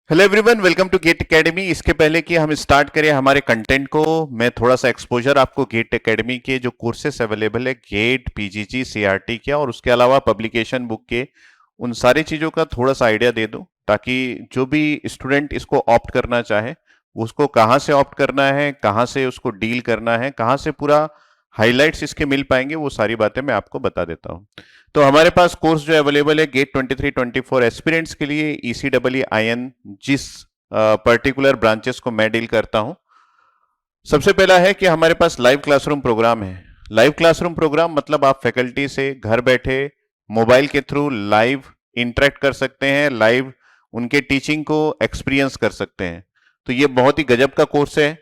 Hello everyone, welcome to GATE Academy. इसके पहले कि हम स्टार्ट करें हमारे कंटेंट को, मैं थोड़ा सा एक्सपोजर आपको गेट एकेडमी के जो कोर्सेस अवेलेबल है गेट पीजीजी सीआरटी के और उसके अलावा पब्लिकेशन बुक के, उन सारी चीज़ों का थोड़ा सा आइडिया दे दूं ताकि जो भी स्टूडेंट इसको ऑप्ट करना चाहे उसको कहाँ से ऑप्ट करना है, कहाँ से उसको डील करना है, कहाँ से पूरा हाइलाइट्स इसके मिल पाएंगे, वो सारी बातें मैं आपको बता देता हूँ। तो हमारे पास कोर्स जो अवेलेबल है गेट 23-24 एस्पिरेंट्स के लिए ईसीडब्ल्यू आईएन, जिस पर्टिकुलर ब्रांचेस को मैं डील करता हूं। सबसे पहला है कि हमारे पास लाइव क्लासरूम प्रोग्राम है। लाइव क्लासरूम प्रोग्राम मतलब आप फैकल्टी से घर बैठे मोबाइल के थ्रू लाइव इंटरेक्ट कर सकते हैं, लाइव उनके टीचिंग को एक्सपीरियंस कर सकते हैं। तो ये बहुत ही गजब का कोर्स है।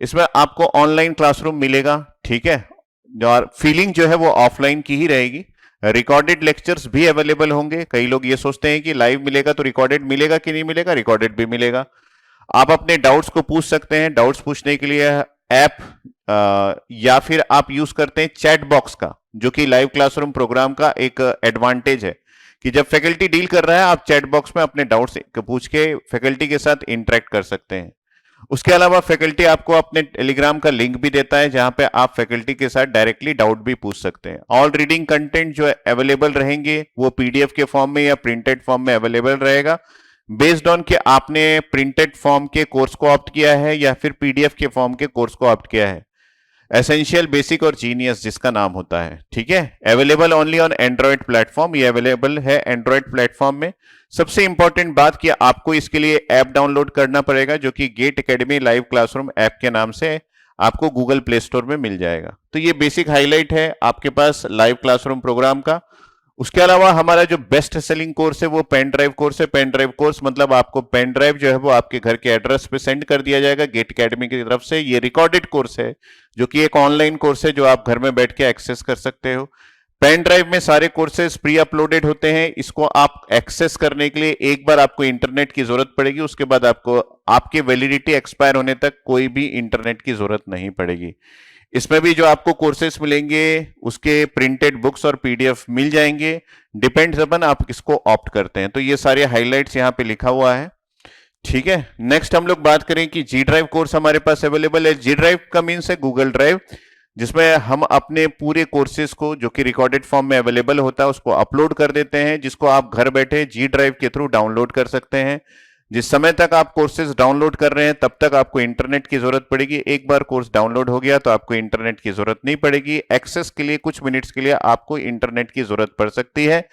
इसमें आपको ऑनलाइन क्लासरूम मिलेगा, ठीक है, और फीलिंग जो है वो ऑफलाइन की ही रहेगी। रिकॉर्डेड लेक्चर्स भी अवेलेबल होंगे। कई लोग ये सोचते हैं कि लाइव मिलेगा तो रिकॉर्डेड मिलेगा कि नहीं मिलेगा, रिकॉर्डेड भी मिलेगा। आप अपने डाउट्स को पूछ सकते हैं। डाउट्स पूछने के लिए ऐप या फिर आप यूज करते हैं चैट बॉक्स का, जो कि लाइव क्लासरूम प्रोग्राम का एक एडवांटेज है कि जब फैकल्टी डील कर रहा है आप चैट बॉक्स में अपने डाउट्स पूछ के फैकल्टी के साथ इंटरेक्ट कर सकते हैं। उसके अलावा फैकल्टी आपको अपने टेलीग्राम का लिंक भी देता है जहां पे आप फैकल्टी के साथ डायरेक्टली डाउट भी पूछ सकते हैं। ऑल रीडिंग कंटेंट जो अवेलेबल रहेंगे वो पीडीएफ के फॉर्म में या प्रिंटेड फॉर्म में अवेलेबल रहेगा, बेस्ड ऑन कि आपने प्रिंटेड फॉर्म के कोर्स को ऑप्ट किया है या फिर पीडीएफ के फॉर्म के कोर्स को ऑप्ट किया है। एसेंशियल, बेसिक और जीनियस जिसका नाम होता है, ठीक है। Available only on Android platform, ये अवेलेबल है एंड्रॉयड प्लेटफॉर्म में। सबसे इंपॉर्टेंट बात कि आपको इसके लिए ऐप डाउनलोड करना पड़ेगा, जो कि GATE Academy live classroom app के नाम से आपको गूगल प्ले स्टोर में मिल जाएगा। तो ये बेसिक हाईलाइट है आपके पास लाइव क्लासरूम प्रोग्राम का। उसके अलावा हमारा जो बेस्ट सेलिंग कोर्स है वो पेन ड्राइव कोर्स है। पेन ड्राइव कोर्स मतलब आपको पेन ड्राइव जो है वो आपके घर के एड्रेस पे सेंड कर दिया जाएगा गेट एकेडमी की तरफ से। ये रिकॉर्डेड कोर्स है, जो कि एक ऑनलाइन कोर्स है जो आप घर में बैठ के एक्सेस कर सकते हो। पेन ड्राइव में सारे कोर्सेज प्री अपलोडेड होते हैं। इसको आप एक्सेस करने के लिए एक बार आपको इंटरनेट की जरूरत पड़ेगी, उसके बाद आपको आपकी वैलिडिटी एक्सपायर होने तक कोई भी इंटरनेट की जरूरत नहीं पड़ेगी। इसमें भी जो आपको कोर्सेस मिलेंगे उसके प्रिंटेड बुक्स और पीडीएफ मिल जाएंगे, डिपेंड्स अपन आप किसको ऑप्ट करते हैं। तो ये सारे हाइलाइट्स यहाँ पे लिखा हुआ है, ठीक है। नेक्स्ट हम लोग बात करें कि जी ड्राइव कोर्स हमारे पास अवेलेबल है। जी ड्राइव का मीन्स है गूगल ड्राइव, जिसमें हम अपने पूरे कोर्सेज को जो कि रिकॉर्डेड फॉर्म में अवेलेबल होता है उसको अपलोड कर देते हैं, जिसको आप घर बैठे जी ड्राइव के थ्रू डाउनलोड कर सकते हैं। जिस समय तक आप कोर्सेज डाउनलोड कर रहे हैं तब तक आपको इंटरनेट की जरूरत पड़ेगी। एक बार कोर्स डाउनलोड हो गया तो आपको इंटरनेट की जरूरत नहीं पड़ेगी। एक्सेस के लिए कुछ मिनट्स के लिए आपको इंटरनेट की जरूरत पड़ सकती है।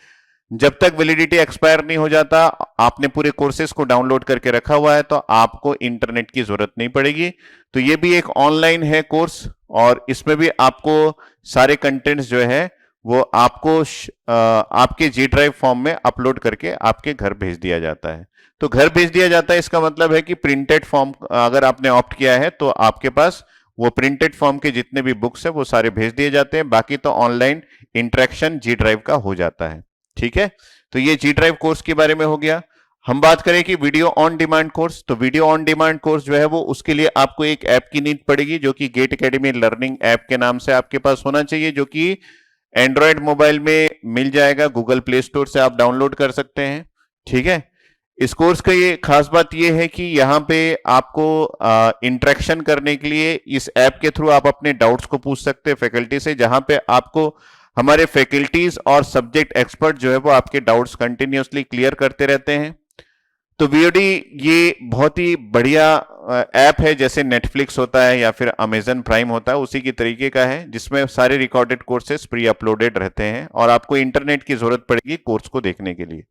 जब तक वैलिडिटी एक्सपायर नहीं हो जाता, आपने पूरे कोर्सेज को डाउनलोड करके रखा हुआ है तो आपको इंटरनेट की जरूरत नहीं पड़ेगी। तो ये भी एक ऑनलाइन है कोर्स और इसमें भी आपको सारे कंटेंट्स जो है वो आपको आपके जी ड्राइव फॉर्म में अपलोड करके आपके घर भेज दिया जाता है। तो घर भेज दिया जाता है इसका मतलब है कि प्रिंटेड फॉर्म अगर आपने ऑप्ट किया है तो आपके पास वो प्रिंटेड फॉर्म के जितने भी बुक्स है वो सारे भेज दिए जाते हैं। बाकी तो ऑनलाइन इंटरेक्शन जी ड्राइव का हो जाता है, ठीक है। तो ये जी ड्राइव कोर्स के बारे में हो गया। हम बात करें कि वीडियो ऑन डिमांड कोर्स, तो वीडियो ऑन डिमांड कोर्स जो है वो उसके लिए आपको एक ऐप की नीड पड़ेगी, जो कि गेट एकेडमी लर्निंग ऐप के नाम से आपके पास होना चाहिए, जो कि एंड्रॉयड मोबाइल में मिल जाएगा। गूगल प्ले स्टोर से आप डाउनलोड कर सकते हैं, ठीक है। इस कोर्स का ये खास बात ये है कि यहाँ पे आपको इंटरेक्शन करने के लिए इस ऐप के थ्रू आप अपने डाउट्स को पूछ सकते हैं फैकल्टी से, जहां पे आपको हमारे फैकल्टीज और सब्जेक्ट एक्सपर्ट जो है वो आपके डाउट्स कंटिन्यूसली क्लियर करते रहते हैं। तो वीओडी ये बहुत ही बढ़िया ऐप है, जैसे नेटफ्लिक्स होता है या फिर अमेजन प्राइम होता है उसी की तरीके का है, जिसमें सारे रिकॉर्डेड कोर्सेज प्री अपलोडेड रहते हैं और आपको इंटरनेट की जरूरत पड़ेगी कोर्स को देखने के लिए,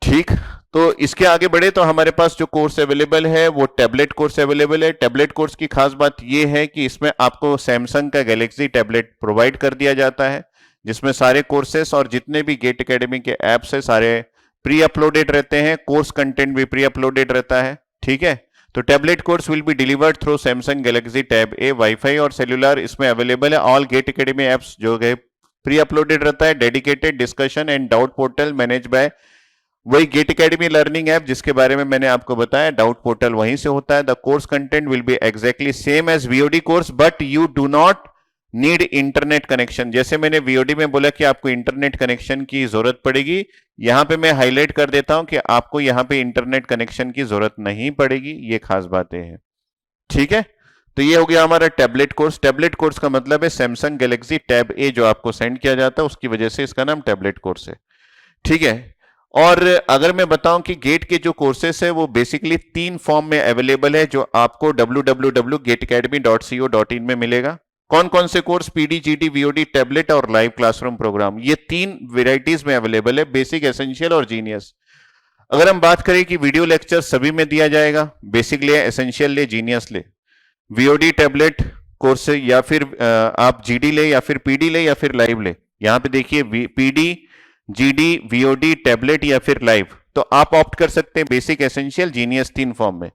ठीक। तो इसके आगे बढ़े तो हमारे पास जो कोर्स अवेलेबल है वो टैबलेट कोर्स अवेलेबल है। टैबलेट कोर्स की खास बात ये है कि इसमें आपको सैमसंग का गैलेक्सी टैबलेट प्रोवाइड कर दिया जाता है, जिसमें सारे कोर्सेस और जितने भी गेट एकेडमी के ऐप्स है सारे प्री अपलोडेड रहते हैं। कोर्स कंटेंट भी प्री अपलोडेड रहता है, ठीक है। तो tablet course will be delivered through Samsung Galaxy tab A. Wifi और सेल्यूलर इसमें अवेलेबल है। ऑल गेट एकेडमी ऐप्स जो है प्री अपलोडेड रहता है। Dedicated discussion and doubt portal manage by वही गेट एकेडमी लर्निंग ऐप, जिसके बारे में मैंने आपको बताया। डाउट पोर्टल वहीं से होता है। The course content will be exactly same as VOD course, but you do not need internet connection, जैसे मैंने वीओडी में बोला कि आपको इंटरनेट कनेक्शन की जरूरत पड़ेगी, यहां पे मैं हाईलाइट कर देता हूं कि आपको यहां पे इंटरनेट कनेक्शन की जरूरत नहीं पड़ेगी, ये खास बातें हैं। ठीक है, तो ये हो गया हमारा टैबलेट कोर्स। टैबलेट कोर्स का मतलब है सैमसंग गैलेक्सी टैब ए जो आपको सेंड किया जाता है, उसकी वजह से इसका नाम टैबलेट कोर्स है। ठीक है, और अगर मैं बताऊं कि गेट के जो कोर्सेस है वो बेसिकली 3 फॉर्म में अवेलेबल है, जो आपको www.gateacademy.co.in में मिलेगा। कौन कौन से course? PD, GD, VOD, tablet और लाइव क्लासरूम प्रोग्राम, ये 3 वेराइटीज में अवेलेबल है, बेसिक, एसेंशियल और जीनियस। अगर हम बात करें कि वीडियो लेक्चर सभी में दिया जाएगा, बेसिक ले, एसेंशियल ले, जीनियस ले, वीओडी, टैबलेट कोर्स या फिर आप जीडी ले या फिर पीडी ले या फिर लाइव ले। यहां पे देखिए पीडी, जीडी, वीओडी, टैबलेट या फिर लाइव, तो आप ऑप्ट कर सकते हैं बेसिक, एसेंशियल, जीनियस 3 फॉर्म में।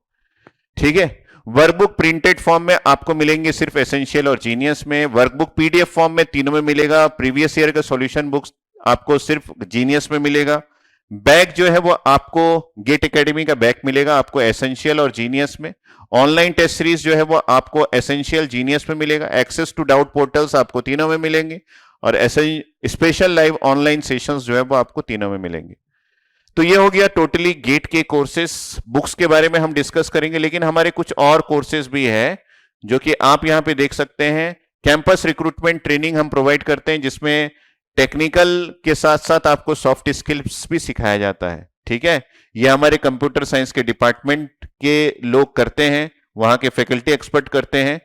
ठीक है, वर्कबुक प्रिंटेड फॉर्म में आपको मिलेंगे सिर्फ एसेंशियल और जीनियस में, वर्कबुक पीडीएफ फॉर्म में तीनों में मिलेगा, प्रीवियस ईयर का सॉल्यूशन बुक्स आपको सिर्फ जीनियस में मिलेगा। बैग जो है वो आपको गेट एकेडमी का बैग मिलेगा आपको एसेंशियल और जीनियस में। ऑनलाइन टेस्ट सीरीज जो है वो आपको एसेंशियल, जीनियस में मिलेगा। एक्सेस टू डाउट पोर्टल्स आपको तीनों में मिलेंगे, और ऐसे स्पेशल लाइव ऑनलाइन सेशंस जो है वो आपको तीनों में मिलेंगे। तो ये हो गया टोटली गेट के कोर्सेस। बुक्स के बारे में हम डिस्कस करेंगे, लेकिन हमारे कुछ और कोर्सेज भी है जो कि आप यहां पे देख सकते हैं। कैंपस रिक्रूटमेंट ट्रेनिंग हम प्रोवाइड करते हैं, जिसमें टेक्निकल के साथ साथ आपको सॉफ्ट स्किल्स भी सिखाया जाता है। ठीक है, ये हमारे कंप्यूटर साइंस के डिपार्टमेंट के लोग करते हैं, वहां के फैकल्टी एक्सपर्ट करते हैं,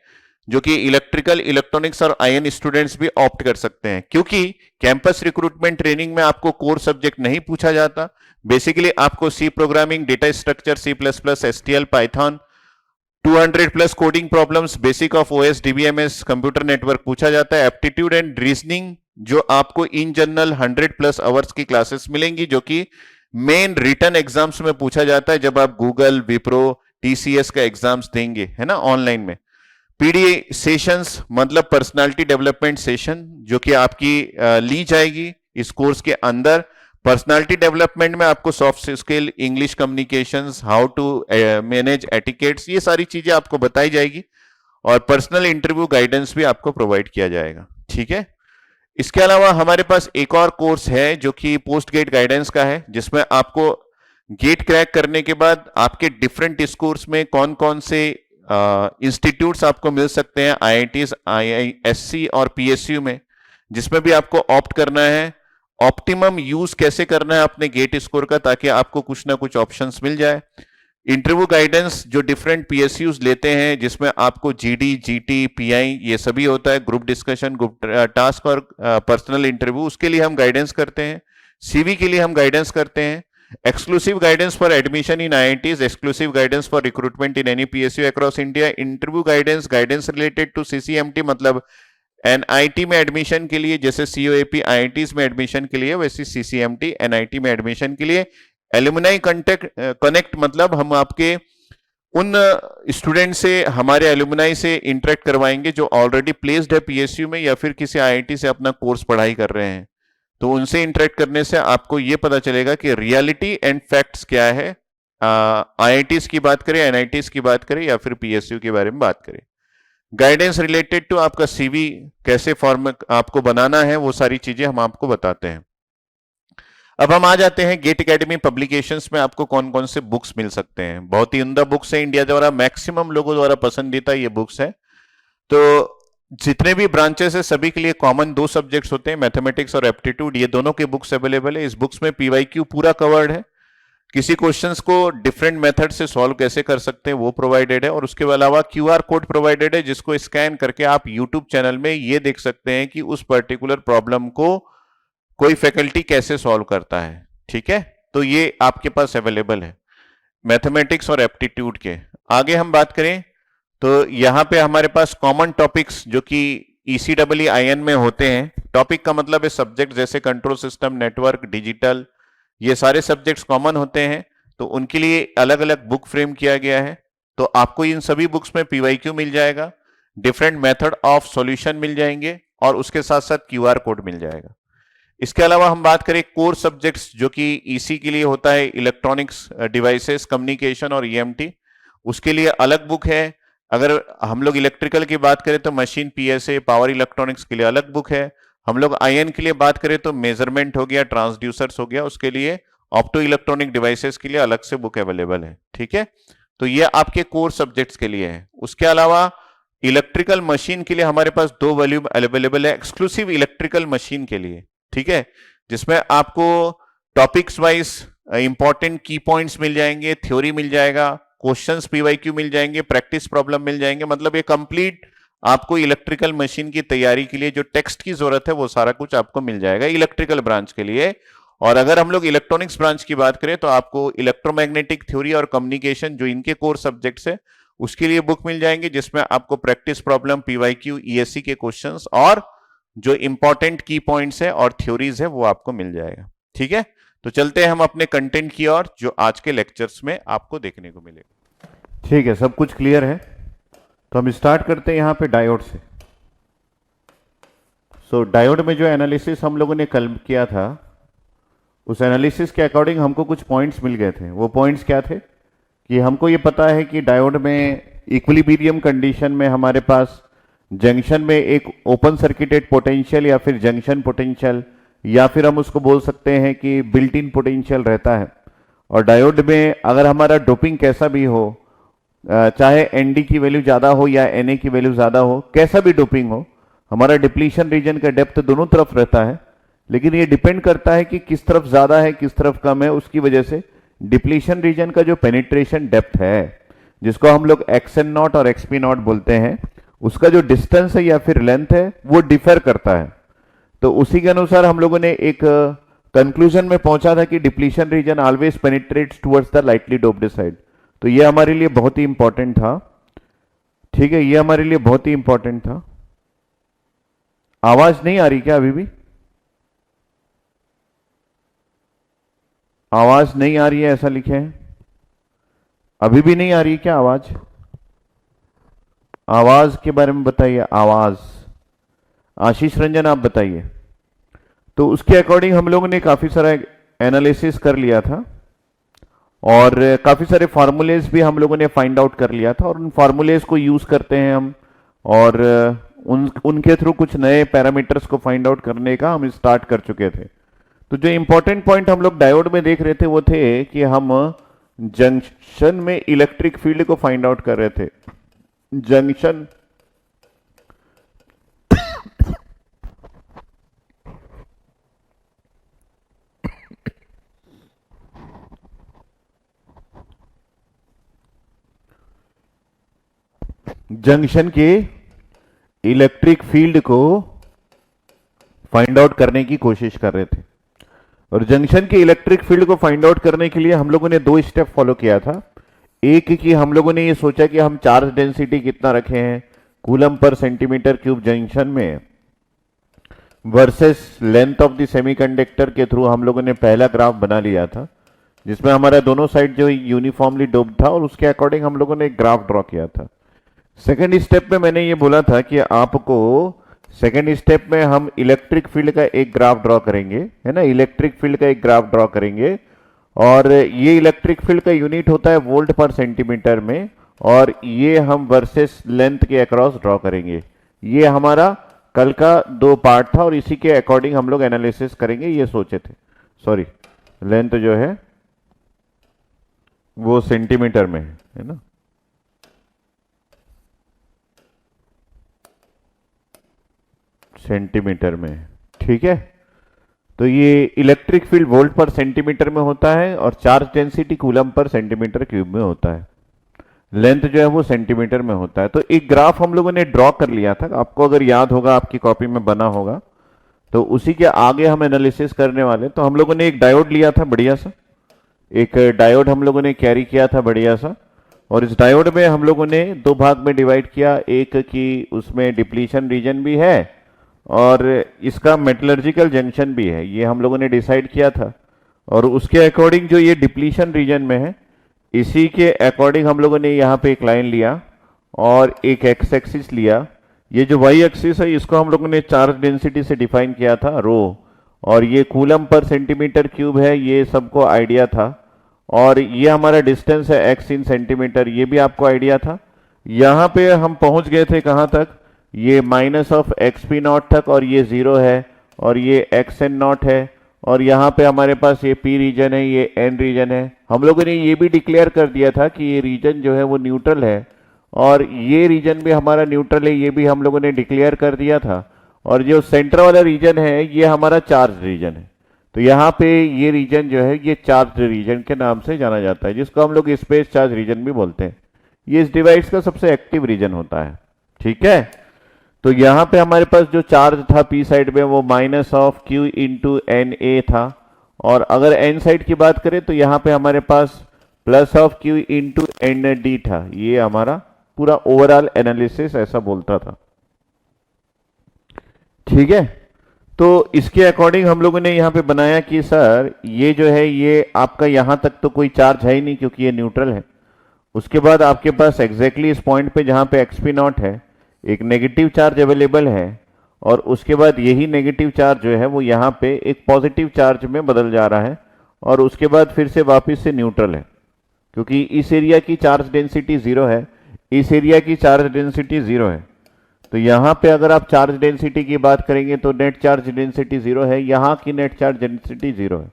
जो कि इलेक्ट्रिकल, इलेक्ट्रॉनिक्स और आईएन स्टूडेंट्स भी ऑप्ट कर सकते हैं। क्योंकि कैंपस रिक्रूटमेंट ट्रेनिंग में आपको कोर सब्जेक्ट नहीं पूछा जाता, बेसिकली आपको C programming, data structure, C plus plus, STL, Python, 200 plus coding problems, basic of OS, DBMS, computer network पूछा जाता है। एप्टीट्यूड एंड रीजनिंग जो आपको इन जनरल 100 प्लस आवर्स की क्लासेस मिलेंगी, जो कि मेन रिटर्न एग्जाम्स में पूछा जाता है जब आप गूगल, विप्रो, टीसीएस का एग्जाम्स देंगे, है ना, ऑनलाइन में। पीडी सेशंस मतलब पर्सनालिटी डेवलपमेंट सेशन, जो कि आपकी ली जाएगी इस कोर्स के अंदर। पर्सनालिटी डेवलपमेंट में आपको soft skill, English communications, how to manage etiquettes, ये सारी चीजें आपको बताई जाएगी, और पर्सनल इंटरव्यू गाइडेंस भी आपको प्रोवाइड किया जाएगा। ठीक है, इसके अलावा हमारे पास एक और कोर्स है जो कि पोस्ट गेट गाइडेंस का है, जिसमें आपको गेट क्रैक करने के बाद आपके डिफरेंट स्कोर्स में कौन कौन से इंस्टीट्यूट्स आपको मिल सकते हैं, आईआईटीज, आईआईएससी और पीएसयू में, जिसमें भी आपको ऑप्ट करना है। ऑप्टिमम यूज कैसे करना है अपने गेट स्कोर का, ताकि आपको कुछ ना कुछ ऑप्शंस मिल जाए। इंटरव्यू गाइडेंस जो डिफरेंट पीएसयूज लेते हैं, जिसमें आपको जीडी, जीटी, पीआई ये सभी होता है, ग्रुप डिस्कशन, ग्रुप टास्क और पर्सनल इंटरव्यू, उसके लिए हम गाइडेंस करते हैं। सीवी के लिए हम गाइडेंस करते हैं। Exclusive guidance for admission in IITs, exclusive guidance for recruitment in any PSU across India. Interview guidance, guidance related to CCMT, मतलब एनआईटी में एडमिशन के लिए जैसे सीओएपी आईआईटीज में एडमिशन के लिए, वैसे सीसीएमटी एनआईटी में एडमिशन के लिए। एलुमनाई कनेक्ट मतलब हम आपके उन स्टूडेंट से, हमारे एलुमनाई से इंटरेक्ट करवाएंगे जो ऑलरेडी प्लेस्ड है पीएसयू में या फिर किसी आईआईटी से अपना कोर्स पढ़ाई कर रहे हैं। तो उनसे इंटरेक्ट करने से आपको यह पता चलेगा कि रियलिटी एंड फैक्ट्स क्या है, आईआईटीज की बात करें, एनआईटीज की बात करें या फिर पीएसयू के बारे में बात करें। गाइडेंस रिलेटेड टू आपका सीवी कैसे फॉर्म आपको बनाना है, वो सारी चीजें हम आपको बताते हैं। अब हम आ जाते हैं गेट एकेडमी पब्लिकेशंस में आपको कौन कौन से बुक्स मिल सकते हैं। बहुत ही उम्दा बुक्स है, इंडिया द्वारा मैक्सिमम लोगों द्वारा पसंदीदा ये बुक्स है। तो जितने भी ब्रांचेस है सभी के लिए कॉमन 2 सब्जेक्ट्स होते हैं, मैथमेटिक्स और एप्टीट्यूड, ये दोनों के बुक्स अवेलेबल है। इस बुक्स में पीवाईक्यू पूरा कवर्ड है, किसी क्वेश्चंस को डिफरेंट मेथड से सॉल्व कैसे कर सकते हैं वो प्रोवाइडेड है, और उसके अलावा क्यूआर कोड प्रोवाइडेड है, जिसको स्कैन करके आप यूट्यूब चैनल में ये देख सकते हैं कि उस पर्टिकुलर प्रॉब्लम को कोई फैकल्टी कैसे सॉल्व करता है। ठीक है, तो ये आपके पास अवेलेबल है मैथमेटिक्स और एप्टीट्यूड के। आगे हम बात करें तो यहां पे हमारे पास कॉमन टॉपिक्स जो कि ECEE में होते हैं, टॉपिक का मतलब है सब्जेक्ट, जैसे कंट्रोल सिस्टम, नेटवर्क, डिजिटल, ये सारे सब्जेक्ट्स कॉमन होते हैं। तो उनके लिए अलग अलग बुक फ्रेम किया गया है। तो आपको इन सभी बुक्स में पीवाईक्यू मिल जाएगा, डिफरेंट मेथड ऑफ सॉल्यूशन मिल जाएंगे, और उसके साथ साथ क्यूआर कोड मिल जाएगा। इसके अलावा हम बात करें कोर सब्जेक्ट्स जो कि ईसी के लिए होता है, इलेक्ट्रॉनिक्स डिवाइसेस, कम्युनिकेशन और ईएमटी, उसके लिए अलग बुक है। अगर हम लोग इलेक्ट्रिकल की बात करें तो मशीन पीएसए पावर इलेक्ट्रॉनिक्स के लिए अलग बुक है। हम लोग आईएन के लिए बात करें तो मेजरमेंट हो गया, ट्रांसड्यूसर्स हो गया, उसके लिए ऑप्टो इलेक्ट्रॉनिक डिवाइसेस के लिए अलग से बुक अवेलेबल है। ठीक है, तो ये आपके कोर सब्जेक्ट्स के लिए है। उसके अलावा इलेक्ट्रिकल मशीन के लिए हमारे पास 2 वॉल्यूम अवेलेबल है एक्सक्लूसिव इलेक्ट्रिकल मशीन के लिए। ठीक है, जिसमें आपको टॉपिक्स वाइज इंपॉर्टेंट की पॉइंट्स मिल जाएंगे, थ्योरी मिल जाएगा, क्वेश्चंस पीवाईक्यू मिल जाएंगे, प्रैक्टिस प्रॉब्लम मिल जाएंगे। मतलब ये कंप्लीट आपको इलेक्ट्रिकल मशीन की तैयारी के लिए जो टेक्स्ट की जरूरत है वो सारा कुछ आपको मिल जाएगा इलेक्ट्रिकल ब्रांच के लिए। और अगर हम लोग इलेक्ट्रॉनिक्स ब्रांच की बात करें तो आपको इलेक्ट्रोमैग्नेटिक थ्योरी और कम्युनिकेशन जो इनके कोर सब्जेक्ट्स है उसके लिए बुक मिल जाएंगे, जिसमें आपको प्रैक्टिस प्रॉब्लम, पीवाईक्यू, ईएससी के क्वेश्चंस और जो इंपॉर्टेंट की पॉइंट्स है और थ्योरीज है वो आपको मिल जाएगा। ठीक है, तो चलते हैं हम अपने कंटेंट की ओर जो आज के लेक्चर्स में आपको देखने को मिलेगा। ठीक है, सब कुछ क्लियर है तो हम स्टार्ट करते हैं यहां पे डायोड से। डायोड में जो एनालिसिस हम लोगों ने कल किया था उस एनालिसिस के अकॉर्डिंग हमको कुछ पॉइंट्स मिल गए थे। वो पॉइंट्स क्या थे कि हमको ये पता है कि डायोड में इक्विलिब्रियम कंडीशन में हमारे पास जंक्शन में एक ओपन सर्किटेड पोटेंशियल या फिर जंक्शन पोटेंशियल या फिर हम उसको बोल सकते हैं कि बिल्ट इन पोटेंशियल रहता है। और डायोड में अगर हमारा डोपिंग कैसा भी हो, चाहे एनडी की वैल्यू ज़्यादा हो या एनए की वैल्यू ज़्यादा हो, कैसा भी डोपिंग हो, हमारा डिप्लीशन रीजन का डेप्थ दोनों तरफ रहता है। लेकिन ये डिपेंड करता है कि किस तरफ ज़्यादा है किस तरफ कम है। उसकी वजह से डिप्लीशन रीजन का जो पेनिट्रेशन डेप्थ है जिसको हम लोग एक्सएन नॉट और एक्सपी नॉट बोलते हैं, उसका जो डिस्टेंस है या फिर लेंथ है वो डिफर करता है। तो उसी के अनुसार हम लोगों ने एक कंक्लूजन में पहुंचा था कि depletion region always penetrates towards the lightly doped side. तो ये हमारे लिए बहुत ही इंपॉर्टेंट था। ठीक है, ये हमारे लिए बहुत ही इंपॉर्टेंट था। आवाज नहीं आ रही क्या अभी भी? आवाज नहीं आ रही है ऐसा लिखे हैं। अभी भी नहीं आ रही क्या आवाज? आवाज के बारे में बताइए। आवाज आशीष रंजन आप बताइए। तो उसके अकॉर्डिंग हम लोगों ने काफी सारा एनालिसिस कर लिया था और काफी सारे फार्मूलेज भी हम लोगों ने फाइंड आउट कर लिया था और उन फार्मूलेज को यूज करते हैं हम और उनके थ्रू कुछ नए पैरामीटर्स को फाइंड आउट करने का हम स्टार्ट कर चुके थे। तो जो इंपॉर्टेंट पॉइंट हम लोग डायोड में देख रहे थे वो थे कि हम जंक्शन में इलेक्ट्रिक फील्ड को फाइंड आउट कर रहे थे। जंक्शन जंक्शन के इलेक्ट्रिक फील्ड को फाइंड आउट करने की कोशिश कर रहे थे। और जंक्शन के इलेक्ट्रिक फील्ड को फाइंड आउट करने के लिए हम लोगों ने 2 स्टेप फॉलो किया था। एक कि हम लोगों ने ये सोचा कि हम चार्ज डेंसिटी कितना रखे हैं coulomb per centimetre cube junction में versus length of the semiconductor के थ्रू हम लोगों ने पहला ग्राफ बना लिया था जिसमें हमारा दोनों साइड जो यूनिफॉर्मली डोप्ड था और उसके अकॉर्डिंग हम लोगों ने एक ग्राफ ड्रॉ किया था। सेकेंड स्टेप में मैंने ये बोला था कि आपको सेकेंड स्टेप में हम इलेक्ट्रिक फील्ड का एक ग्राफ ड्रॉ करेंगे, है ना, इलेक्ट्रिक फील्ड का एक ग्राफ ड्रॉ करेंगे और ये इलेक्ट्रिक फील्ड का यूनिट होता है वोल्ट पर सेंटीमीटर में और ये हम वर्सेस लेंथ के अक्रॉस ड्रॉ करेंगे। ये हमारा कल का 2 पार्ट था और इसी के अकॉर्डिंग हम लोग एनालिसिस करेंगे ये सोचे थे। सॉरी, लेंथ जो है वो सेंटीमीटर में है ना, सेंटीमीटर में। ठीक है, तो ये इलेक्ट्रिक फील्ड वोल्ट पर सेंटीमीटर में होता है और charge density coulomb per centimetre cube में होता है। लेंथ जो है वो सेंटीमीटर में होता है। तो एक ग्राफ हम लोगों ने ड्रॉ कर लिया था, आपको अगर याद होगा आपकी कॉपी में बना होगा, तो उसी के आगे हम एनालिसिस करने वाले। तो हम लोगों ने एक डायोड लिया था बढ़िया सा, एक डायोड हम लोगों ने कैरी किया था बढ़िया सा और इस डायोड में हम लोगों ने 2 भाग में डिवाइड किया। एक कि उसमें डिप्लीशन रीजन भी है और इसका मेटलर्जिकल जंक्शन भी है, ये हम लोगों ने डिसाइड किया था। और उसके अकॉर्डिंग जो ये डिप्लीशन रीजन में है इसी के अकॉर्डिंग हम लोगों ने यहाँ पे एक लाइन लिया और एक एक्स एक्सिस लिया। ये जो वाई एक्सिस है इसको हम लोगों ने चार्ज डेंसिटी से डिफाइन किया था रो, और ये कूलम पर सेंटीमीटर क्यूब है, ये सबको आइडिया था। और ये हमारा डिस्टेंस है एक्स इन सेंटीमीटर, ये भी आपको आइडिया था। यहां पे हम पहुंच गए थे कहां तक, ये minus of x P not तक, और ये जीरो है, और ये एक्स एन नॉट है, और यहाँ पे हमारे पास ये पी रीजन है, ये एन रीजन है। हम लोगों ने ये भी डिक्लेयर कर दिया था कि ये रीजन जो है वो न्यूट्रल है, और ये रीजन भी हमारा न्यूट्रल है, ये भी हम लोगों ने डिक्लेयर कर दिया था। और जो सेंटर वाला रीजन है ये हमारा चार्ज रीजन है। तो यहाँ पे ये रीजन जो है ये चार्ज रीजन के नाम से जाना जाता है, जिसको हम लोग स्पेस चार्ज रीजन भी बोलते हैं। ये इस डिवाइस का सबसे एक्टिव रीजन होता है। ठीक है, तो यहाँ पे हमारे पास जो चार्ज था पी साइड में वो minus of Q into N A था, और अगर एन साइड की बात करें तो यहाँ पे हमारे पास plus of Q into N D था। ये हमारा पूरा ओवरऑल एनालिसिस ऐसा बोलता था। ठीक है, तो इसके अकॉर्डिंग हम लोगों ने यहाँ पे बनाया कि सर ये जो है ये आपका यहाँ तक तो कोई चार्ज है ही नहीं क्योंकि ये न्यूट्रल है। उसके बाद आपके पास एग्जैक्टली इस पॉइंट पे जहाँ पे एक्स पी नॉट है एक नेगेटिव चार्ज अवेलेबल है, और उसके बाद यही नेगेटिव चार्ज जो है वो यहाँ पे एक पॉजिटिव चार्ज में बदल जा रहा है, और उसके बाद फिर से वापस से न्यूट्रल है, क्योंकि इस एरिया की चार्ज डेंसिटी जीरो है, इस एरिया की चार्ज डेंसिटी जीरो है। तो यहाँ पे अगर आप चार्ज डेंसिटी की बात करेंगे तो नेट चार्ज डेंसिटी जीरो है, यहाँ की नेट चार्ज डेंसिटी जीरो है।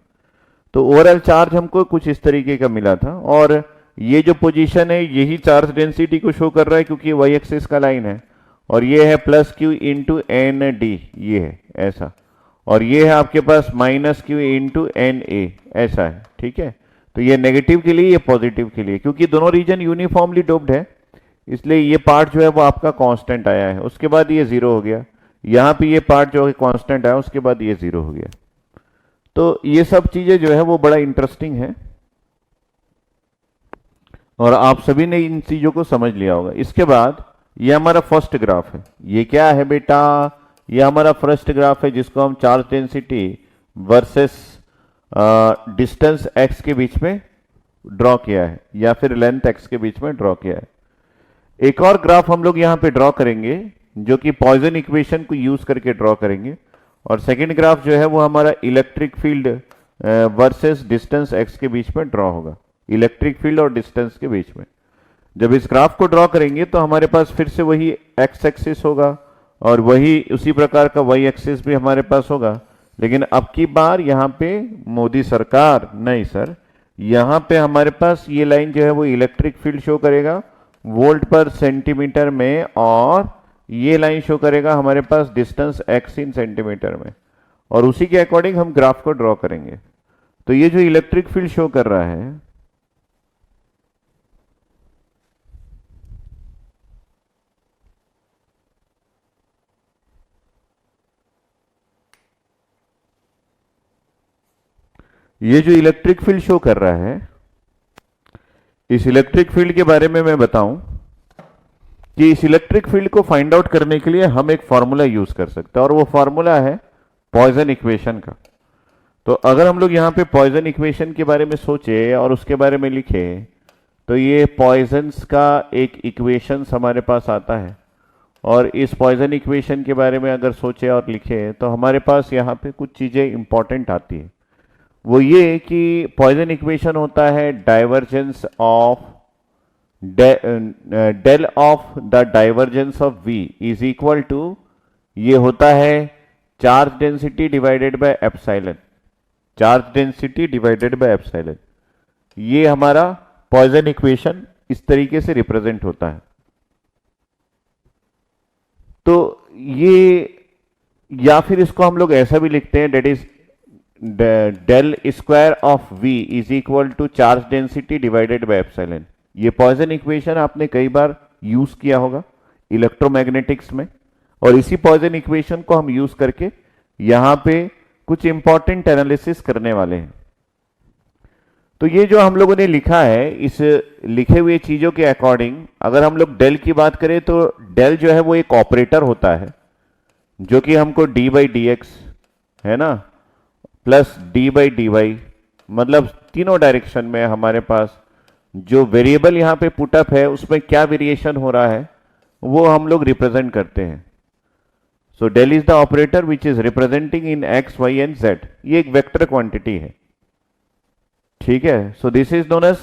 तो ओवरऑल चार्ज हमको कुछ इस तरीके का मिला था, और ये जो पोजीशन है यही चार्ज डेंसिटी को शो कर रहा है क्योंकि वाई एक्सिस का लाइन है, और ये है plus Q into N D, ये है ऐसा, और ये है आपके पास minus Q into N A, ऐसा है। ठीक है, तो ये नेगेटिव के लिए, ये पॉजिटिव के लिए, क्योंकि दोनों रीजन यूनिफॉर्मली डोप्ड है इसलिए ये पार्ट जो है वो आपका कांस्टेंट आया है। उसके बाद ये जीरो हो गया, यहाँ पे ये पार्ट जो है कांस्टेंट आया, उसके बाद ये जीरो हो गया। तो ये सब चीजें जो है वो बड़ा इंटरेस्टिंग है, और आप सभी ने इन चीजों को समझ लिया होगा। इसके बाद ये हमारा फर्स्ट ग्राफ है। ये क्या है बेटा, ये हमारा फर्स्ट ग्राफ है जिसको हम charge density versus distance x के बीच में ड्रॉ किया है, या फिर लेंथ एक्स के बीच में ड्रॉ किया है। एक और ग्राफ हम लोग यहां पे ड्रॉ करेंगे जो कि पॉइजन इक्वेशन को यूज करके ड्रॉ करेंगे, और सेकंड ग्राफ जो है वो हमारा electric field versus distance x के बीच में ड्रॉ होगा, इलेक्ट्रिक फील्ड और डिस्टेंस के बीच में। जब इस ग्राफ को ड्रॉ करेंगे तो हमारे पास फिर से वही एक्स एक्सिस होगा, और वही उसी प्रकार का वाई एक्सिस भी हमारे पास होगा, लेकिन अब की बार यहाँ पे मोदी सरकार नहीं सर, यहाँ पे हमारे पास ये लाइन जो है वो इलेक्ट्रिक फील्ड शो करेगा वोल्ट पर सेंटीमीटर में, और ये लाइन शो करेगा हमारे पास डिस्टेंस एक्स इन सेंटीमीटर में, और उसी के अकॉर्डिंग हम ग्राफ को ड्रॉ करेंगे। तो ये जो इलेक्ट्रिक फील्ड शो कर रहा है ये जो इलेक्ट्रिक फील्ड शो कर रहा है, इस इलेक्ट्रिक फील्ड के बारे में मैं बताऊं कि इस इलेक्ट्रिक फील्ड को फाइंड आउट करने के लिए हम एक फॉर्मूला यूज कर सकते हैं, और वो फॉर्मूला है पॉइजन इक्वेशन का। तो अगर हम लोग यहाँ पे पॉइजन इक्वेशन के बारे में सोचे और उसके बारे में लिखे, तो ये पॉइजन्स का एक इक्वेशन हमारे पास आता है, और इस पॉइजन इक्वेशन के बारे में अगर सोचे और लिखे तो हमारे पास यहाँ पे कुछ चीजें इंपॉर्टेंट आती है। वो ये कि पॉइजन इक्वेशन होता है divergence of del of the divergence of v is equal to, ये होता है charge density divided by epsilon, charge density divided by epsilon. ये हमारा पॉइजन इक्वेशन इस तरीके से रिप्रेजेंट होता है। तो ये, या फिर इसको हम लोग ऐसा भी लिखते हैं, that is del square of v is equal to charge density divided by epsilon. ये पॉइजन इक्वेशन आपने कई बार यूज किया होगा इलेक्ट्रोमैग्नेटिक्स में, और इसी पॉइजन इक्वेशन को हम यूज करके यहां पे कुछ इंपॉर्टेंट एनालिसिस करने वाले हैं। तो ये जो हम लोगों ने लिखा है, इस लिखे हुए चीजों के अकॉर्डिंग अगर हम लोग डेल की बात करें तो डेल जो है वो एक ऑपरेटर होता है जो कि हमको डी बाई डी एक्स है ना, plus D by D Y, मतलब तीनों डायरेक्शन में हमारे पास जो वेरिएबल यहाँ पे पुटअप है उसमें क्या वेरिएशन हो रहा है वो हम लोग रिप्रेजेंट करते हैं। So del is the operator which is representing in X Y and Z. ये एक वेक्टर क्वांटिटी है, ठीक है। So this is known as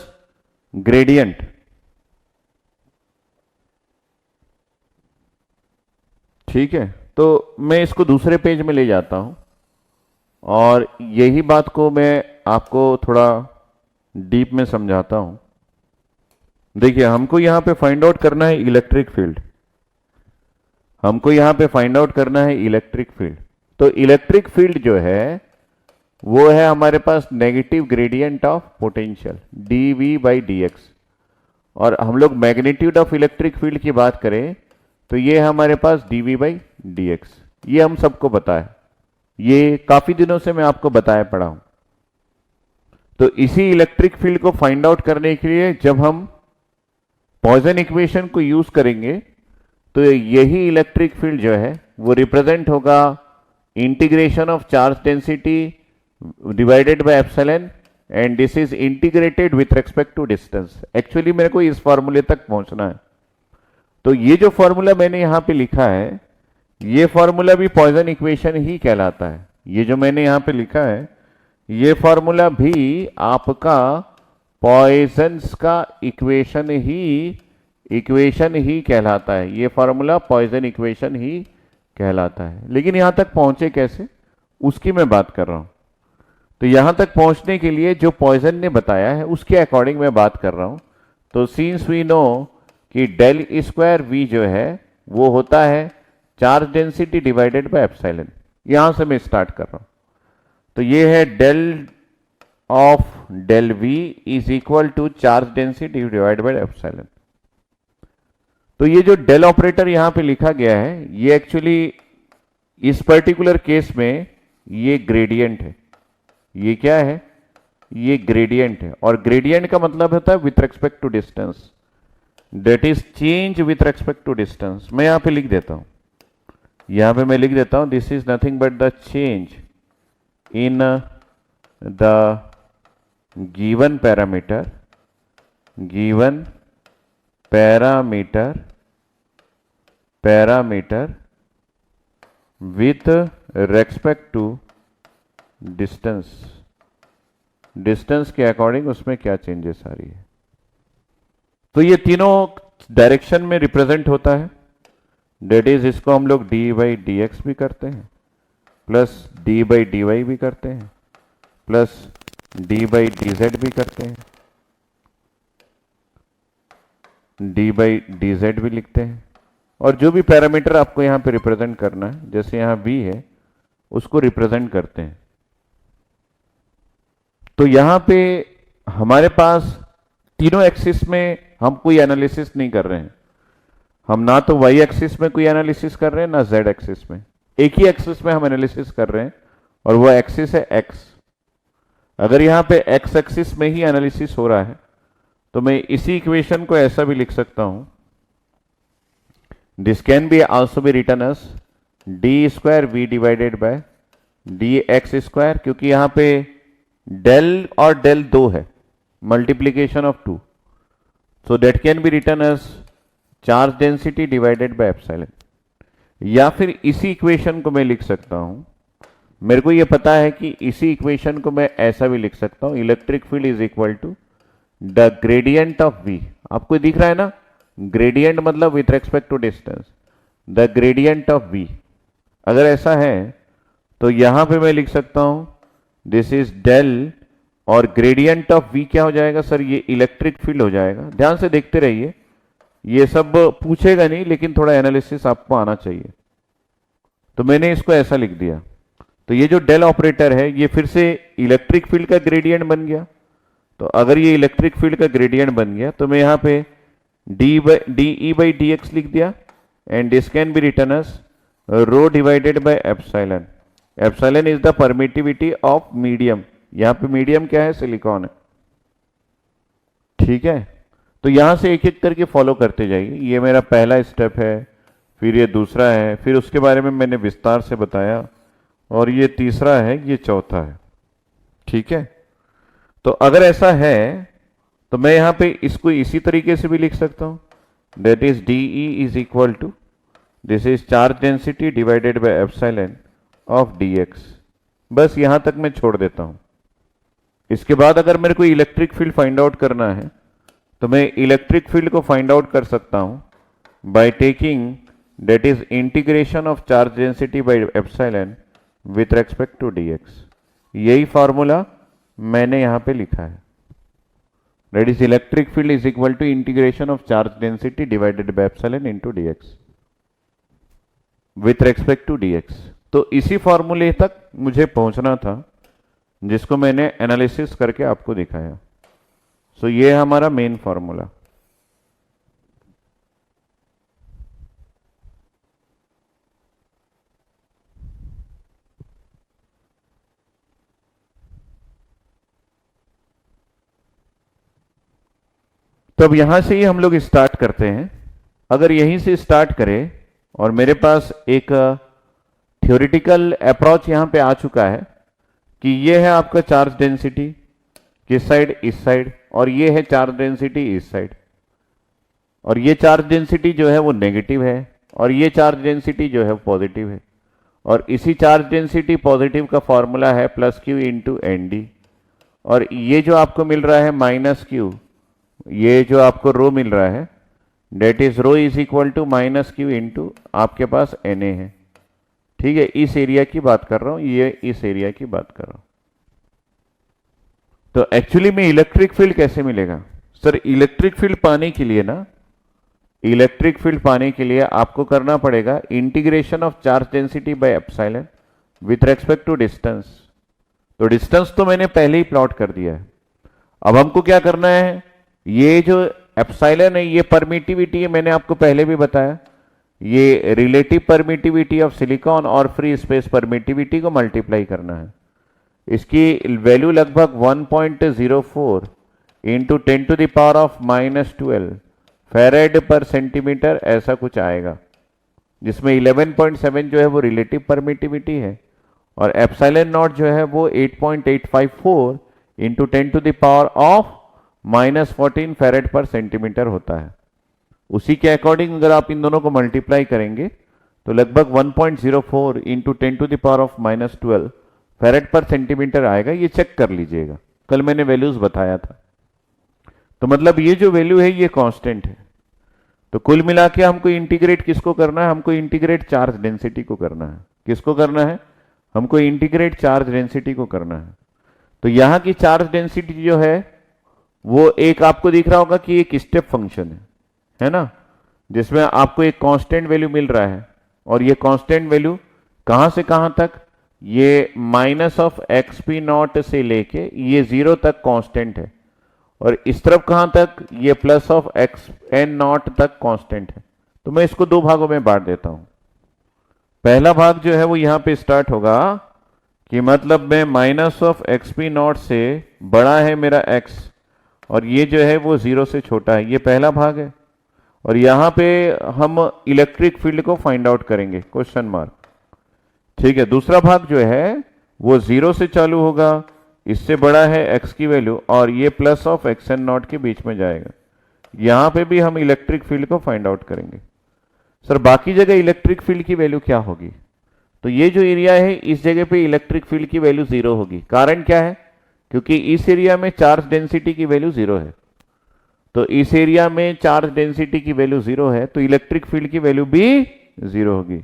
gradient. ठीक है, तो मैं इसको दूसरे पेज में ले जाता हूं और यही बात को मैं आपको थोड़ा डीप में समझाता हूं। देखिए, हमको यहां पे फाइंड आउट करना है इलेक्ट्रिक फील्ड। हमको यहां पे फाइंड आउट करना है इलेक्ट्रिक फील्ड। तो इलेक्ट्रिक फील्ड जो है वो है हमारे पास negative gradient of potential dV by dx। और हम लोग मैग्नीट्यूड ऑफ इलेक्ट्रिक फील्ड की बात करें तो ये है हमारे पास dV बाई dx। ये हम सबको पता है, ये काफी दिनों से मैं आपको बताया पड़ा हूं। तो इसी इलेक्ट्रिक फील्ड को फाइंड आउट करने के लिए जब हम पॉइसन इक्वेशन को यूज करेंगे तो यही इलेक्ट्रिक फील्ड जो है वो रिप्रेजेंट होगा integration of charge density divided by epsilon, and this is integrated with respect to distance. Actually मेरे को इस फॉर्मूले तक पहुंचना है। तो ये जो फॉर्मूला मैंने यहां पे लिखा है ये फॉर्मूला भी पॉइसन इक्वेशन ही कहलाता है। ये जो मैंने यहां पे लिखा है ये फॉर्मूला भी आपका पॉइसन्स का इक्वेशन ही कहलाता है। ये फॉर्मूला पॉइसन इक्वेशन ही कहलाता है। लेकिन यहां तक पहुंचे कैसे उसकी मैं बात कर रहा हूं। तो यहां तक पहुंचने के लिए जो पॉइसन ने बताया है उसके अकॉर्डिंग मैं बात कर रहा हूं। तो सिंस वी नो कि डेल स्क्वायर वी जो है वो होता है charge density divided by epsilon. यहां से मैं स्टार्ट कर रहा हूं। तो ये है del of del V is equal to charge density divided by epsilon. तो ये जो डेल ऑपरेटर यहां पे लिखा गया है ये एक्चुअली इस पर्टिकुलर केस में ये ग्रेडियंट है। ये क्या है? ये ग्रेडियंट है। और ग्रेडियंट का मतलब होता है with respect to distance, that is change with respect to distance. मैं यहां पे लिख देता हूं, यहां पे मैं लिख देता हूं this is nothing but the change in the given parameter with respect to distance के अकॉर्डिंग उसमें क्या चेंजेस आ रही है। तो ये तीनों डायरेक्शन में रिप्रेजेंट होता है। डेट इज इसको हम लोग डी बाई डी एक्स भी करते हैं, plus D by D Y भी करते हैं, plus D by D Z भी करते हैं, डी बाई डी जेड भी लिखते हैं। और जो भी पैरामीटर आपको यहां पे रिप्रेजेंट करना है, जैसे यहां v है, उसको रिप्रेजेंट करते हैं। तो यहां पे हमारे पास तीनों एक्सिस में हम कोई एनालिसिस नहीं कर रहे हैं। हम ना तो y एक्सिस में कोई एनालिसिस कर रहे हैं ना z एक्सिस में। एक ही एक्सिस में हम एनालिसिस कर रहे हैं और वो एक्सिस है x। अगर यहां पे x एक्सिस में ही एनालिसिस हो रहा है तो मैं इसी इक्वेशन को ऐसा भी लिख सकता हूं, this can be also be written as D square V divided by D X square, क्योंकि यहां पे डेल और डेल 2 है, multiplication of 2, so that can be written as charge density divided by epsilon. या फिर इसी इक्वेशन को मैं लिख सकता हूं, मेरे को यह पता है कि इसी इक्वेशन को मैं ऐसा भी लिख सकता हूं, electric field is equal to the gradient of v। आपको दिख रहा है ना, ग्रेडियंट मतलब with respect to distance, the gradient of v। अगर ऐसा है तो यहां पे मैं लिख सकता हूं दिस इज डेल, और ग्रेडियंट ऑफ v क्या हो जाएगा सर? ये इलेक्ट्रिक फील्ड हो जाएगा। ध्यान से देखते रहिए, ये सब पूछेगा नहीं लेकिन थोड़ा एनालिसिस आपको आना चाहिए। तो मैंने इसको ऐसा लिख दिया। तो ये जो डेल ऑपरेटर है ये फिर से इलेक्ट्रिक फील्ड का ग्रेडियंट बन गया। तो अगर ये इलेक्ट्रिक फील्ड का ग्रेडियंट बन गया तो मैं यहां पे D E by D X लिख दिया, and this can be written as rho divided by epsilon. Epsilon is the permittivity of medium. यहां पे मीडियम क्या है? सिलिकॉन है। ठीक है, तो यहां से एक एक करके फॉलो करते जाइए। ये मेरा पहला स्टेप है, फिर ये दूसरा है, फिर उसके बारे में मैंने विस्तार से बताया, और ये तीसरा है, ये चौथा है। ठीक है, तो अगर ऐसा है तो मैं यहां पे इसको इसी तरीके से भी लिख सकता हूं, that is D E is equal to this is charge density divided by epsilon of D X. बस यहां तक मैं छोड़ देता हूं। इसके बाद अगर मेरे को इलेक्ट्रिक फील्ड फाइंड आउट करना है तो मैं इलेक्ट्रिक फील्ड को फाइंड आउट कर सकता हूं by taking that is integration of charge density by epsilon with respect to dx. यही फॉर्मूला मैंने यहां पे लिखा है. That is electric field is equal to integration of charge density divided by epsilon into dx with respect to dx. तो इसी फॉर्मूले तक मुझे पहुंचना था जिसको मैंने एनालिसिस करके आपको दिखाया. सो ये है हमारा मेन फॉर्मूला. तो अब यहां से ही हम लोग स्टार्ट करते हैं. अगर यहीं से स्टार्ट करें और मेरे पास एक थ्योरेटिकल अप्रोच यहां पे आ चुका है कि ये है आपका चार्ज डेंसिटी किस साइड, इस साइड, और ये है चार्ज डेंसिटी इस साइड, और ये चार्ज डेंसिटी जो है वो नेगेटिव है और ये चार्ज डेंसिटी जो है वो पॉजिटिव है. और इसी चार्ज डेंसिटी पॉजिटिव का फॉर्मूला है plus Q into N D. और ये जो आपको मिल रहा है माइनस क्यू, ये जो आपको रो मिल रहा है that is rho is equal to minus Q into आपके पास एन ए है. ठीक है, इस एरिया की बात कर रहा हूं, ये इस एरिया की बात कर रहा हूं. तो एक्चुअली में इलेक्ट्रिक फील्ड कैसे मिलेगा सर? इलेक्ट्रिक फील्ड पाने के लिए ना, इलेक्ट्रिक फील्ड पाने के लिए आपको करना पड़ेगा integration of charge density by epsilon with respect to distance. तो डिस्टेंस तो मैंने पहले ही प्लॉट कर दिया है. अब हमको क्या करना है, ये जो एप्सिलॉन है ये परमिटिविटी है, मैंने आपको पहले भी बताया. ये रिलेटिव परमिटिविटी ऑफ सिलिकॉन और फ्री स्पेस परमिटिविटी को मल्टीप्लाई करना है. इसकी वैल्यू लगभग 1.04 into 10 to the power of -12 farad per centimetre ऐसा कुछ आएगा, जिसमें 11.7 जो है वो रिलेटिव परमिटिविटी है और एप्सिलॉन नॉट जो है वो 8.854 into 10 to the power of -14 farad per centimetre होता है. उसी के अकॉर्डिंग अगर आप इन दोनों को मल्टीप्लाई करेंगे तो लगभग 1.04 into 10 to the power of -12 farad per centimetre आएगा. ये चेक कर लीजिएगा, कल मैंने वैल्यूज बताया था. तो मतलब ये जो वैल्यू है ये कांस्टेंट है. तो कुल मिला के हमको इंटीग्रेट किसको करना है? हमको इंटीग्रेट चार्ज डेंसिटी को करना है. किसको करना है? हमको इंटीग्रेट चार्ज डेंसिटी को करना है. तो यहां की चार्ज डेंसिटी जो है वो एक आपको दिख रहा होगा कि एक स्टेप फंक्शन है ना, जिसमें आपको एक कांस्टेंट वैल्यू मिल रहा है. और ये कांस्टेंट वैल्यू कहां से कहां तक? ये minus of x P naught से लेके ये 0 तक कांस्टेंट है, और इस तरफ कहां तक? ये plus of x N naught तक कांस्टेंट है. तो मैं इसको दो भागों में बांट देता हूं. पहला भाग जो है वो यहां पे स्टार्ट होगा कि मतलब मैं minus of x P naught से बड़ा है मेरा एक्स और ये जो है वो 0 से छोटा है. ये पहला भाग है. और यहां पे हम इलेक्ट्रिक फील्ड को फाइंड आउट करेंगे, क्वेश्चन मार्क. ठीक है, दूसरा भाग जो है वो 0 से चालू होगा, इससे बड़ा है x की वैल्यू और ये plus of x N naught के बीच में जाएगा. यहां पे भी हम इलेक्ट्रिक फील्ड को फाइंड आउट करेंगे. सर बाकी जगह इलेक्ट्रिक फील्ड की वैल्यू क्या होगी? तो ये जो एरिया है इस जगह पे इलेक्ट्रिक फील्ड की वैल्यू 0 होगी. कारण क्या है? क्योंकि इस एरिया में चार्ज डेंसिटी की वैल्यू 0 है. तो इस एरिया में चार्ज डेंसिटी की वैल्यू 0 है तो इलेक्ट्रिक फील्ड की वैल्यू भी 0 होगी.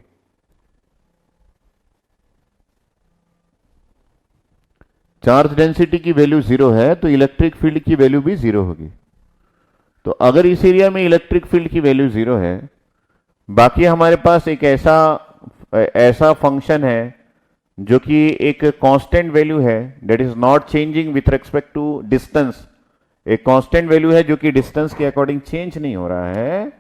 चार्ज डेंसिटी की वैल्यू 0 है तो इलेक्ट्रिक फील्ड की वैल्यू भी 0 होगी. तो अगर इस एरिया में इलेक्ट्रिक फील्ड की वैल्यू 0 है, बाकी हमारे पास एक ऐसा फंक्शन है जो कि एक कांस्टेंट वैल्यू है, that is not changing with respect to distance. एक कांस्टेंट वैल्यू है जो कि डिस्टेंस के अकॉर्डिंग चेंज नहीं हो रहा है.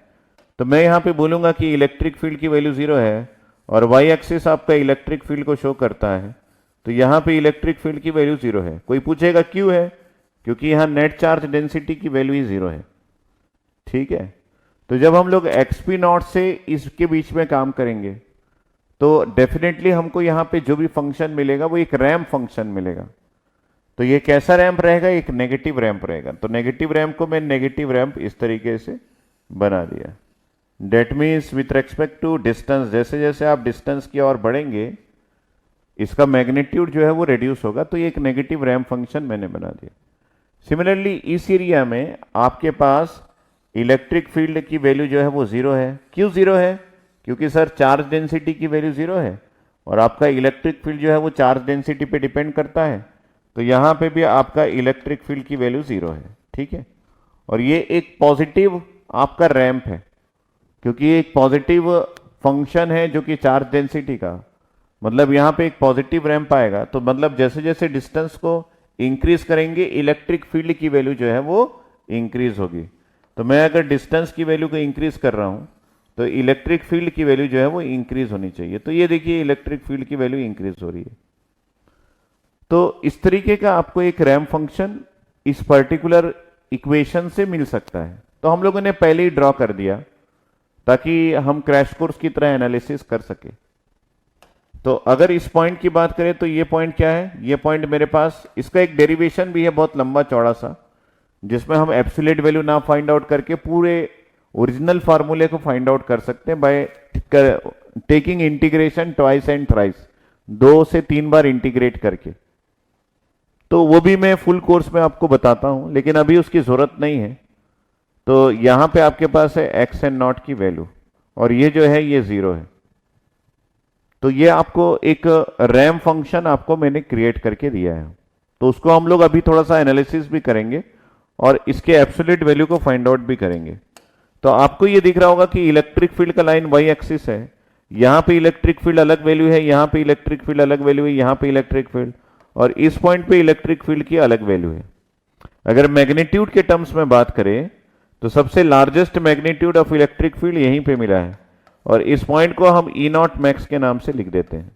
तो मैं यहां पे बोलूंगा कि इलेक्ट्रिक फील्ड की वैल्यू 0 है और वाई एक्सिस आपका इलेक्ट्रिक फील्ड को शो करता है. तो यहां पे इलेक्ट्रिक फील्ड की वैल्यू 0 है. कोई पूछेगा क्यों है? क्योंकि यहां नेट चार्ज डेंसिटी की वैल्यू ही 0 है. ठीक है, तो जब हम लोग एक्सपी नॉट से इसके बीच में काम करेंगे तो डेफिनेटली हमको यहां पे जो भी फंक्शन मिलेगा वो एक रैंप फंक्शन मिलेगा. तो ये कैसा रैंप रहेगा? एक नेगेटिव रैंप रहेगा. तो नेगेटिव रैंप को मैं नेगेटिव रैंप इस तरीके से बना दिया. That means with respect to distance, जैसे जैसे आप डिस्टेंस की ओर बढ़ेंगे इसका मैग्नीट्यूड जो है वो रिड्यूस होगा. तो ये एक नेगेटिव रैंप फंक्शन मैंने बना दिया. सिमिलरली इस एरिया में आपके पास इलेक्ट्रिक फील्ड की वैल्यू जो है वो 0 है. क्यों 0 है? क्योंकि सर चार्ज डेंसिटी की वैल्यू जीरो है और आपका इलेक्ट्रिक फील्ड जो है वो चार्ज डेंसिटी पे डिपेंड करता है, तो यहां पे भी आपका इलेक्ट्रिक फील्ड की वैल्यू जीरो है। ठीक है, और ये एक पॉजिटिव आपका रैंप है, क्योंकि ये एक पॉजिटिव फंक्शन है जो कि चार्ज डेंसिटी का, मतलब यहां पे एक पॉजिटिव रैंप आएगा, तो मतलब जैसे जैसे डिस्टेंस को इंक्रीज करेंगे इलेक्ट्रिक फील्ड की वैल्यू जो है वो इंक्रीज होगी। तो मैं अगर डिस्टेंस की वैल्यू को इंक्रीज कर रहा हूं तो इलेक्ट्रिक फील्ड की वैल्यू जो है वो इंक्रीज होनी चाहिए। तो ये देखिए इलेक्ट्रिक फील्ड की वैल्यू इंक्रीज हो रही है। तो इस तरीके का आपको एक रैंप फंक्शन इस पर्टिकुलर इक्वेशन से मिल सकता है। तो हम लोगों ने पहले ही ड्रॉ कर दिया ताकि हम क्रैश कोर्स की तरह एनालिसिस कर सके। तो अगर इस पॉइंट की बात करें तो ये पॉइंट क्या है, ये पॉइंट मेरे पास, इसका एक डेरिवेशन भी है बहुत लंबा चौड़ा सा, जिसमें हम एब्सोल्यूट वैल्यू ना फाइंड आउट करके पूरे ओरिजिनल फार्मूले को फाइंड आउट कर सकते हैं by taking integration twice and thrice, 2 से 3 बार इंटीग्रेट करके। तो वो भी मैं फुल कोर्स में आपको बताता हूं, लेकिन अभी उसकी जरूरत नहीं है। तो यहां पे आपके पास है एक्स एंड नॉट की वैल्यू और ये जो है ये जीरो है। तो ये आपको एक रैंप फंक्शन आपको मैंने क्रिएट करके दिया है, तो उसको हम लोग अभी थोड़ा सा एनालिसिस भी करेंगे और इसके एब्सोल्यूट वैल्यू को फाइंड आउट भी करेंगे। तो आपको ये दिख रहा होगा कि इलेक्ट्रिक फील्ड का लाइन वाई एक्सिस है, यहां पे इलेक्ट्रिक फील्ड अलग वैल्यू है, यहां पे इलेक्ट्रिक फील्ड अलग वैल्यू है, यहां पे इलेक्ट्रिक फील्ड, और इस पॉइंट पे इलेक्ट्रिक फील्ड की अलग वैल्यू है। अगर मैग्नीट्यूड के टर्म्स में बात करें तो सबसे largest magnitude of electric field यहीं पे मिला है और इस पॉइंट को हम ई नॉट मैक्स के नाम से लिख देते हैं।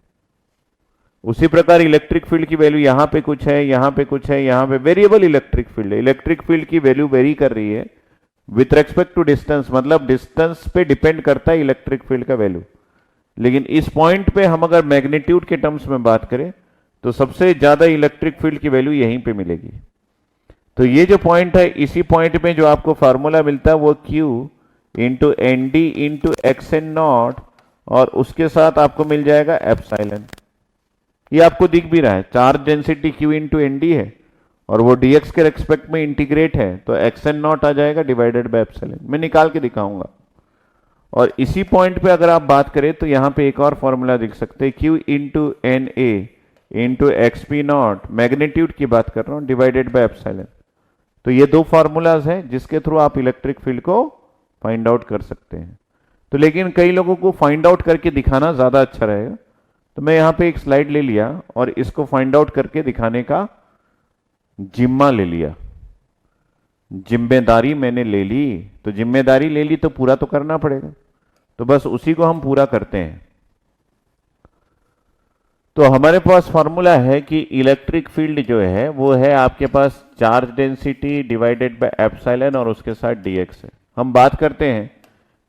उसी प्रकार इलेक्ट्रिक फील्ड की वैल्यू यहां पे कुछ है, यहां पे कुछ है, यहां पे वेरिएबल इलेक्ट्रिक फील्ड है। इलेक्ट्रिक फील्ड की वैल्यू वेरी कर रही है विथ रेस्पेक्ट टू डिस्टेंस, मतलब डिस्टेंस पे डिपेंड करता है इलेक्ट्रिक फील्ड का वैल्यू। लेकिन इस पॉइंट पे हम अगर मैग्नीट्यूड के टर्म्स में बात करें तो सबसे ज्यादा इलेक्ट्रिक फील्ड की वैल्यू यहीं पे मिलेगी। तो ये जो पॉइंट है, इसी पॉइंट में जो आपको फार्मूला मिलता है वो Q into N D into x N naught और उसके साथ आपको मिल जाएगा एप्सिलॉन। ये आपको दिख भी रहा है, charge density Q into N D है और वो dx के रेस्पेक्ट में इंटीग्रेट है तो एक्स एन नॉट आ जाएगा डिवाइडेड बाय एप्सिलॉन। मैं निकाल के दिखाऊंगा। और इसी पॉइंट पे अगर आप बात करें तो यहां पे एक और फॉर्मूला दिख सकते हैं, Q into N A into x P naught, magnitude की बात कर रहा हूं, डिवाइडेड बाय एप्सिलॉन। तो ये 2 फार्मूलाज हैं जिसके थ्रू आप इलेक्ट्रिक फील्ड को फाइंड आउट कर सकते हैं। तो लेकिन कई लोगों को फाइंड आउट करके दिखाना ज्यादा अच्छा रहेगा, तो मैं यहां पे एक स्लाइड ले लिया और इसको फाइंड आउट करके दिखाने का जिम्मा ले लिया, जिम्मेदारी मैंने ले ली। तो जिम्मेदारी ले ली तो पूरा तो करना पड़ेगा, तो बस उसी को हम पूरा करते हैं। तो हमारे पास फॉर्मूला है कि इलेक्ट्रिक फील्ड जो है वो है आपके पास charge density divided by epsilon और उसके साथ dx है। हम बात करते हैं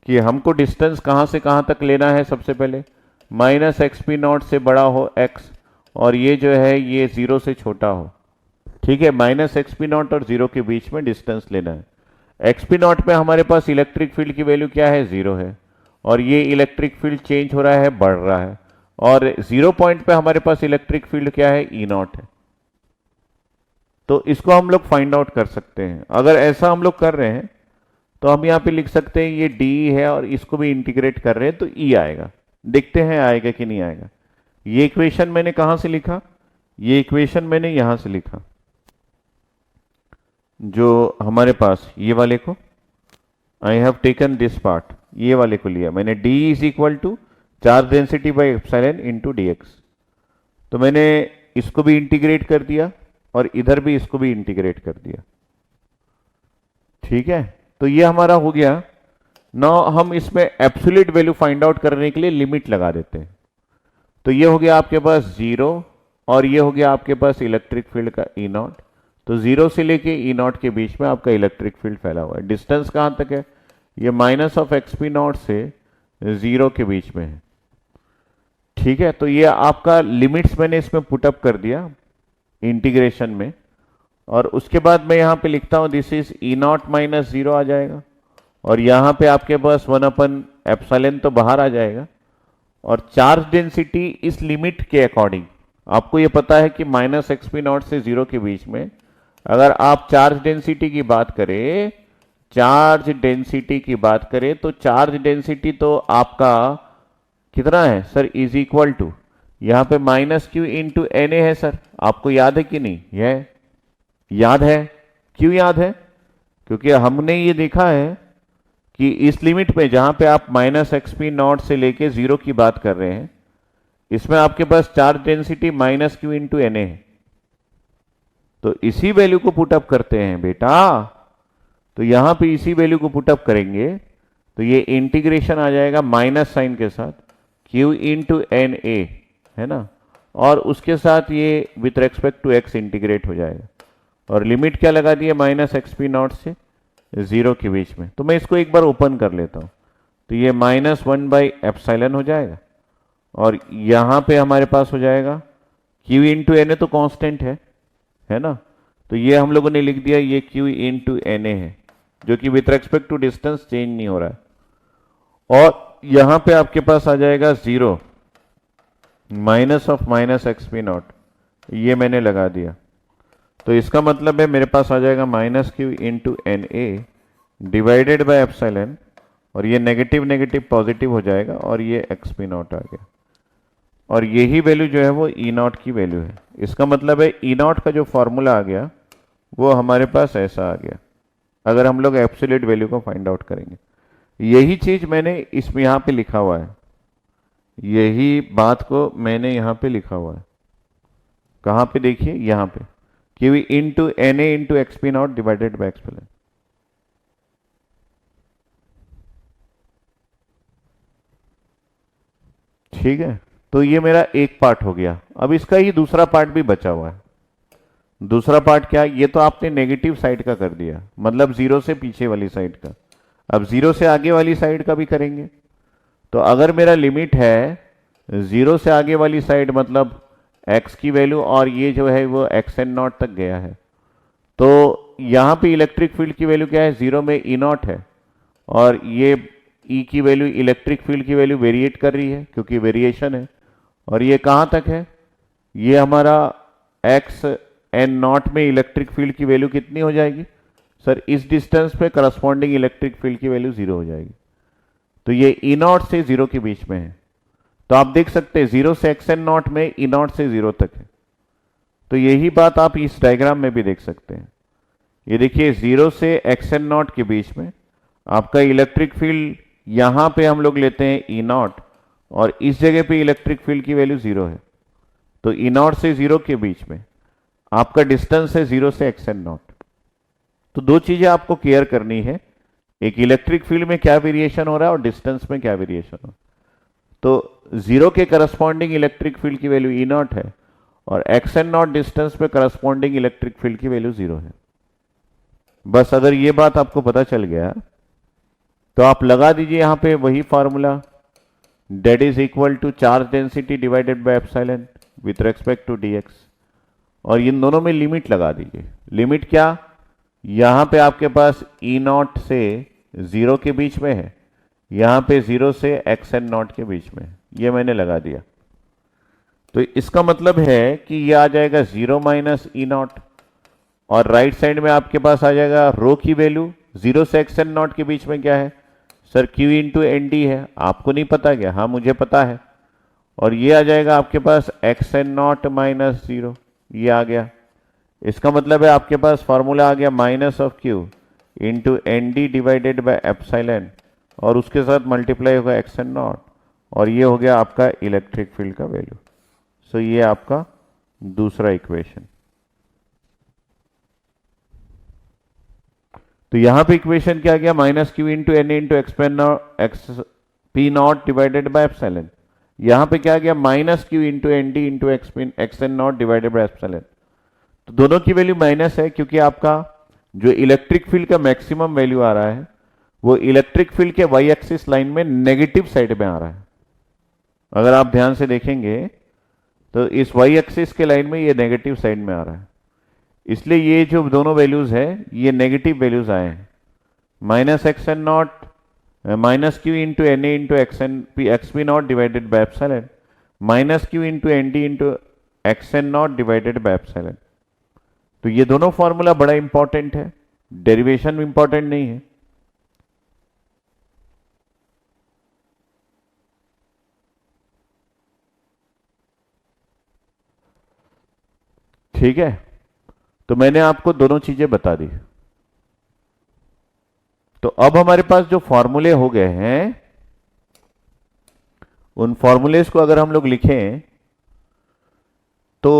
कि हमको डिस्टेंस कहां से कहां तक लेना है। सबसे पहले माइनस एक्स पी नॉट से बड़ा हो x और ये जो है ये 0 से छोटा हो। ठीक है, माइनस एक्स पी नॉट और 0 के बीच में डिस्टेंस लेना है। एक्स पी नॉट पे हमारे पास इलेक्ट्रिक फील्ड की वैल्यू क्या है, 0 है और ये इलेक्ट्रिक फील्ड चेंज हो रहा है, बढ़ रहा है, और 0 पॉइंट पे हमारे पास इलेक्ट्रिक फील्ड क्या है, ई नॉट है। तो इसको हम लोग फाइंड आउट कर सकते हैं। अगर ऐसा हम लोग कर रहे हैं तो हम यहां पे लिख सकते हैं ये डी है और इसको भी इंटीग्रेट कर रहे हैं तो ई आएगा। देखते हैं आएगा कि नहीं आएगा। ये इक्वेशन मैंने कहां से लिखा, ये इक्वेशन मैंने यहां से लिखा, जो हमारे पास ये वाले को, I have taken this part, ये वाले को लिया मैंने, D is equal to charge density by epsilon into dx। तो मैंने इसको भी इंटीग्रेट कर दिया और इधर भी इसको भी इंटीग्रेट कर दिया। ठीक है, तो ये हमारा हो गया। नाउ हम इसमें एब्सोल्यूट वैल्यू फाइंड आउट करने के लिए लिमिट लगा देते हैं। तो ये हो गया आपके पास 0 और ये हो गया आपके पास इलेक्ट्रिक फील्ड का ई नॉट। तो 0 से लेके ई नॉट के बीच में आपका इलेक्ट्रिक फील्ड फैला हुआ है। डिस्टेंस कहां तक है, ये minus of x P naught से 0 के बीच में है। ठीक है, तो ये आपका लिमिट्स मैंने इसमें पुटअप कर दिया इंटीग्रेशन में, और उसके बाद मैं यहां पे लिखता हूं this is E not minus 0 आ जाएगा और यहां पे आपके पास 1/एप्सिलॉन तो बाहर आ जाएगा। और चार्ज डेंसिटी इस लिमिट के अकॉर्डिंग, आपको ये पता है कि माइनस एक्स पी नॉट से 0 के बीच में अगर आप चार्ज डेंसिटी की बात करें, चार्ज डेंसिटी की बात करें तो चार्ज डेंसिटी तो आपका कितना है सर, इज इक्वल टू, यहां पे minus Q into N A है सर, आपको याद है कि नहीं, यह याद है, क्यों याद है, क्योंकि हमने ये देखा है कि इस लिमिट पे जहां पे आप माइनस एक्स पी नॉट से लेके जीरो की बात कर रहे हैं, इसमें आपके पास charge density minus Q into N A है, तो इसी वैल्यू को पुटअप करते हैं बेटा, तो यहां पे इसी वैल्यू को पुटअप करेंगे तो ये इंटीग्रेशन आ जाएगा माइनस साइन के साथ क्यू इंटू एन ए, है ना, और उसके साथ ये with respect to X integrate हो जाएगा, और लिमिट क्या लगा दी है माइनस एक्स पी नॉट से जीरो के बीच में। तो मैं इसको एक बार ओपन कर लेता हूं, तो ये माइनस वन बाई एप्सिलॉन हो जाएगा, और यहां पे हमारे पास हो जाएगा क्यू इंटू एन ए, तो कांस्टेंट है ना, तो ये हम लोगों ने लिख दिया, ये क्यू इंटू एन ए है, जो कि with respect to distance change नहीं हो रहा है, और यहां पे आपके पास आ जाएगा zero minus of minus X P naught, ये मैंने लगा दिया, तो इसका मतलब है मेरे पास आ जाएगा minus Q into N A divided by epsilon, और ये नेगेटिव नेगेटिव पॉजिटिव हो जाएगा, और ये एक्स पी नॉट आ गया, और यही वैल्यू जो है वो ई नॉट की वैल्यू है। इसका मतलब है ई नॉट का जो फॉर्मूला आ गया वो हमारे पास ऐसा आ गया, अगर हम लोग एब्सोल्यूट वैल्यू को फाइंड आउट करेंगे। यही चीज मैंने इसमें यहां पे लिखा हुआ है, यही बात को मैंने यहां पे लिखा हुआ है, कहां पे देखिए, यहां पे Q into N A into x P not divided by एक्सपेलेंट। ठीक है, तो ये मेरा एक पार्ट हो गया। अब इसका ही दूसरा पार्ट भी बचा हुआ है। दूसरा पार्ट क्या है, ये तो आपने नेगेटिव साइड का कर दिया, मतलब जीरो से पीछे वाली साइड का। अब जीरो से आगे वाली साइड का भी करेंगे, तो अगर मेरा लिमिट है जीरो से आगे वाली साइड, मतलब एक्स की वैल्यू, और ये जो है वो एक्स एन नॉट तक गया है, तो यहां पे इलेक्ट्रिक फील्ड की वैल्यू क्या है, जीरो में ई नॉट है, और ये ई की वैल्यू, इलेक्ट्रिक फील्ड की वैल्यू वेरिएट कर रही है क्योंकि वेरिएशन है, और ये कहां तक है, ये हमारा एक्स एन नॉट में इलेक्ट्रिक फील्ड की वैल्यू कितनी हो जाएगी सर, इस डिस्टेंस पे करस्पॉन्डिंग इलेक्ट्रिक फील्ड की वैल्यू जीरो हो जाएगी, तो ये ई नॉट से जीरो के बीच में है। तो आप देख सकते हैं जीरो से एक्स एन नॉट में ई नॉट से जीरो तक है, तो यही बात आप इस डायग्राम में भी देख सकते हैं। ये देखिए जीरो से एक्स एन नॉट के बीच में आपका इलेक्ट्रिक फील्ड, यहां पे हम लोग लेते हैं ई नॉट, और इस जगह पे इलेक्ट्रिक फील्ड की वैल्यू जीरो है, तो ई नॉट से जीरो के बीच में आपका डिस्टेंस है जीरो से एक्स एन नॉट। तो दो चीजें आपको केयर करनी है, एक इलेक्ट्रिक फील्ड में क्या वेरिएशन हो रहा है और डिस्टेंस में क्या वेरिएशन हो रहा है। तो जीरो के करस्पॉन्डिंग इलेक्ट्रिक फील्ड की वैल्यू ई नॉट है, और एक्स एन नॉट डिस्टेंस पे करस्पॉन्डिंग इलेक्ट्रिक फील्ड की वैल्यू जीरो है। बस अगर ये बात आपको पता चल गया तो आप लगा दीजिए यहां पे वही formula, that is equal to charge density divided by epsilon with respect to DX, और इन दोनों में लिमिट लगा दीजिए। लिमिट क्या, यहां पे आपके पास ई नॉट से जीरो के बीच में है, यहां पे जीरो से एक्स एन नॉट के बीच में, ये मैंने लगा दिया। तो इसका मतलब है कि ये आ जाएगा जीरो माइनस ई नॉट, और राइट साइड में आपके पास आ जाएगा रो की वैल्यू, जीरो से एक्स एन नॉट के बीच में क्या है sir, Q into N D है, आपको नहीं पता क्या, हाँ मुझे पता है, और ये आ जाएगा आपके पास X N not minus zero, ये आ गया। इसका मतलब है आपके पास फॉर्मूला आ गया minus of Q into N D divided by epsilon, और उसके साथ मल्टीप्लाई होगा एक्स एन नॉट, और ये हो गया आपका इलेक्ट्रिक फील्ड का वैल्यू। सो ये आपका दूसरा इक्वेशन। तो यहां पे इक्वेशन क्या गया, minus Q into N into x P not divided by epsilon, यहां पे क्या गया minus Q into N D into x N naught divided by epsilon. तो दोनों की वैल्यू माइनस है, क्योंकि आपका जो इलेक्ट्रिक फील्ड का मैक्सिमम वैल्यू आ रहा है वो इलेक्ट्रिक फील्ड के वाई एक्सिस लाइन में नेगेटिव साइड में आ रहा है। अगर आप ध्यान से देखेंगे तो इस वाई एक्सिस के लाइन में ये नेगेटिव साइड में आ रहा है, इसलिए ये जो दोनों वैल्यूज है ये नेगेटिव वैल्यूज आए हैं। Minus X N not minus Q into N A into x P not divided by epsilon, minus Q into N D into x N naught divided by epsilon. तो ये दोनों formula बड़ा important है, derivation important नहीं है। ठीक है, तो मैंने आपको दोनों चीजें बता दी। तो अब हमारे पास जो फॉर्मूले हो गए हैं, उन फॉर्मूलेस को अगर हम लोग लिखें तो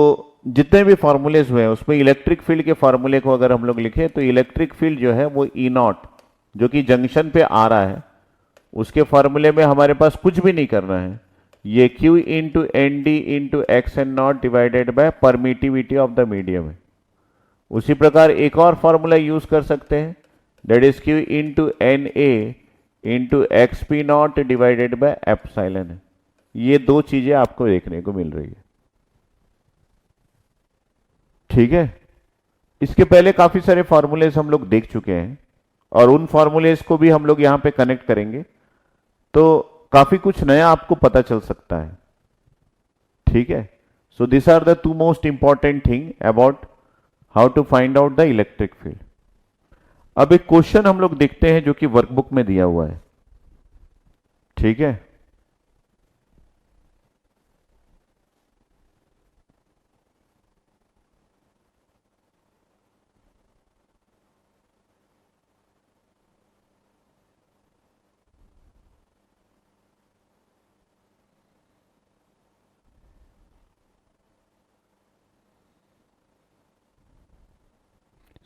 जितने भी फॉर्मूलेस हुए हैं उसमें इलेक्ट्रिक फील्ड के फॉर्मूले को अगर हम लोग लिखें तो इलेक्ट्रिक फील्ड जो है वो ई नॉट, जो कि जंक्शन पे आ रहा है, उसके फॉर्मूले में हमारे पास कुछ भी नहीं करना है। ये Q into N D into x N naught divided by permittivity of the medium है। उसी प्रकार एक और फॉर्मूला यूज कर सकते हैं, that is Q into N A into x P not divided by epsilon है। ये दो चीजें आपको देखने को मिल रही है। ठीक है, इसके पहले काफी सारे फॉर्मूलेस हम लोग देख चुके हैं और उन फॉर्मूलेस को भी हम लोग यहां पे कनेक्ट करेंगे तो काफी कुछ नया आपको पता चल सकता है। ठीक है, so this are the two most important thing about how to find out the electric field. अब एक क्वेश्चन हम लोग देखते हैं जो कि वर्कबुक में दिया हुआ है। ठीक है,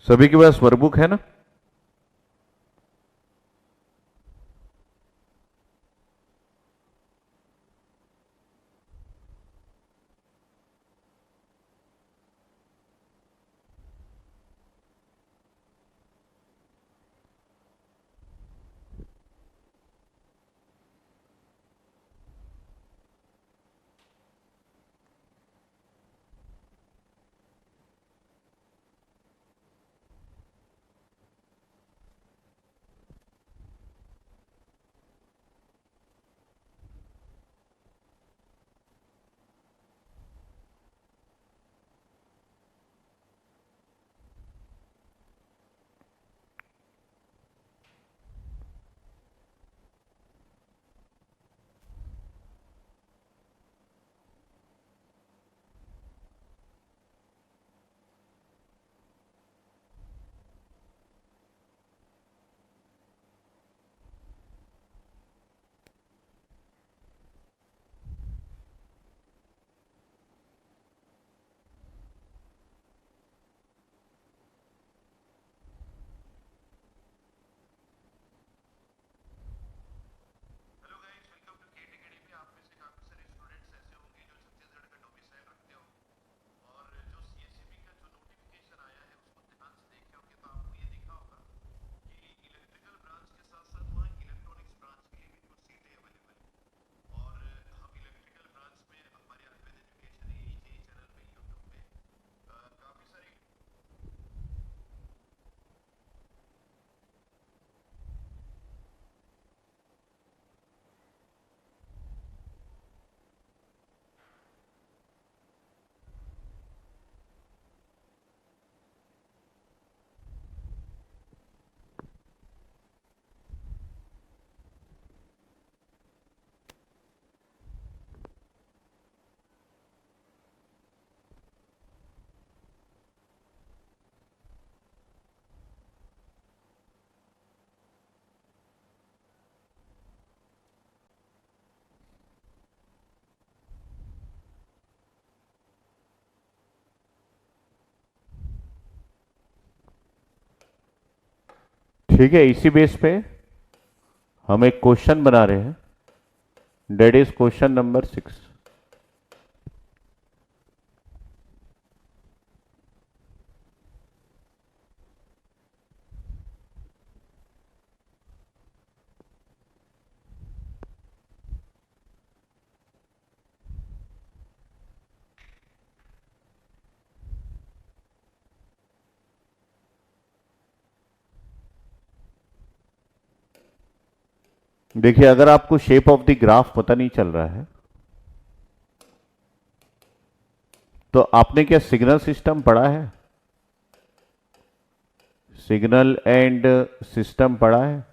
सभी के पास वर्कबुक है ना? ठीक है, इसी बेस पे हम एक क्वेश्चन बना रहे हैं, डेट इज क्वेश्चन नंबर 6। देखिए, अगर आपको शेप ऑफ द ग्राफ पता नहीं चल रहा है तो आपने क्या सिग्नल सिस्टम पढ़ा है? सिग्नल एंड सिस्टम पढ़ा है?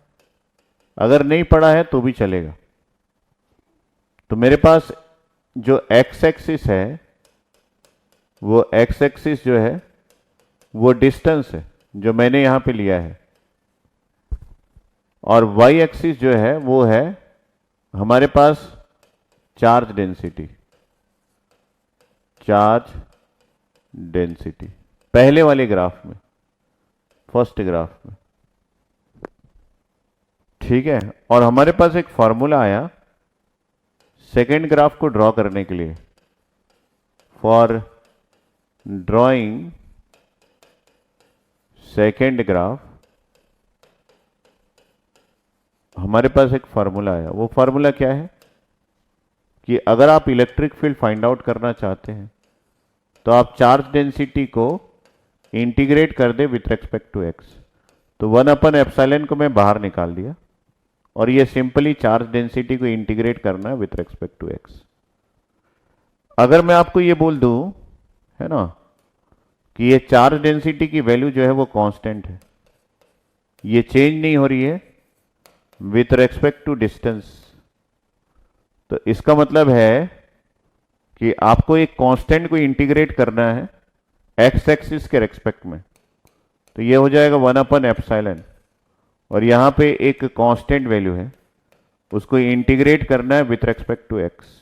अगर नहीं पढ़ा है तो भी चलेगा। तो मेरे पास जो एक्स एक्सिस है वो एक्स एक्सिस जो है वो डिस्टेंस है जो मैंने यहां पे लिया है, और वाई एक्सिस जो है वो है हमारे पास चार्ज डेंसिटी। चार्ज डेंसिटी पहले वाले ग्राफ में, फर्स्ट ग्राफ में, ठीक है। और हमारे पास एक फॉर्मूला आया सेकेंड ग्राफ को ड्रॉ करने के लिए। फॉर ड्रॉइंग सेकेंड ग्राफ हमारे पास एक फॉर्मूला आया। वो फॉर्मूला क्या है कि अगर आप इलेक्ट्रिक फील्ड फाइंड आउट करना चाहते हैं तो आप चार्ज डेंसिटी को इंटीग्रेट कर दे विथ रेस्पेक्ट टू एक्स। तो 1/एप्सिलॉन को मैं बाहर निकाल दिया और ये सिंपली चार्ज डेंसिटी को इंटीग्रेट करना है विथ रेस्पेक्ट टू एक्स। अगर मैं आपको ये बोल दूं, है ना, कि ये चार्ज डेंसिटी की वैल्यू जो है वो कांस्टेंट है, ये चेंज नहीं हो रही है विथ रेस्पेक्ट टू डिस्टेंस, तो इसका मतलब है कि आपको एक कांस्टेंट को इंटीग्रेट करना है एक्स एक्सिस के रेस्पेक्ट में। तो ये हो जाएगा 1/एप्सिलॉन, और यहां पे एक कांस्टेंट वैल्यू है, उसको इंटीग्रेट करना है विथ रेस्पेक्ट टू एक्स।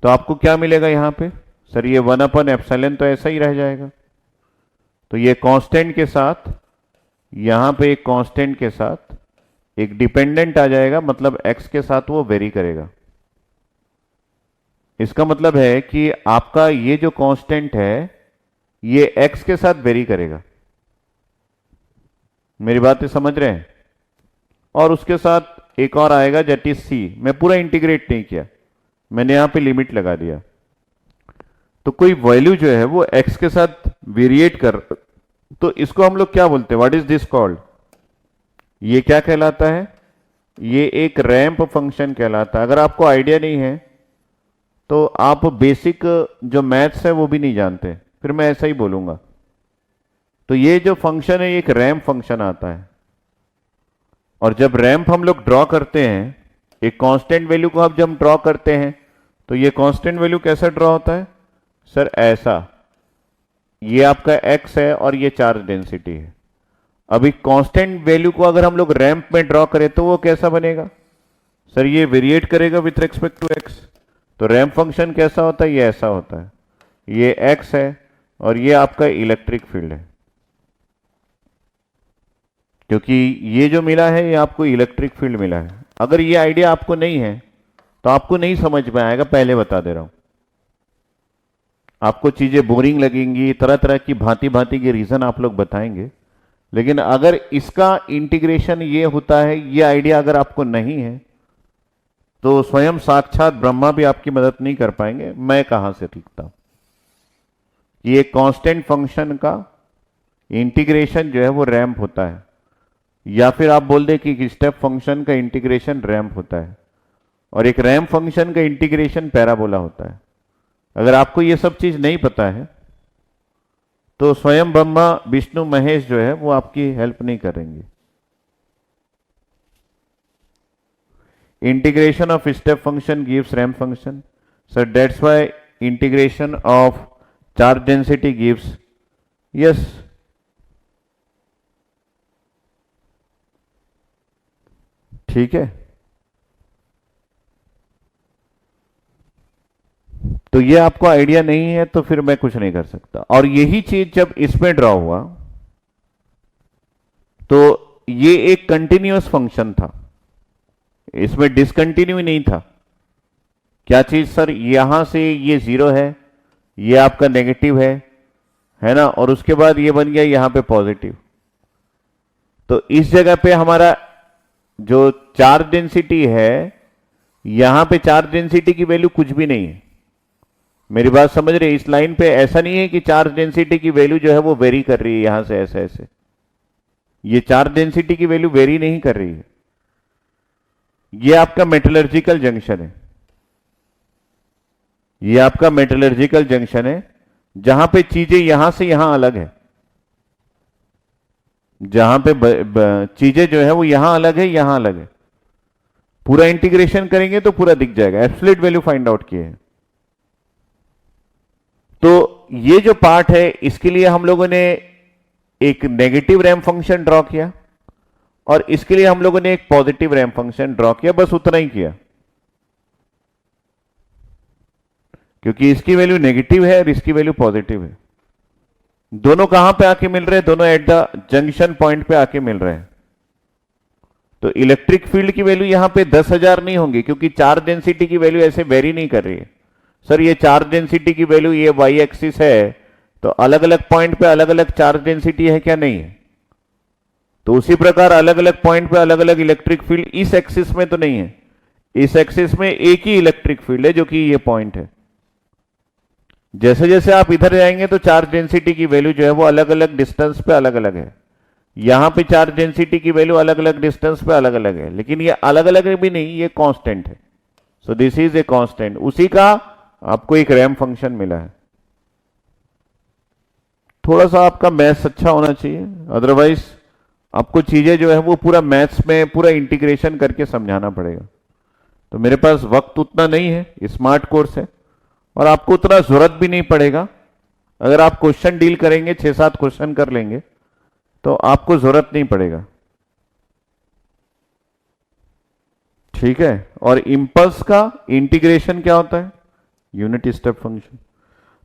तो आपको क्या मिलेगा यहां पे? सर ये 1/एप्सिलॉन तो ऐसा ही रह जाएगा। तो ये कांस्टेंट के साथ, यहां पे एक कांस्टेंट के साथ एक डिपेंडेंट आ जाएगा, मतलब एक्स के साथ वो वेरी करेगा। इसका मतलब है कि आपका ये जो कांस्टेंट है ये एक्स के साथ वेरी करेगा। मेरी बातें समझ रहे हैं? और उसके साथ एक और आएगा दैट इज सी। मैं पूरा इंटीग्रेट नहीं किया, मैंने यहां पे लिमिट लगा दिया। तो कोई वैल्यू जो है वो एक्स के साथ वेरिएट कर, तो इसको हम लोग क्या बोलते हैं? What is this called? ये क्या कहलाता है? ये एक रैंप फंक्शन कहलाता है। अगर आपको आइडिया नहीं है तो आप बेसिक जो मैथ्स है वो भी नहीं जानते, फिर मैं ऐसा ही बोलूंगा। तो ये जो फंक्शन है, एक रैंप फंक्शन आता है, और जब रैंप हम लोग ड्रॉ करते हैं, एक कांस्टेंट वैल्यू को जब हम ड्रॉ करते हैं, तो ये कांस्टेंट वैल्यू कैसा ड्रॉ होता है? सर ऐसा, ये आपका एक्स है और ये चार्ज डेंसिटी है। अभी कांस्टेंट वैल्यू को अगर हम लोग रैंप में ड्रॉ करें तो वो कैसा बनेगा? सर ये वेरिएट करेगा विथ रेस्पेक्ट टू एक्स। तो रैंप फंक्शन कैसा होता है? ये ऐसा होता है, ये एक्स है और ये आपका इलेक्ट्रिक फील्ड है, क्योंकि ये जो मिला है ये आपको इलेक्ट्रिक फील्ड मिला है। अगर ये आइडिया आपको नहीं है तो आपको नहीं समझ में आएगा, पहले बता दे रहा हूं। आपको चीजें बोरिंग लगेंगी, तरह तरह की भांति भांति के रीजन आप लोग बताएंगे, लेकिन अगर इसका इंटीग्रेशन ये होता है, ये आइडिया अगर आपको नहीं है तो स्वयं साक्षात ब्रह्मा भी आपकी मदद नहीं कर पाएंगे। मैं कहां से लिखता हूं? ये कांस्टेंट फंक्शन का इंटीग्रेशन जो है वो रैंप होता है, या फिर आप बोल दें कि स्टेप फंक्शन का इंटीग्रेशन रैंप होता है, और एक रैंप फंक्शन का इंटीग्रेशन पैराबोला होता है। अगर आपको ये सब चीज नहीं पता है तो स्वयं ब्रह्मा विष्णु महेश जो है वो आपकी हेल्प नहीं करेंगे। Integration of step function gives ramp function. Sir that's why integration of charge density gives, yes, ठीक है। तो ये आपको आइडिया नहीं है तो फिर मैं कुछ नहीं कर सकता। और यही चीज जब इसमें ड्रॉ हुआ तो ये एक कंटिन्यूअस फंक्शन था, इसमें डिसकंटिन्यू नहीं था। क्या चीज? सर यहां से ये 0 है, ये आपका नेगेटिव है ना, और उसके बाद ये बन गया यहां पे पॉजिटिव। तो इस जगह पे हमारा जो चार्ज डेंसिटी है, यहां पे चार्ज डेंसिटी की वैल्यू कुछ भी नहीं है। मेरी बात समझ रहे? इस लाइन पे ऐसा नहीं है कि चार्ज डेंसिटी की वैल्यू जो है वो वेरी कर रही है यहां से ऐसे ऐसे। ये चार्ज डेंसिटी की वैल्यू वेरी नहीं कर रही है। ये आपका मेटलर्जिकल जंक्शन है, ये आपका मेटलर्जिकल जंक्शन है, जहां पे चीजें यहां से यहां अलग है, जहां पे चीजें जो है वो यहां अलग है, यहां अलग है। पूरा इंटीग्रेशन करेंगे तो पूरा दिख जाएगा। एब्सोल्यूट वैल्यू फाइंड आउट किए हैं। तो ये जो पार्ट है इसके लिए हम लोगों ने एक नेगेटिव रैंप फंक्शन ड्रॉ किया और इसके लिए हम लोगों ने एक पॉजिटिव रैंप फंक्शन ड्रॉ किया, बस उतना ही किया, क्योंकि इसकी वैल्यू नेगेटिव है और इसकी वैल्यू पॉजिटिव है। दोनों कहां पे आके मिल रहे हैं? दोनों एट द जंक्शन पॉइंट पे आके मिल रहे हैं। तो इलेक्ट्रिक फील्ड की वैल्यू यहां पे 10,000 नहीं होंगी, क्योंकि चार्ज डेंसिटी की वैल्यू ऐसे वेरी नहीं कर रही है। सर ये चार्ज डेंसिटी की वैल्यू ये वाई एक्सिस है, तो अलग अलग पॉइंट पे अलग अलग चार्ज डेंसिटी है क्या? नहीं है। तो उसी प्रकार अलग अलग पॉइंट पे अलग अलग इलेक्ट्रिक फील्ड इस एक्सिस में तो नहीं है। इस एक्सिस में एक ही इलेक्ट्रिक फील्ड है जो कि ये पॉइंट है। जैसे जैसे आप इधर जाएंगे तो चार्ज डेंसिटी की वैल्यू जो है वो अलग अलग डिस्टेंस पे अलग अलग है। यहां पे चार्ज डेंसिटी की वैल्यू अलग अलग डिस्टेंस पे अलग अलग है, लेकिन ये अलग अलग भी नहीं, ये कांस्टेंट है। So this is a constant. उसी का आपको एक रैंप फंक्शन मिला है। थोड़ा सा आपका मैथ्स अच्छा होना चाहिए, अदरवाइज आपको चीजें जो है वो पूरा मैथ्स में पूरा इंटीग्रेशन करके समझाना पड़ेगा। तो मेरे पास वक्त उतना नहीं है, स्मार्ट कोर्स है और आपको उतना जरूरत भी नहीं पड़ेगा। अगर आप क्वेश्चन डील करेंगे, 6-7 क्वेश्चन कर लेंगे तो आपको जरूरत नहीं पड़ेगा, ठीक है। और इंपल्स का इंटीग्रेशन क्या होता है? Unit step function.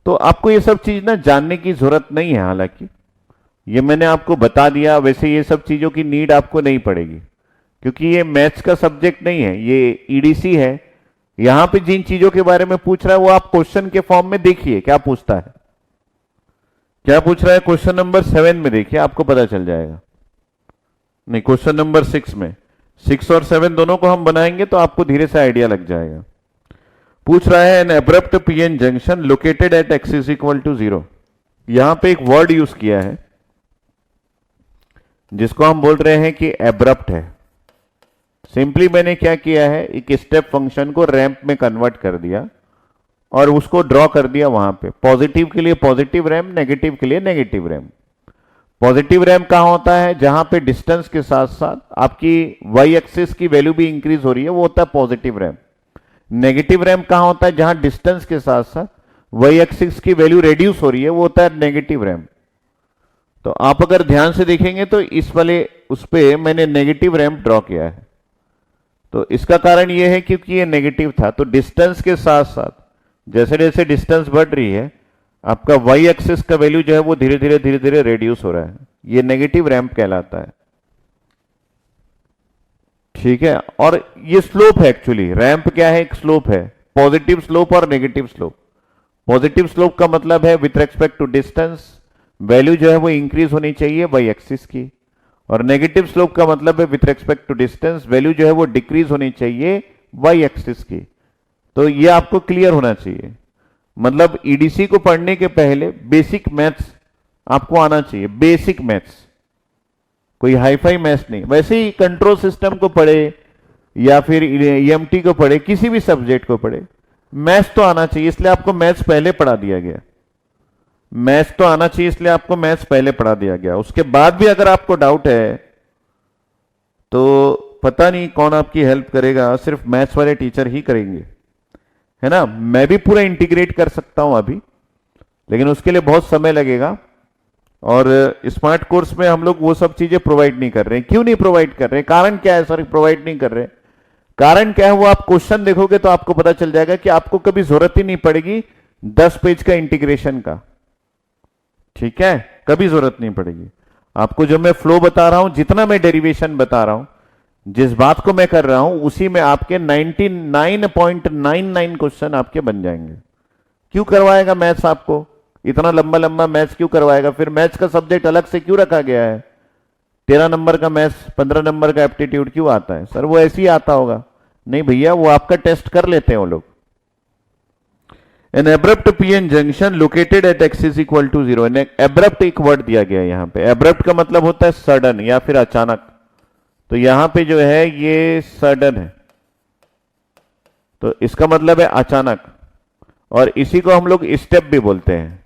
तो आपको ये सब चीज ना जानने की जरूरत नहीं है, हालांकि ये मैंने आपको बता दिया। वैसे ये सब चीजों की नीड आपको नहीं पड़ेगी, क्योंकि ये मैथ्स का सब्जेक्ट नहीं है, ये ईडीसी है। यहां पे जिन चीजों के बारे में पूछ रहा है वो आप क्वेश्चन के फॉर्म में देखिए क्या पूछता है, क्या पूछ रहा है। क्वेश्चन नंबर 7 में देखिए, आपको पता चल जाएगा। नहीं, क्वेश्चन नंबर 6 में, 6 और 7 दोनों को हम बनाएंगे तो आपको धीरे से आइडिया लग जाएगा। पूछ रहा है an abrupt PN junction located at X is equal to 0। यहां पे एक वर्ड यूज किया है जिसको हम बोल रहे हैं कि एब्रप्ट है। सिंपली मैंने क्या किया है, एक स्टेप फंक्शन को रैंप में कन्वर्ट कर दिया और उसको ड्रॉ कर दिया वहां पे। पॉजिटिव के लिए पॉजिटिव रैंप, नेगेटिव के लिए नेगेटिव रैंप। पॉजिटिव रैंप कहां होता है? जहां पे डिस्टेंस के साथ साथ आपकी वाई एक्सिस की वैल्यू भी इंक्रीज हो रही है, वो होता है पॉजिटिव रैंप। नेगेटिव रैंप कहां होता है? जहां डिस्टेंस के साथ साथ वाई एक्सिस की वैल्यू रेड्यूस हो रही है, वो होता है नेगेटिव रैंप। तो आप अगर ध्यान से देखेंगे तो इस वाले उस पे मैंने नेगेटिव रैंप ड्रॉ किया है। तो इसका कारण यह है क्योंकि ये नेगेटिव था, तो डिस्टेंस के साथ साथ जैसे जैसे डिस्टेंस बढ़ रही है आपका वाई एक्सिस का वैल्यू जो है वो धीरे धीरे रेड्यूस हो रहा है। ये नेगेटिव रैंप कहलाता है, ठीक है। और ये स्लोप है, एक्चुअली रैंप क्या है? एक स्लोप है, पॉजिटिव स्लोप और नेगेटिव स्लोप। पॉजिटिव स्लोप का मतलब है with respect to distance value जो है वो इंक्रीज होनी चाहिए वाई एक्सिस की, और नेगेटिव स्लोप का मतलब है with respect to distance value जो है वो डिक्रीज होनी चाहिए वाई एक्सिस की। तो ये आपको क्लियर होना चाहिए। मतलब ईडीसी को पढ़ने के पहले बेसिक मैथ्स आपको आना चाहिए, बेसिक मैथ्स, कोई हाईफाई मैथ्स नहीं। वैसे ही कंट्रोल सिस्टम को पढ़े या फिर ईएमटी को पढ़े, किसी भी सब्जेक्ट को पढ़े, मैथ्स तो आना चाहिए, इसलिए आपको मैथ्स पहले पढ़ा दिया गया। मैथ्स तो आना चाहिए इसलिए आपको मैथ्स पहले पढ़ा दिया गया। उसके बाद भी अगर आपको डाउट है तो पता नहीं कौन आपकी हेल्प करेगा, सिर्फ मैथ्स वाले टीचर ही करेंगे, है ना। मैं भी पूरा इंटीग्रेट कर सकता हूं अभी, लेकिन उसके लिए बहुत समय लगेगा। और स्मार्ट कोर्स में हम लोग वो सब चीजें प्रोवाइड नहीं कर रहे हैं। क्यों नहीं प्रोवाइड कर रहे हैं? कारण क्या है सर प्रोवाइड नहीं कर रहे? कारण क्या है वो आप क्वेश्चन देखोगे तो आपको पता चल जाएगा कि आपको कभी जरूरत ही नहीं पड़ेगी 10 पेज का इंटीग्रेशन का, ठीक है। कभी जरूरत नहीं पड़ेगी आपको। जो मैं फ्लो बता रहा हूं, जितना मैं डेरिवेशन बता रहा हूं, जिस बात को मैं कर रहा हूं, उसी में आपके 99.99 क्वेश्चन आपके बन जाएंगे। क्यों करवाएगा मैथ्स आपको? इतना लंबा लंबा मैथ्स क्यों करवाएगा? फिर मैथ्स का सब्जेक्ट अलग से क्यों रखा गया है? 13 नंबर का मैथ्स, 15 नंबर का एप्टीट्यूड क्यों आता है? सर वो ऐसे ही आता होगा। नहीं भैया, वो आपका टेस्ट कर लेते हैं वो लोग। An abrupt PN junction located at X is equal to 0। Abrupt एक वर्ड दिया गया है यहां पे। एब्रप्ट का मतलब होता है सडन या फिर अचानक। तो यहां पे जो है ये सडन है, तो इसका मतलब है अचानक, और इसी को हम लोग स्टेप भी बोलते हैं।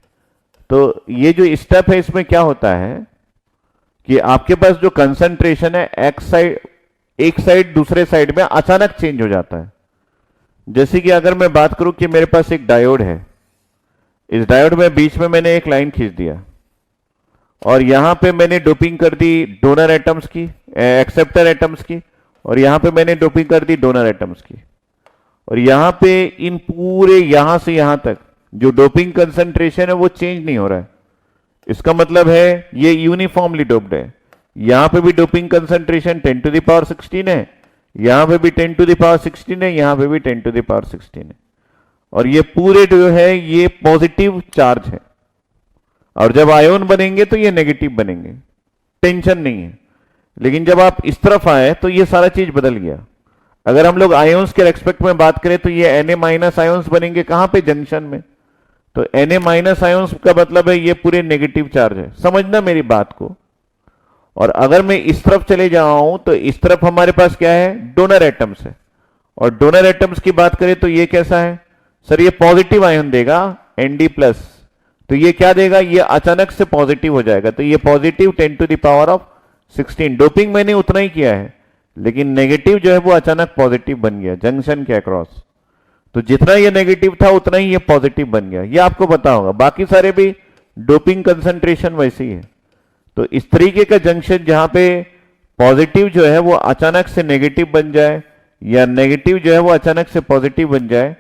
तो ये जो स्टेप है इसमें क्या होता है कि आपके पास जो कंसंट्रेशन है एक साइड दूसरे साइड में अचानक चेंज हो जाता है। जैसे कि अगर मैं बात करूं कि मेरे पास एक डायोड है, इस डायोड में बीच में मैंने एक लाइन खींच दिया और यहां पे मैंने डोपिंग कर दी डोनर एटम्स की, एक्सेप्टर एटम्स की, और यहां पे मैंने डोपिंग कर दी डोनर एटम्स की। और यहां पे इन पूरे यहां से यहां तक जो डोपिंग कंसंट्रेशन है वो चेंज नहीं हो रहा है। इसका मतलब है ये यूनिफॉर्मली डोप्ड है। यहां पे भी doping concentration 10 to the power 16 है, यहां पे भी 10 टू द पावर 16 है, यहां पे भी 10 टू द पावर 16 है। और ये पूरे जो है ये पॉजिटिव चार्ज है। और जब आयोन बनेंगे तो ये नेगेटिव बनेंगे, टेंशन नहीं है। लेकिन जब आप इस तरफ आए तो ये सारा चीज बदल गया। अगर हम लोग आयोन्स के रेस्पेक्ट में बात करें तो ये Na माइनस आयोन्स बनेंगे कहां पे, जंक्शन में। तो Na माइनस आयोन्स का मतलब है ये पूरे नेगेटिव चार्ज है, समझना मेरी बात को। और अगर मैं इस तरफ चले जाऊं तो इस तरफ हमारे पास क्या है, डोनर एटम्स है। और डोनर एटम्स की बात करें तो ये कैसा है सर, ये पॉजिटिव आयन देगा Nd प्लस। तो ये क्या देगा, ये अचानक से पॉजिटिव हो जाएगा। तो ये positive 10 to the power of 16। Doping मैंने उतना ही किया है, लेकिन नेगेटिव जो है वो अचानक पॉजिटिव बन गया जंक्शन के अक्रॉस। तो जितना ये नेगेटिव था उतना ही ये पॉजिटिव बन गया, ये आपको पता होगा। बाकी सारे भी डोपिंग कंसंट्रेशन वैसे ही है। तो इस तरीके का जंक्शन जहां पे पॉजिटिव जो है वो अचानक से नेगेटिव बन जाए या नेगेटिव जो है वो अचानक से पॉजिटिव बन जाए,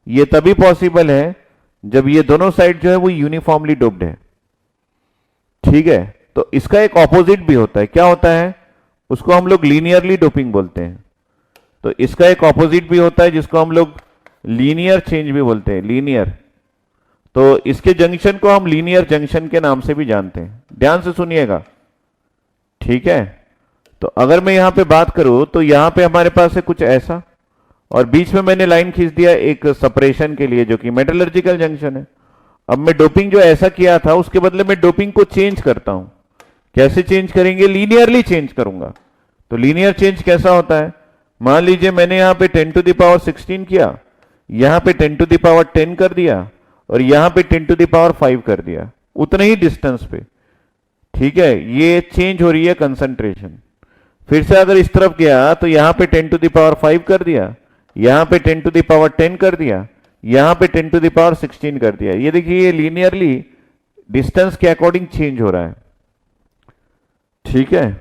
ये तभी पॉसिबल है जब ये दोनों साइड जो है वो यूनिफॉर्मली डोप्ड है। ठीक है, तो इसका एक ऑपोजिट भी होता है, क्या होता है, उसको हम लोग लीनियरली डोपिंग बोलते हैं। तो इसका एक ऑपोजिट भी होता है जिसको हम लोग लीनियर चेंज भी बोलते हैं, लीनियर। तो इसके जंक्शन को हम लीनियर जंक्शन के नाम से भी जानते हैं। ध्यान से सुनिएगा, ठीक है। तो अगर मैं यहां पे बात करूं तो यहां पे हमारे पास है कुछ ऐसा, और बीच में मैंने लाइन खींच दिया एक सेपरेशन के लिए जो कि मेटलर्जिकल जंक्शन है। अब मैं डोपिंग जो ऐसा किया था उसके बदले में डोपिंग को चेंज करता हूं। कैसे चेंज करेंगे, लीनियरली चेंज करूंगा। तो लीनियर चेंज कैसा होता है, मान लीजिए मैंने यहां पे 10 टू द पावर 16 किया, यहां पे 10 टू द पावर 10 कर दिया, और यहां पे 10 टू द पावर 5 कर दिया, उतने ही डिस्टेंस पे। ठीक है, ये चेंज हो रही है कंसंट्रेशन। फिर से अगर इस तरफ गया तो यहां पे 10 टू द पावर 5 कर दिया, यहां पे 10 टू द पावर 10 कर दिया, यहां पे 10 टू द पावर 16 कर दिया। ये देखिए ये लीनियरली डिस्टेंस के अकॉर्डिंग चेंज हो रहा है। ठीक है,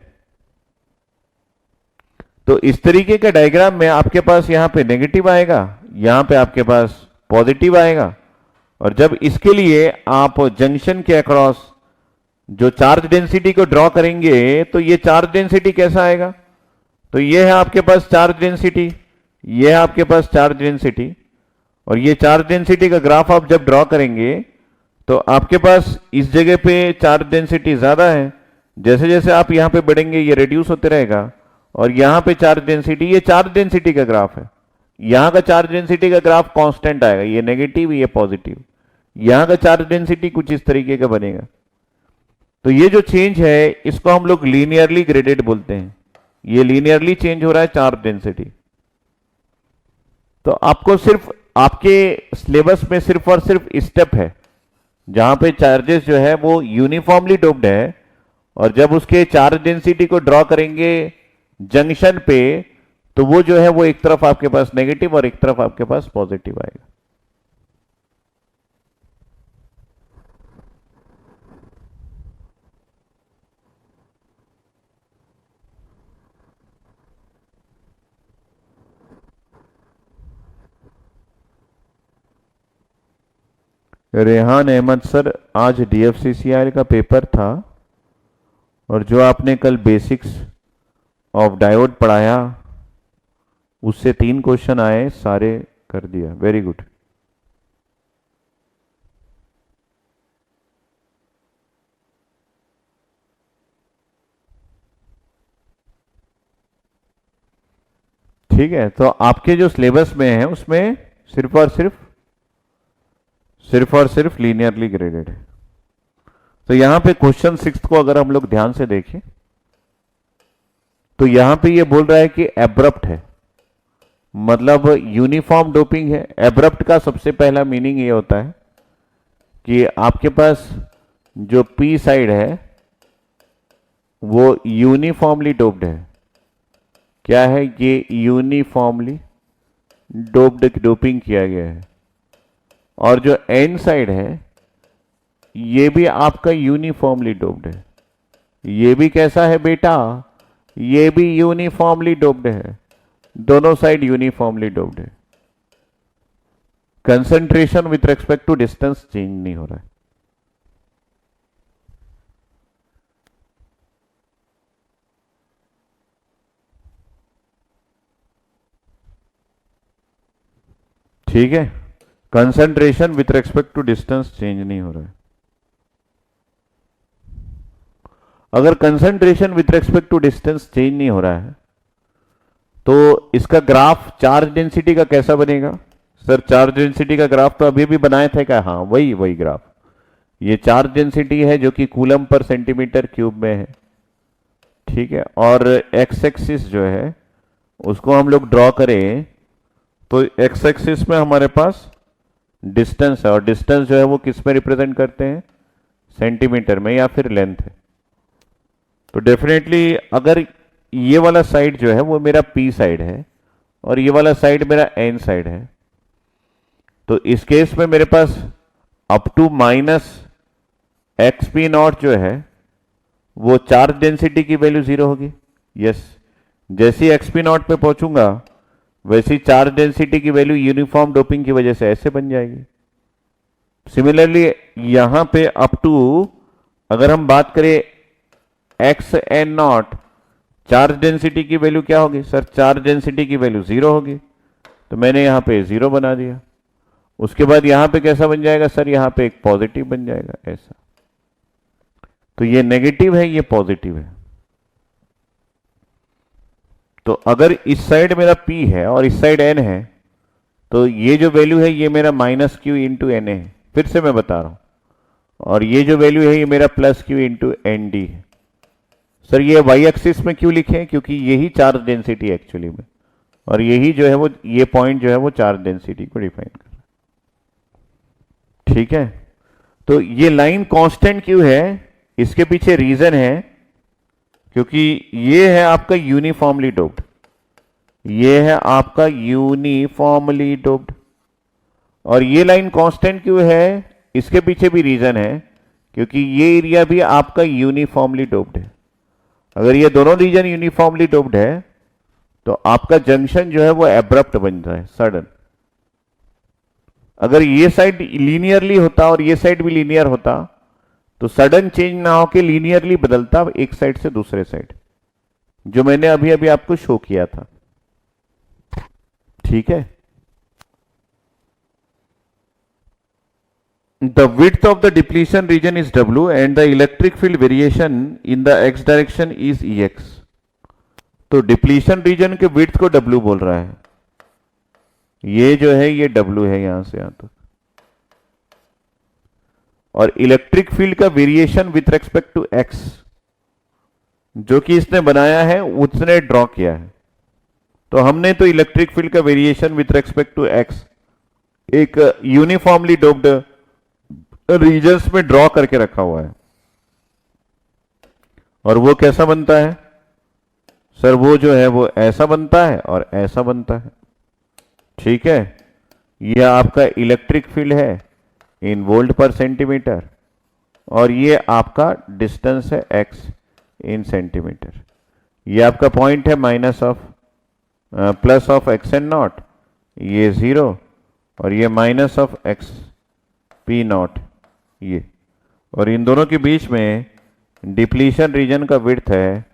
तो इस तरीके के डायग्राम में आपके पास यहां पे नेगेटिव आएगा, यहां पे आपके पास पॉजिटिव आएगा। और जब इसके लिए आप जंक्शन के अक्रॉस जो चार्ज डेंसिटी को ड्रॉ करेंगे तो ये चार्ज डेंसिटी कैसा आएगा, तो ये है आपके पास चार्ज डेंसिटी, ये है आपके पास चार्ज डेंसिटी। और ये चार्ज डेंसिटी का ग्राफ आप जब ड्रॉ करेंगे तो आपके पास इस जगह पे चार्ज डेंसिटी ज्यादा है, जैसे जैसे आप यहां पे बढ़ेंगे ये रिड्यूस होते रहेगा। और यहां पे चार्ज डेंसिटी, ये चार्ज डेंसिटी का ग्राफ है। यहां का चार्ज डेंसिटी का ग्राफ कांस्टेंट आएगा, ये नेगेटिव ये पॉजिटिव। यहां का चार्ज डेंसिटी कुछ इस तरीके का बनेगा। तो ये जो चेंज है इसको हम लोग लीनियरली ग्रेडेड बोलते हैं। ये लीनियरली चेंज हो रहा है चार्ज डेंसिटी। तो आपको सिर्फ आपके सिलेबस में सिर्फ और सिर्फ स्टेप है जहां पे चार्जेस जो है वो यूनिफॉर्मली डोप्ड है, और जब उसके चार्ज डेंसिटी को ड्रॉ करेंगे जंक्शन पे तो वो जो है वो एक तरफ आपके पास नेगेटिव और एक तरफ आपके पास पॉजिटिव आएगा। रेहान अहमद सर, आज DFCCIL का पेपर था और जो आपने कल बेसिक्स ऑफ डायोड पढ़ाया उससे 3 क्वेश्चन आए, सारे कर दिया, वेरी गुड। ठीक है, तो आपके जो सिलेबस में है उसमें सिर्फ और सिर्फ लीनियरली ग्रेडेड है। तो यहां पे क्वेश्चन 6 को अगर हम लोग ध्यान से देखें तो यहां पे ये बोल रहा है कि एब्रप्ट है, मतलब यूनिफॉर्म डोपिंग है। एब्रप्ट का सबसे पहला मीनिंग ये होता है कि आपके पास जो पी साइड है वो यूनिफॉर्मली डोप्ड है। क्या है ये, यूनिफॉर्मली डोप्ड डोपिंग किया गया है। और जो एन साइड है ये भी आपका यूनिफॉर्मली डोप्ड है, ये भी कैसा है बेटा, ये भी यूनिफॉर्मली डोप्ड है, दोनों साइड यूनिफॉर्मली डोप्ड है। Concentration with respect to distance change नहीं हो रहा है। ठीक है, concentration with respect to distance change नहीं हो रहा है। अगर concentration with respect to distance change नहीं हो रहा है तो इसका ग्राफ चार्ज डेंसिटी का कैसा बनेगा? सर चार्ज डेंसिटी का ग्राफ तो अभी भी बनाया था क्या? हाँ वही ग्राफ। ये चार्ज डेंसिटी है जो कि कूलम पर सेंटीमीटर क्यूब में है, ठीक है। और एक्स एक्सिस जो है उसको हम लोग ड्रॉ करें तो एक्स एक्सिस में हमारे पास डिस्टेंस है, और डिस्टेंस जो है वो किस में रिप्रेजेंट करते हैं? सेंटीमीटर में या फिर लेंथ है। तो डेफिनेटली अगर ये वाला साइड जो है वो मेरा पी साइड है और ये वाला साइड मेरा एन साइड है, तो इस केस में मेरे पास up to minus X P not जो है वो चार्ज डेंसिटी की वैल्यू 0 होगी। यस, जैसे ही एक्स पी नॉट पे पहुंचूंगा वैसी चार्ज डेंसिटी की वैल्यू यूनिफॉर्म डोपिंग की वजह से ऐसे बन जाएगी। सिमिलरली यहां पे अप टू अगर हम बात करें x N naught, charge density की वैल्यू क्या होगी? सर चार्ज डेंसिटी की वैल्यू 0 होगी, तो मैंने यहां पे 0 बना दिया। उसके बाद यहां पे कैसा बन जाएगा? सर यहां पे एक पॉजिटिव बन जाएगा ऐसा। तो ये नेगेटिव है, ये पॉजिटिव है। तो अगर इस साइड मेरा P है और इस साइड N है तो ये जो वैल्यू है ये मेरा माइनस क्यू इंटू एन है, फिर से मैं बता रहा हूं, और ये जो वैल्यू है ये मेरा plus Q into N D है। सर ये वाई एक्सिस में क्यों लिखे हैं? क्योंकि यही चार्ज डेंसिटी एक्चुअली में, और यही जो है वो ये पॉइंट जो है वो चार्ज डेंसिटी को डिफाइन कर रहा है। ठीक है, तो ये लाइन कांस्टेंट क्यों है? इसके पीछे रीजन है क्योंकि ये है आपका यूनिफॉर्मली डोप्ड, ये है आपका यूनिफॉर्मली डोप्ड। और ये लाइन कांस्टेंट क्यों है? इसके पीछे भी रीजन है क्योंकि ये एरिया भी आपका यूनिफॉर्मली डोप्ड है। अगर ये दोनों रीजन यूनिफॉर्मली डोप्ड है तो आपका जंक्शन जो है वो एब्रप्ट बन जाए, सडन। अगर ये साइड लीनियरली होता और ये साइड भी लीनियर होता तो सडन चेंज ना होके लीनियरली बदलता एक साइड से दूसरे साइड, जो मैंने अभी अभी आपको शो किया था। ठीक है, the width of the depletion region is W and the electric field variation in the x direction is Ex। तो डिप्लीशन रीजन के विड्थ को W बोल रहा है, ये जो है ये W है यहां से यहां तक। और इलेक्ट्रिक फील्ड का variation with respect to x जो कि इसने बनाया है उसने ड्रॉ किया है। तो हमने तो इलेक्ट्रिक फील्ड का variation with respect to x एक यूनिफॉर्मली डोप्ड रीजन्स में ड्रॉ करके रखा हुआ है। और वो कैसा बनता है? सर वो जो है वो ऐसा बनता है और ऐसा बनता है। ठीक है, यह आपका इलेक्ट्रिक फील्ड है इन वोल्ट पर सेंटीमीटर, और ये आपका डिस्टेंस है x इन सेंटीमीटर। ये आपका पॉइंट है minus of plus of x N naught, ये 0, और ये minus of x P naught ये, और इन दोनों के बीच में डिप्लीशन रीजन का विड्थ है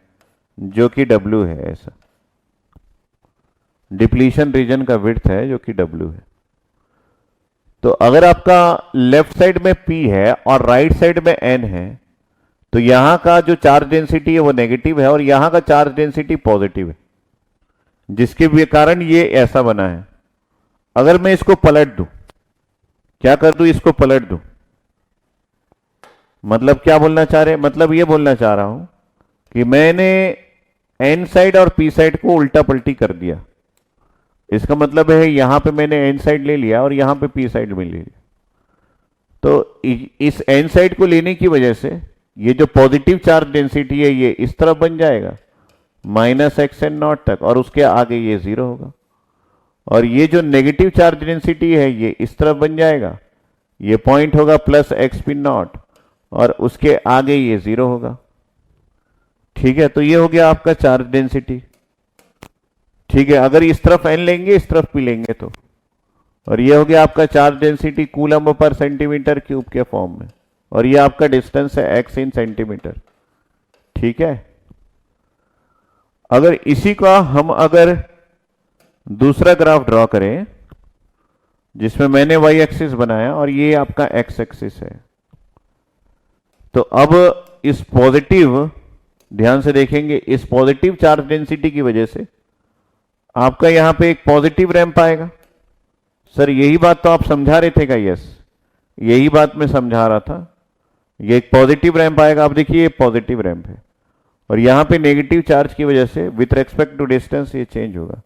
जो कि W है। ऐसा डिप्लीशन रीजन का विड्थ है जो कि W है। तो अगर आपका लेफ्ट साइड में P है और राइट साइड में N है तो यहां का जो चार्ज डेंसिटी है वो नेगेटिव है और यहां का चार्ज डेंसिटी पॉजिटिव है, जिसके भी कारण ये ऐसा बना है। अगर मैं इसको पलट दूं, क्या कर दूं? इसको पलट दूं, मतलब क्या बोलना चाह रहे हैं? मतलब ये बोलना चाह रहा हूं कि मैंने एन साइड और पी साइड को उल्टा पलटी कर दिया। इसका मतलब है यहां पे मैंने एन साइड ले लिया और यहां पे पी साइड में ले लिया। तो इस एन साइड को लेने की वजह से ये जो पॉजिटिव चार्ज डेंसिटी है ये इस तरफ बन जाएगा माइनस एक्स एन नॉट तक, और उसके आगे ये 0 होगा। और ये जो नेगेटिव चार्ज डेंसिटी है ये इस तरफ बन जाएगा, ये पॉइंट होगा प्लस एक्स पी नॉट, और उसके आगे ये 0 होगा। ठीक है, तो ये हो गया आपका चार्ज डेंसिटी। ठीक है, अगर इस तरफ n लेंगे इस तरफ p लेंगे तो, और ये हो गया आपका चार्ज डेंसिटी कूलम्ब पर सेंटीमीटर क्यूब के फॉर्म में, और ये आपका डिस्टेंस है x इन सेंटीमीटर। ठीक है, अगर इसी का हम अगर दूसरा ग्राफ ड्रॉ करें जिसमें मैंने y एक्सिस बनाया और ये आपका x एक्सिस है, तो अब इस पॉजिटिव, ध्यान से देखेंगे, इस पॉजिटिव चार्ज डेंसिटी की वजह से आपका यहां पे एक पॉजिटिव रैंप आएगा। सर यही बात तो आप समझा रहे थे क्या? यस, यही बात मैं समझा रहा था। ये एक पॉजिटिव रैंप आएगा। अब देखिए ये पॉजिटिव रैंप है और यहां पे नेगेटिव चार्ज की वजह से विथ रेस्पेक्ट टू डिस्टेंस ये चेंज होगा,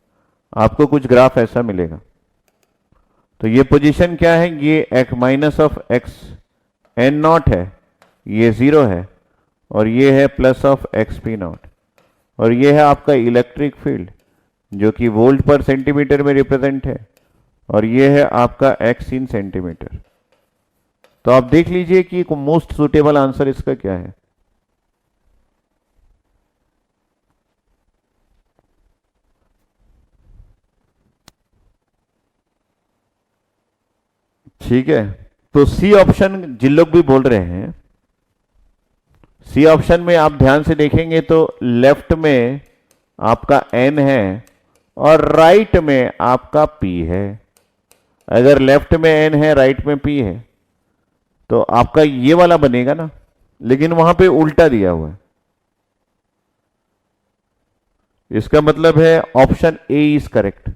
आपको कुछ ग्राफ ऐसा मिलेगा। तो ये पोजीशन क्या है? ये एक minus of x N naught है, ये 0 है, और ये है plus of x P naught, और ये है आपका इलेक्ट्रिक फील्ड जो कि वोल्ट पर सेंटीमीटर में रिप्रेजेंट है, और ये है आपका एक्स इन सेंटीमीटर। तो आप देख लीजिए कि मोस्ट सुटेबल आंसर इसका क्या है। ठीक है, तो सी ऑप्शन जिन लोग भी बोल रहे हैं, सी ऑप्शन में आप ध्यान से देखेंगे तो लेफ्ट में आपका एन है और राइट में आपका पी है। अगर लेफ्ट में एन है राइट में पी है तो आपका ये वाला बनेगा ना, लेकिन वहां पे उल्टा दिया हुआ है। इसका मतलब है ऑप्शन ए इज करेक्ट।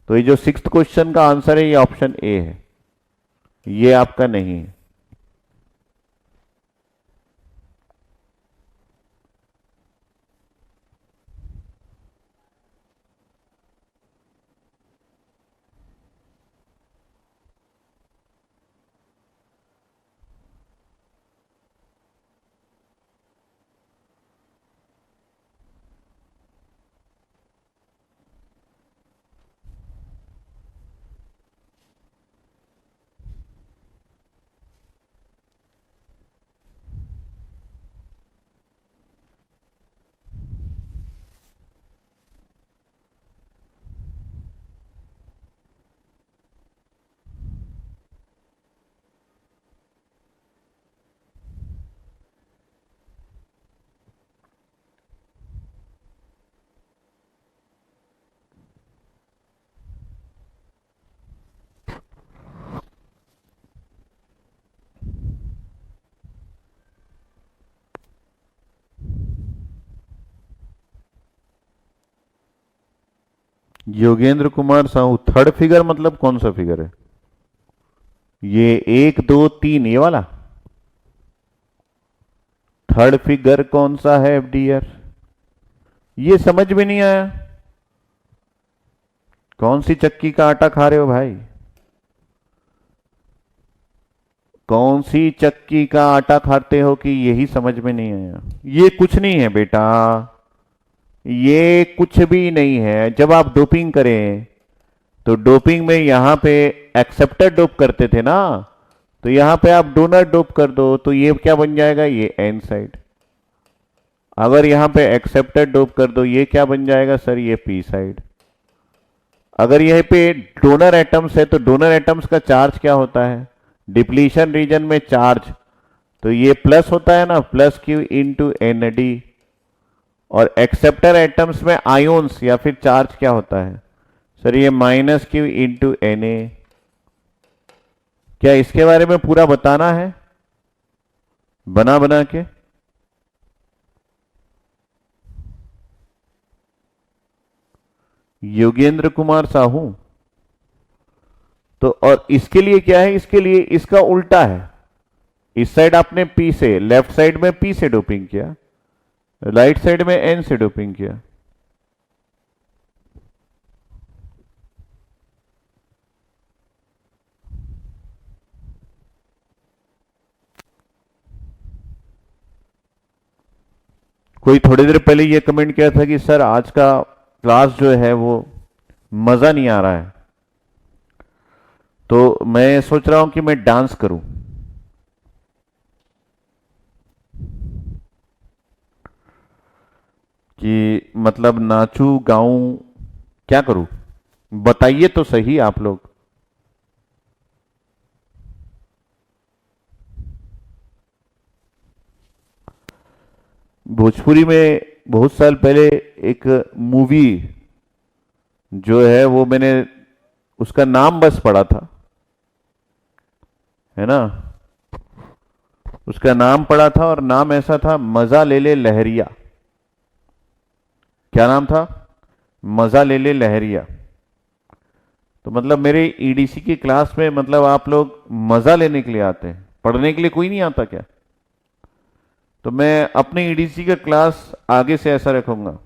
तो ये जो 6th क्वेश्चन का आंसर है ये ऑप्शन ए है, ये आपका नहीं है। योगेंद्र कुमार साहू, थर्ड फिगर मतलब कौन सा फिगर है? ये 1 2 3 ये वाला थर्ड फिगर कौन सा है एफडीआर? ये समझ में नहीं आया। कौन सी चक्की का आटा खा रहे हो भाई? कौन सी चक्की का आटा खाते हो कि यही समझ में नहीं आया? ये कुछ नहीं है बेटा, ये कुछ भी नहीं है। जब आप डोपिंग करें तो डोपिंग में यहां पे एक्सेप्टर डोप करते थे ना, तो यहां पे आप डोनर डोप कर दो तो ये क्या बन जाएगा? ये एन साइड। अगर यहां पे एक्सेप्टर डोप कर दो ये क्या बन जाएगा सर? ये पी साइड। अगर यहीं पे डोनर एटम्स है तो डोनर एटम्स का चार्ज क्या होता है? डिप्लीशन रीजन में चार्ज, तो ये प्लस होता है ना, plus Q into N D. और एक्सेप्टर एटम्स में आयोन्स या फिर चार्ज क्या होता है सर? ये minus Q into N a. क्या इसके बारे में पूरा बताना है बना बना के? योगेंद्र कुमार साहू, तो और इसके लिए क्या है? इसके लिए इसका उल्टा है। इस साइड आपने पी से, लेफ्ट साइड में पी से डोपिंग किया, राइट साइड में एन से डोपिंग किया। कोई थोड़ी देर पहले ये कमेंट किया था कि सर आज का क्लास जो है वो मजा नहीं आ रहा है, तो मैं सोच रहा हूं कि मैं डांस करूं। कि मतलब नाचूं गाऊं, क्या करूं? बताइए तो सही आप लोग। भोजपुरी में बहुत साल पहले एक मूवी जो है वो मैंने उसका नाम बस पढ़ा था, है ना? उसका नाम पढ़ा था और नाम ऐसा था, मजा ले ले लहरिया। क्या नाम था? मजा ले ले लहरिया। तो मतलब मेरे ईडीसी की क्लास में मतलब आप लोग मजा लेने के लिए आते हैं, पढ़ने के लिए कोई नहीं आता क्या? तो मैं अपने ईडीसी का क्लास आगे से ऐसा रखूंगा,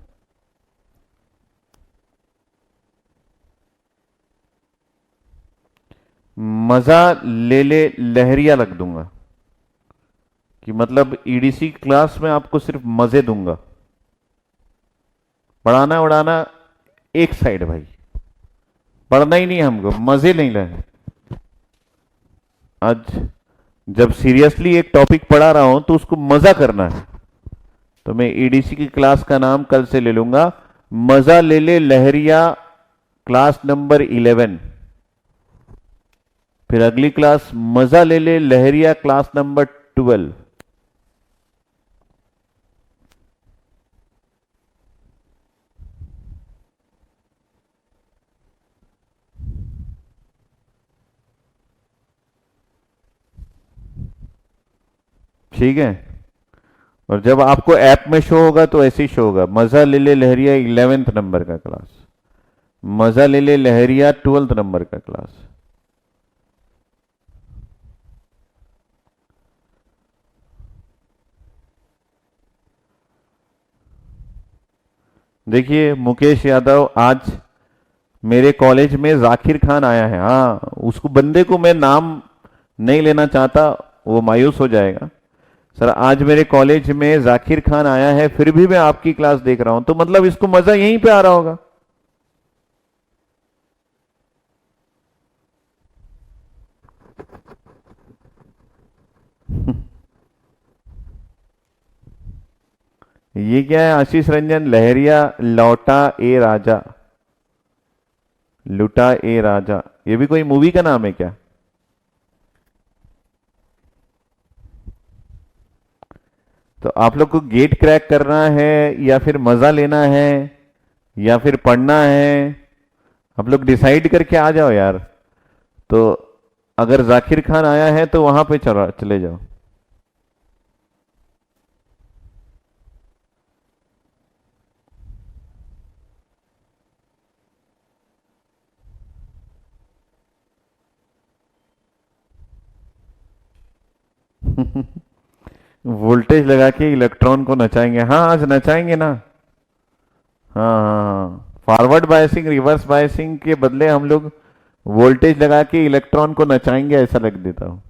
मजा ले ले लहरिया रख दूंगा, कि मतलब ईडीसी क्लास में आपको सिर्फ मजे दूंगा, पढ़ाना उड़ाना एक साइड भाई, पढ़ना ही नहीं हमको, मजे नहीं लेने। आज जब सीरियसली एक टॉपिक पढ़ा रहा हूं तो उसको मजा करना है। तो मैं ईडीसी की क्लास का नाम कल से ले लूंगा, मजा ले ले लहरिया क्लास नंबर 11। फिर अगली क्लास मजा ले ले लहरिया क्लास नंबर 12। ठीक है? और जब आपको ऐप में शो होगा तो ऐसे ही शो होगा, मजा ले ले लहरिया 11th नंबर का क्लास, मजा ले ले लहरिया 12th नंबर का क्लास। देखिए मुकेश यादव, आज मेरे कॉलेज में जाकिर खान आया है। हाँ, उसको बंदे को मैं नाम नहीं लेना चाहता, वो मायूस हो जाएगा। सर आज मेरे कॉलेज में जाकिर खान आया है, फिर भी मैं आपकी क्लास देख रहा हूं, तो मतलब इसको मजा यहीं पे आ रहा होगा। ये क्या है? आशीष रंजन लहरिया लौटा ए राजा, लुटा ए राजा, ये भी कोई मूवी का नाम है क्या? तो आप लोग को गेट क्रैक करना है या फिर मजा लेना है या फिर पढ़ना है? आप लोग डिसाइड करके आ जाओ यार। तो अगर जाकिर खान आया है तो वहां पे चले जाओ। वोल्टेज लगा के इलेक्ट्रॉन को नचाएंगे? हाँ आज नचाएंगे ना। हाँ हाँ हाँ, फॉरवर्ड बायसिंग रिवर्स बायसिंग के बदले हम लोग वोल्टेज लगा के इलेक्ट्रॉन को नचाएंगे, ऐसा लग देता हूँ।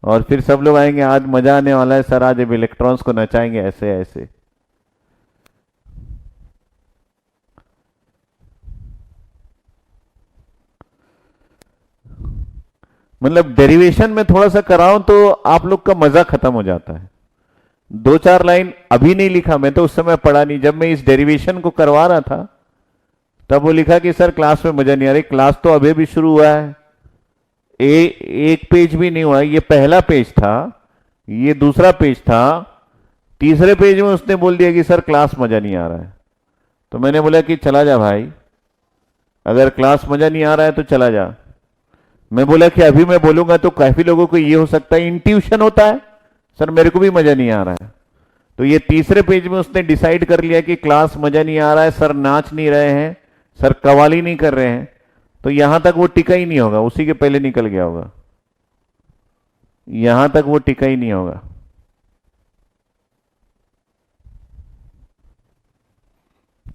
और फिर सब लोग आएंगे, आज मजा आने वाला है सर, आज अब इलेक्ट्रॉन्स को नचाएंगे ऐसे ऐसे। मतलब डेरिवेशन में थोड़ा सा कराऊं तो आप लोग का मजा खत्म हो जाता है। दो चार लाइन अभी नहीं लिखा, मैं तो उस समय पढ़ा नहीं, जब मैं इस डेरिवेशन को करवा रहा था तब वो लिखा कि सर क्लास में मजा नहीं आ रही। क्लास तो अभी भी शुरू हुआ है, एक पेज भी नहीं हुआ, ये पहला पेज था, ये दूसरा पेज था, तीसरे पेज में उसने बोल दिया कि सर क्लास मजा नहीं आ रहा है। तो मैंने बोला कि चला जा भाई, अगर क्लास मजा नहीं आ रहा है तो चला जा। मैं बोला कि अभी मैं बोलूंगा तो काफी लोगों को ये हो सकता है इंट्यूशन होता है, सर मेरे को भी मजा नहीं आ रहा है। तो ये तीसरे पेज में उसने डिसाइड कर लिया कि क्लास मजा नहीं आ रहा है, सर नाच नहीं रहे हैं, सर कवाली नहीं कर रहे हैं, तो यहां तक वो टिका ही नहीं होगा, उसी के पहले निकल गया होगा, यहां तक वो टिका ही नहीं होगा।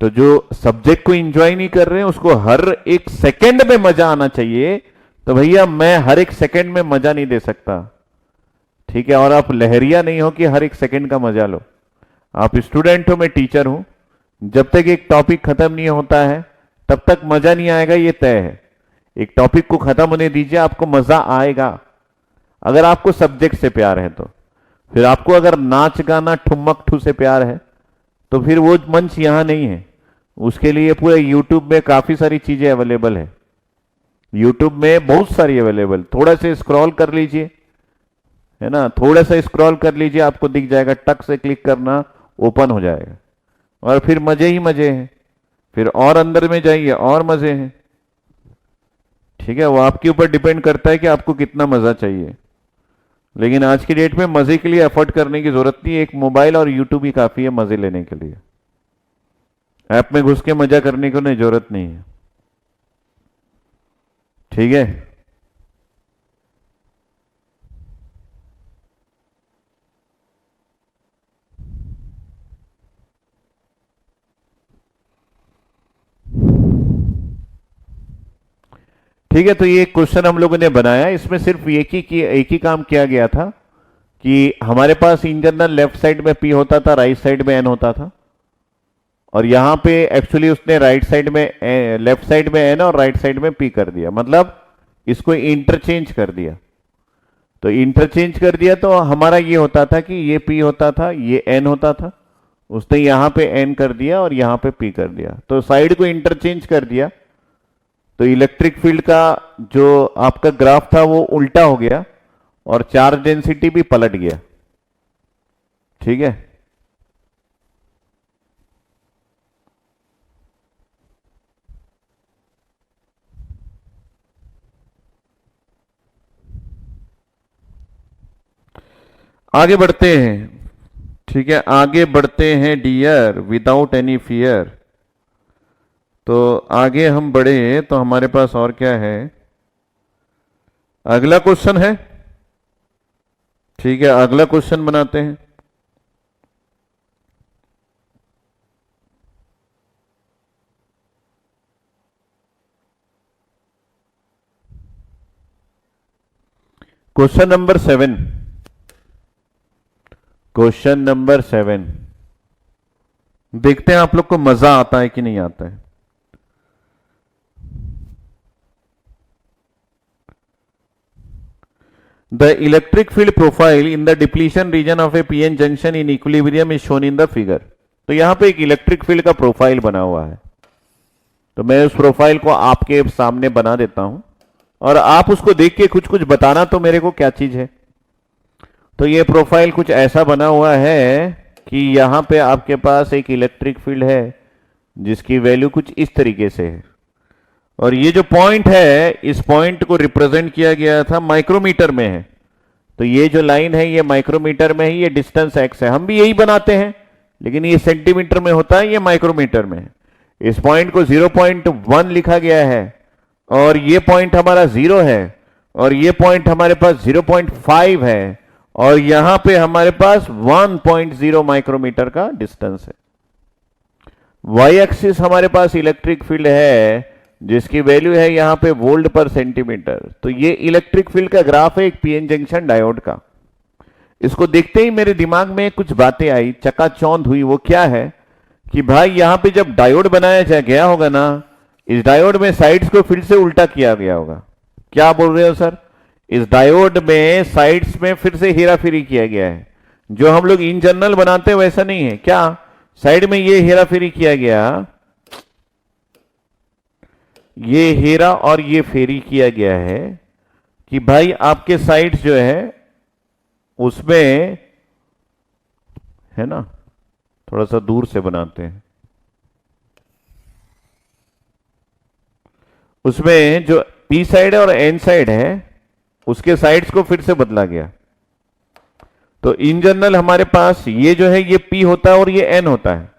तो जो सब्जेक्ट को एंजॉय नहीं कर रहे हैं उसको हर एक सेकंड में मजा आना चाहिए। तो भैया मैं हर एक सेकंड में मजा नहीं दे सकता, ठीक है? और आप लहरिया नहीं हो कि हर एक सेकंड का मजा लो। आप स्टूडेंट हो, मैं टीचर हूं, जब तक एक टॉपिक खत्म नहीं होता है तब तक मजा नहीं आएगा, ये तय है। एक टॉपिक को खत्म होने दीजिए, आपको मजा आएगा, अगर आपको सब्जेक्ट से प्यार है तो। फिर आपको अगर नाच गाना ठुमक ठू से प्यार है तो फिर वो मंच यहां नहीं है। उसके लिए पूरे यूट्यूब में काफी सारी चीजें अवेलेबल है, यूट्यूब में बहुत सारी अवेलेबल। थोड़ा से स्क्रॉल कर लीजिए, है ना, थोड़ा सा स्क्रॉल कर लीजिए, आपको दिख जाएगा, टक से क्लिक करना, ओपन हो जाएगा, और फिर मजे ही मजे हैं। फिर और अंदर में जाइए, और मजे हैं। ठीक है, वो आपके ऊपर डिपेंड करता है कि आपको कितना मजा चाहिए। लेकिन आज की डेट में मजे के लिए एफर्ट करने की जरूरत नहीं है, एक मोबाइल और यूट्यूब ही काफी है मजे लेने के लिए। ऐप में घुस के मजा करने को नहीं, जरूरत नहीं है। ठीक है, ठीक है। तो ये क्वेश्चन हम लोगों ने बनाया, इसमें सिर्फ एक ही काम किया गया था कि हमारे पास इन जनरल लेफ्ट साइड में पी होता था, राइट साइड में एन होता था, और यहां पे एक्चुअली उसने राइट साइड में लेफ्ट साइड में एन और राइट साइड में पी कर दिया, मतलब इसको इंटरचेंज कर दिया। तो इंटरचेंज कर दिया तो हमारा ये होता था कि ये पी होता था, ये एन होता था, उसने यहां पे एन कर दिया और यहां पे पी कर दिया, तो साइड को इंटरचेंज कर दिया। तो इलेक्ट्रिक फील्ड का जो आपका ग्राफ था वो उल्टा हो गया और चार्ज डेंसिटी भी पलट गया। ठीक है, आगे बढ़ते हैं। ठीक है, आगे बढ़ते हैं डियर, विदाउट एनी फियर। तो आगे हम बढ़े तो हमारे पास और क्या है, अगला क्वेश्चन है। ठीक है, अगला क्वेश्चन बनाते हैं। क्वेश्चन नंबर 7, क्वेश्चन नंबर 7, देखते हैं आप लोग को मजा आता है कि नहीं आता है। The electric field profile in the depletion region of a PN junction in equilibrium is shown in the figure। तो यहां पे एक इलेक्ट्रिक फील्ड का प्रोफाइल बना हुआ है, तो मैं उस प्रोफाइल को आपके सामने बना देता हूं और आप उसको देख के कुछ कुछ बताना तो मेरे को क्या चीज है। तो ये प्रोफाइल कुछ ऐसा बना हुआ है कि यहां पे आपके पास एक इलेक्ट्रिक फील्ड है जिसकी वैल्यू कुछ इस तरीके से है, और ये जो पॉइंट है इस पॉइंट को रिप्रेजेंट किया गया था माइक्रोमीटर में है। तो ये जो लाइन है ये माइक्रोमीटर में है, ये डिस्टेंस एक्स है। हम भी यही बनाते हैं, लेकिन ये सेंटीमीटर में होता है, ये माइक्रोमीटर में है। इस पॉइंट को 0.1 लिखा गया है, और ये पॉइंट हमारा 0 है, और ये पॉइंट हमारे पास 0.5 है, और यहां पे हमारे पास 1.0 माइक्रोमीटर का डिस्टेंस है। वाई एक्सिस हमारे पास इलेक्ट्रिक फील्ड है जिसकी वैल्यू है यहां पे वोल्ट पर सेंटीमीटर। तो ये इलेक्ट्रिक फील्ड का ग्राफ है एक पीएन जंक्शन डायोड का। इसको देखते ही मेरे दिमाग में कुछ बातें आई, चकाचौंध हुई। वो क्या है कि भाई यहां पे जब डायोड बनाया गया होगा ना, इस डायोड में साइड्स को फिर से उल्टा किया गया होगा। क्या बोल रहे हो सर? इस डायोड में साइड्स में फिर से हेराफेरी किया गया है। जो हम लोग इन जनरल बनाते हैं वैसा नहीं है। क्या साइड में ये हेराफेरी किया गया, ये हेरा और ये फेरी किया गया है कि भाई आपके साइड्स जो है उसमें, है ना, थोड़ा सा दूर से बनाते हैं, उसमें जो पी साइड है और एन साइड है उसके साइड्स को फिर से बदला गया। तो इन जनरल हमारे पास ये जो है ये पी होता है और ये एन होता है।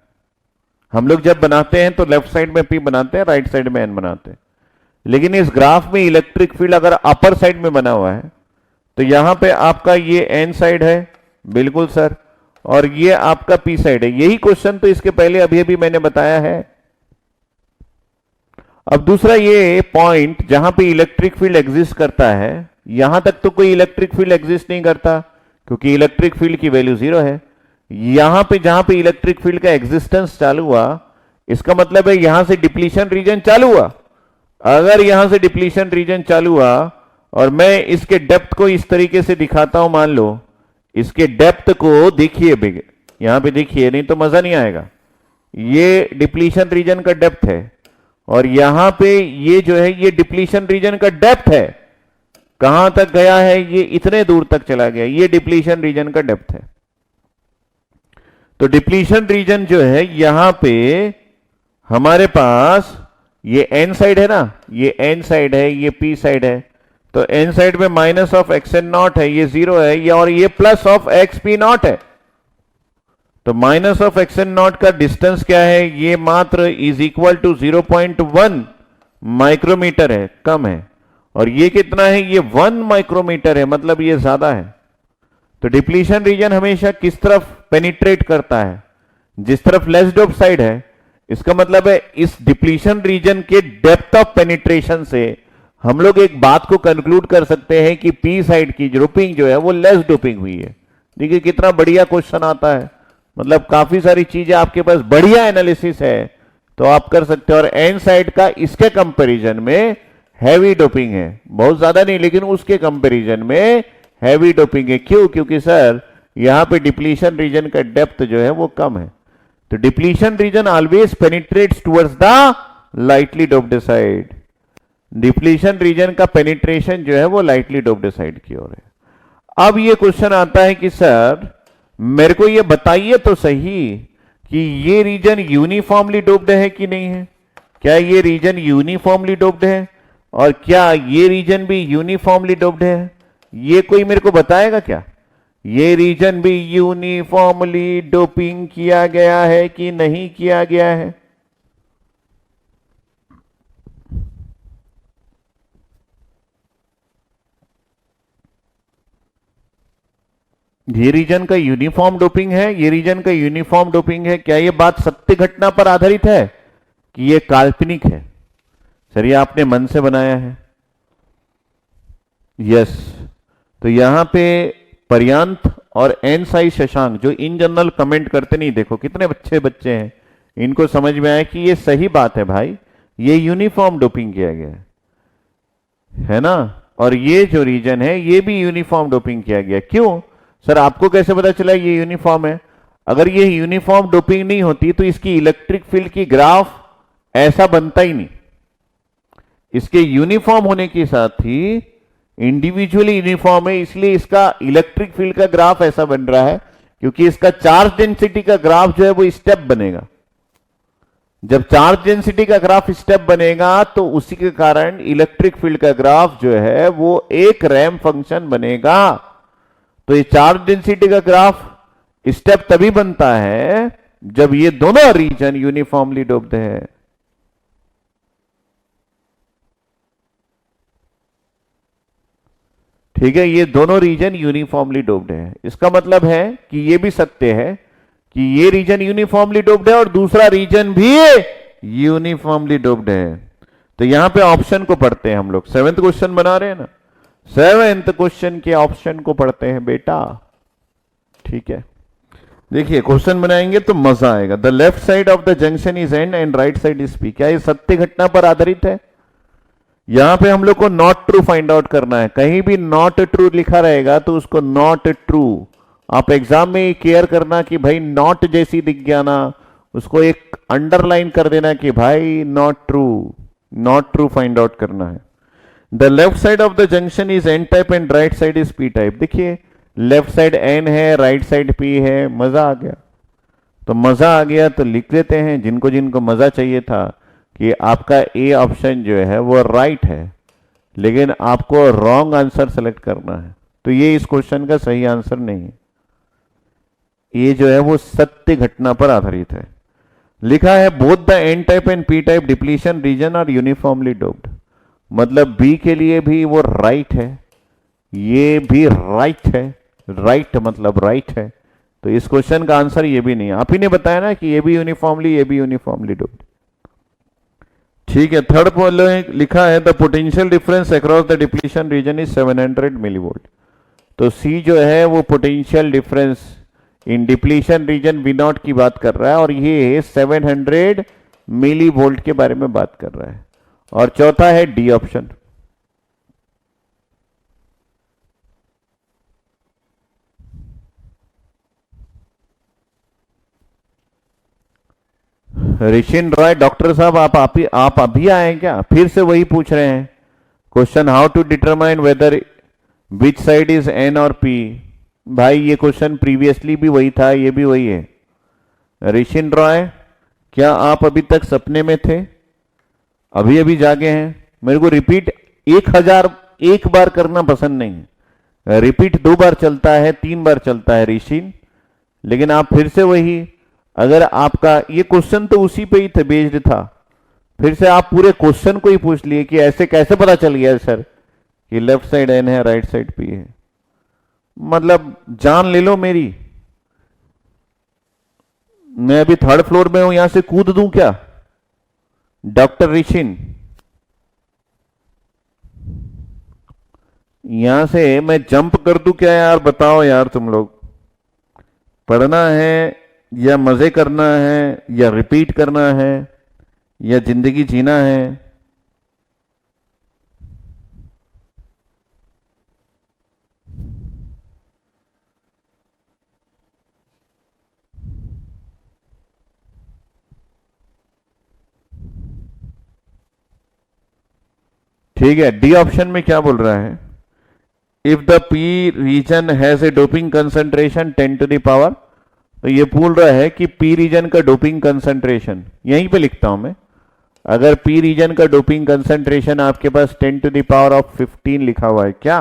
हम लोग जब बनाते हैं तो लेफ्ट साइड में पी बनाते हैं, राइट साइड में एन बनाते हैं। लेकिन इस ग्राफ में इलेक्ट्रिक फील्ड अगर अपर साइड में बना हुआ है तो यहां पे आपका ये एन साइड है, बिल्कुल सर, और ये आपका पी साइड है। यही क्वेश्चन तो इसके पहले अभी अभी मैंने बताया है। अब दूसरा ये पॉइंट जहां पे इलेक्ट्रिक फील्ड एग्जिस्ट करता है, यहां तक तो कोई इलेक्ट्रिक फील्ड एग्जिस्ट नहीं करता क्योंकि इलेक्ट्रिक फील्ड की वैल्यू 0 है। यहां पे जहां पे इलेक्ट्रिक फील्ड का एग्जिस्टेंस चालू हुआ, इसका मतलब है यहां से डिप्लीशन रीजन चालू हुआ। अगर यहां से डिप्लीशन रीजन चालू हुआ और मैं इसके डेप्थ को इस तरीके से दिखाता हूं, मान लो इसके डेप्थ को देखिए, यहां पे देखिए, नहीं तो मजा नहीं आएगा। ये डिप्लीशन रीजन का डेप्थ है, और यहां पे ये जो है ये डिप्लीशन रीजन का डेप्थ है। कहां तक गया है? ये इतने दूर तक चला गया, ये डिप्लीशन रीजन का डेप्थ है। तो डिप्लीशन रीजन जो है यहां पे हमारे पास ये एन साइड है ना, ये एन साइड है, ये पी साइड है। तो एन साइड में minus of x N naught है, ये जीरो है, ये और ये plus of x P naught है। तो minus of x N naught का डिस्टेंस क्या है? ये मात्र इज इक्वल टू 0.1 माइक्रोमीटर है, कम है। और ये कितना है? ये 1 माइक्रोमीटर है, मतलब ये ज्यादा है। तो डिप्लीशन रीजन हमेशा किस तरफ पेनिट्रेट करता है? जिस तरफ लेस डोप साइड है। इसका मतलब है इस डिप्लीशन रीजन के डेप्थ ऑफ पेनिट्रेशन से हम लोग एक बात को कंक्लूड कर सकते हैं कि पी साइड की डोपिंग जो है वो लेस डोपिंग हुई है। देखिए कितना बढ़िया क्वेश्चन आता है, मतलब काफी सारी चीजें आपके पास, बढ़िया एनालिसिस है तो आप कर सकते हो। और एन साइड का इसके कंपैरिजन में हैवी डोपिंग है, बहुत ज्यादा नहीं लेकिन उसके कंपैरिजन में हैवी डोपिंग है। क्यों? क्योंकि सर यहां पे डिप्लीशन रीजन का डेप्थ जो है वो कम है। तो depletion region always penetrates towards the lightly doped side. Depletion region का पेनिट्रेशन जो है वो लाइटली डोप्ड साइड की ओर है। अब ये क्वेश्चन आता है कि सर मेरे को ये बताइए तो सही कि ये रीजन यूनिफॉर्मली डोप्ड है कि नहीं है। क्या ये रीजन यूनिफॉर्मली डोप्ड है? और क्या ये रीजन भी यूनिफॉर्मली डोप्ड है? ये कोई मेरे को बताएगा क्या? ये रीजन भी यूनिफॉर्मली डोपिंग किया गया है कि नहीं किया गया है? ये रीजन का यूनिफॉर्म डोपिंग है, ये रीजन का यूनिफॉर्म डोपिंग है। क्या ये बात सत्य घटना पर आधारित है कि ये काल्पनिक है? सर ये आपने मन से बनाया है। यस। तो यहां पे पर्यांत और एन साई शशांक जो इन जनरल कमेंट करते नहीं, देखो कितने अच्छे बच्चे हैं, इनको समझ में आया कि ये सही बात है भाई, ये यूनिफॉर्म डोपिंग किया गया है ना। और ये जो रीजन है ये भी यूनिफॉर्म डोपिंग किया गया। क्यों सर? आपको कैसे पता चला ये यूनिफॉर्म है? अगर ये यूनिफॉर्म डोपिंग नहीं होती तो इसकी इलेक्ट्रिक फील्ड की ग्राफ ऐसा बनता ही नहीं। इसके यूनिफॉर्म होने के साथ ही इंडिविजुअली यूनिफॉर्म है, इसलिए इसका इलेक्ट्रिक फील्ड का ग्राफ ऐसा बन रहा है, क्योंकि इसका चार्ज डेंसिटी का ग्राफ जो है वो स्टेप बनेगा। जब चार्ज डेंसिटी का ग्राफ स्टेप बनेगा तो उसी के कारण इलेक्ट्रिक फील्ड का ग्राफ जो है वो एक रैंप फंक्शन बनेगा। तो ये चार्ज डेंसिटी का ग्राफ स्टेप तभी बनता है जब ये दोनों रीजन यूनिफॉर्मली डोप्ड है। ठीक है, ये दोनों रीजन यूनिफॉर्मली डोप्ड है। इसका मतलब है कि ये भी सत्य है कि ये रीजन यूनिफॉर्मली डोप्ड है और दूसरा रीजन भी यूनिफॉर्मली डोप्ड है। तो यहां पे ऑप्शन को पढ़ते हैं हम लोग, सेवेंथ क्वेश्चन बना रहे हैं ना, सेवेंथ क्वेश्चन के ऑप्शन को पढ़ते हैं बेटा। ठीक है, देखिए क्वेश्चन बनाएंगे तो मजा आएगा। The left side of the junction is an and right side is P. क्या ये सत्य घटना पर आधारित है? यहां पे हम लोग को नॉट ट्रू फाइंड आउट करना है। कहीं भी नॉट ट्रू लिखा रहेगा तो उसको नॉट ट्रू, आप एग्जाम में केयर करना कि भाई नॉट जैसी दिख गया ना, उसको एक अंडरलाइन कर देना कि भाई not true, not true find out करना है। The left side of the junction is an type and right side is P type. देखिए लेफ्ट साइड एन है, राइट साइड पी है, मजा आ गया। तो मजा आ गया तो लिख देते हैं, जिनको जिनको मजा चाहिए था, कि आपका ए ऑप्शन जो है वो राइट है, लेकिन आपको रॉन्ग आंसर सेलेक्ट करना है। तो ये इस क्वेश्चन का सही आंसर नहीं है। ये जो है वो सत्य घटना पर आधारित है। लिखा है both the n type and p type depletion region are uniformly doped. मतलब बी के लिए भी वो राइट है, ये भी राइट है, राइट मतलब राइट है। तो इस क्वेश्चन का आंसर ये भी नहीं है। आप ही ने बताया ना कि ये भी यूनिफॉर्मली डोप्ड। ठीक है, थर्ड पॉइंट लिखा है the potential difference across the depletion region is 700 millivolt. तो सी जो है वो potential difference in depletion region V naught की बात कर रहा है, और ये 700 मिली वोल्ट के बारे में बात कर रहा है। और चौथा है D option. Rishin Roy, doctor साहब आप अभी आए हैं क्या? फिर से वही पूछ रहे हैं question, how to determine whether which side is n और पी। भाई ये क्वेश्चन प्रीवियसली भी वही था, ये भी वही है। ऋषिन रॉय, क्या आप अभी तक सपने में थे? अभी अभी जागे हैं? मेरे को रिपीट 1001 बार करना पसंद नहीं है। रिपीट 2 बार चलता है, 3 बार चलता है ऋषिन, लेकिन आप फिर से वही, अगर आपका ये क्वेश्चन तो उसी पे ही थे, बेस्ड था, फिर से आप पूरे क्वेश्चन को ही पूछ लिए कि ऐसे कैसे पता चल गया सर कि लेफ्ट साइड एन है राइट साइड पी है। मतलब जान ले लो मेरी, मैं अभी 3rd फ्लोर में हूं, यहां से कूद दूं क्या? डॉक्टर ऋषिन, यहां से मैं जंप कर दूं क्या यार? बताओ यार, तुम लोग पढ़ना है या मजे करना है या रिपीट करना है या जिंदगी जीना है? ठीक है, डी ऑप्शन में क्या बोल रहा है? If the p region has a doping concentration 10 to the power, तो ये पूछ रहा है कि पी रीजन का डोपिंग कंसंट्रेशन, यहीं पे लिखता हूं मैं, अगर पी रीजन का डोपिंग कंसंट्रेशन आपके पास 10 टू द पावर ऑफ 15 लिखा हुआ है क्या?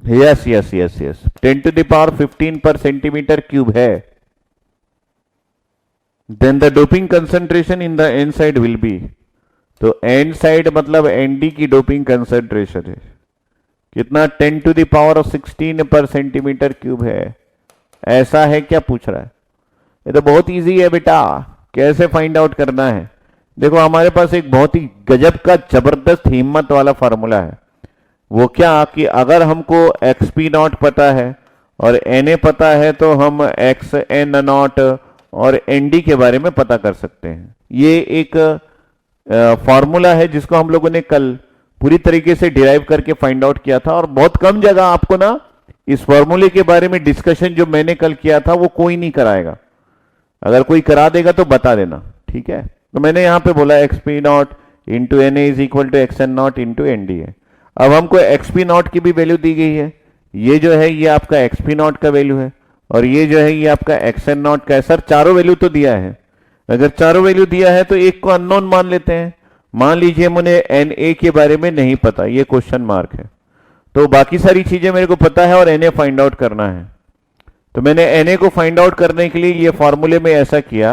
Yes yes yes yes, 10 to the power 15 पर सेंटीमीटर क्यूब है, then the doping concentration in the N side will be, तो एन साइड मतलब एनडी की डोपिंग कंसंट्रेशन है कितना? 10 टू द पावर ऑफ 16 पर सेंटीमीटर क्यूब है। ऐसा है क्या पूछ रहा है? ये तो बहुत इजी है बेटा, कैसे फाइंड आउट करना है? देखो हमारे पास एक बहुत ही गजब का जबरदस्त हिम्मत वाला फार्मूला है। वो क्या कि अगर हमको एक्स पी नॉट पता है और एन ए पता है तो हम एक्स एन नॉट और एन डी के बारे में पता कर सकते हैं। ये एक फॉर्मूला है जिसको हम लोगों ने कल पूरी तरीके से डिराइव करके फाइंड आउट किया था, और बहुत कम जगह आपको ना इस फॉर्मूले के बारे में डिस्कशन जो मैंने कल किया था वो कोई नहीं कराएगा। अगर कोई करा देगा तो बता देना, ठीक है? तो मैंने यहां पे बोला x P naught into N a is equal to x N naught into N D है। अब हमको एक्स पी नॉट की भी वैल्यू दी गई है, ये जो है ये आपका एक्स पी नॉट का वैल्यू है, और ये जो है ये आपका एक्स एन नॉट का है। सर चारों वैल्यू तो दिया है, अगर चारों वैल्यू दिया है तो एक को अननोन मान लेते हैं। मान लीजिए मुझे एन ए के बारे में नहीं पता, ये क्वेश्चन मार्क है, तो बाकी सारी चीजें मेरे को पता है और एन ए फाइंड आउट करना है। तो मैंने एन ए को फाइंड आउट करने के लिए ये फॉर्मूले में ऐसा किया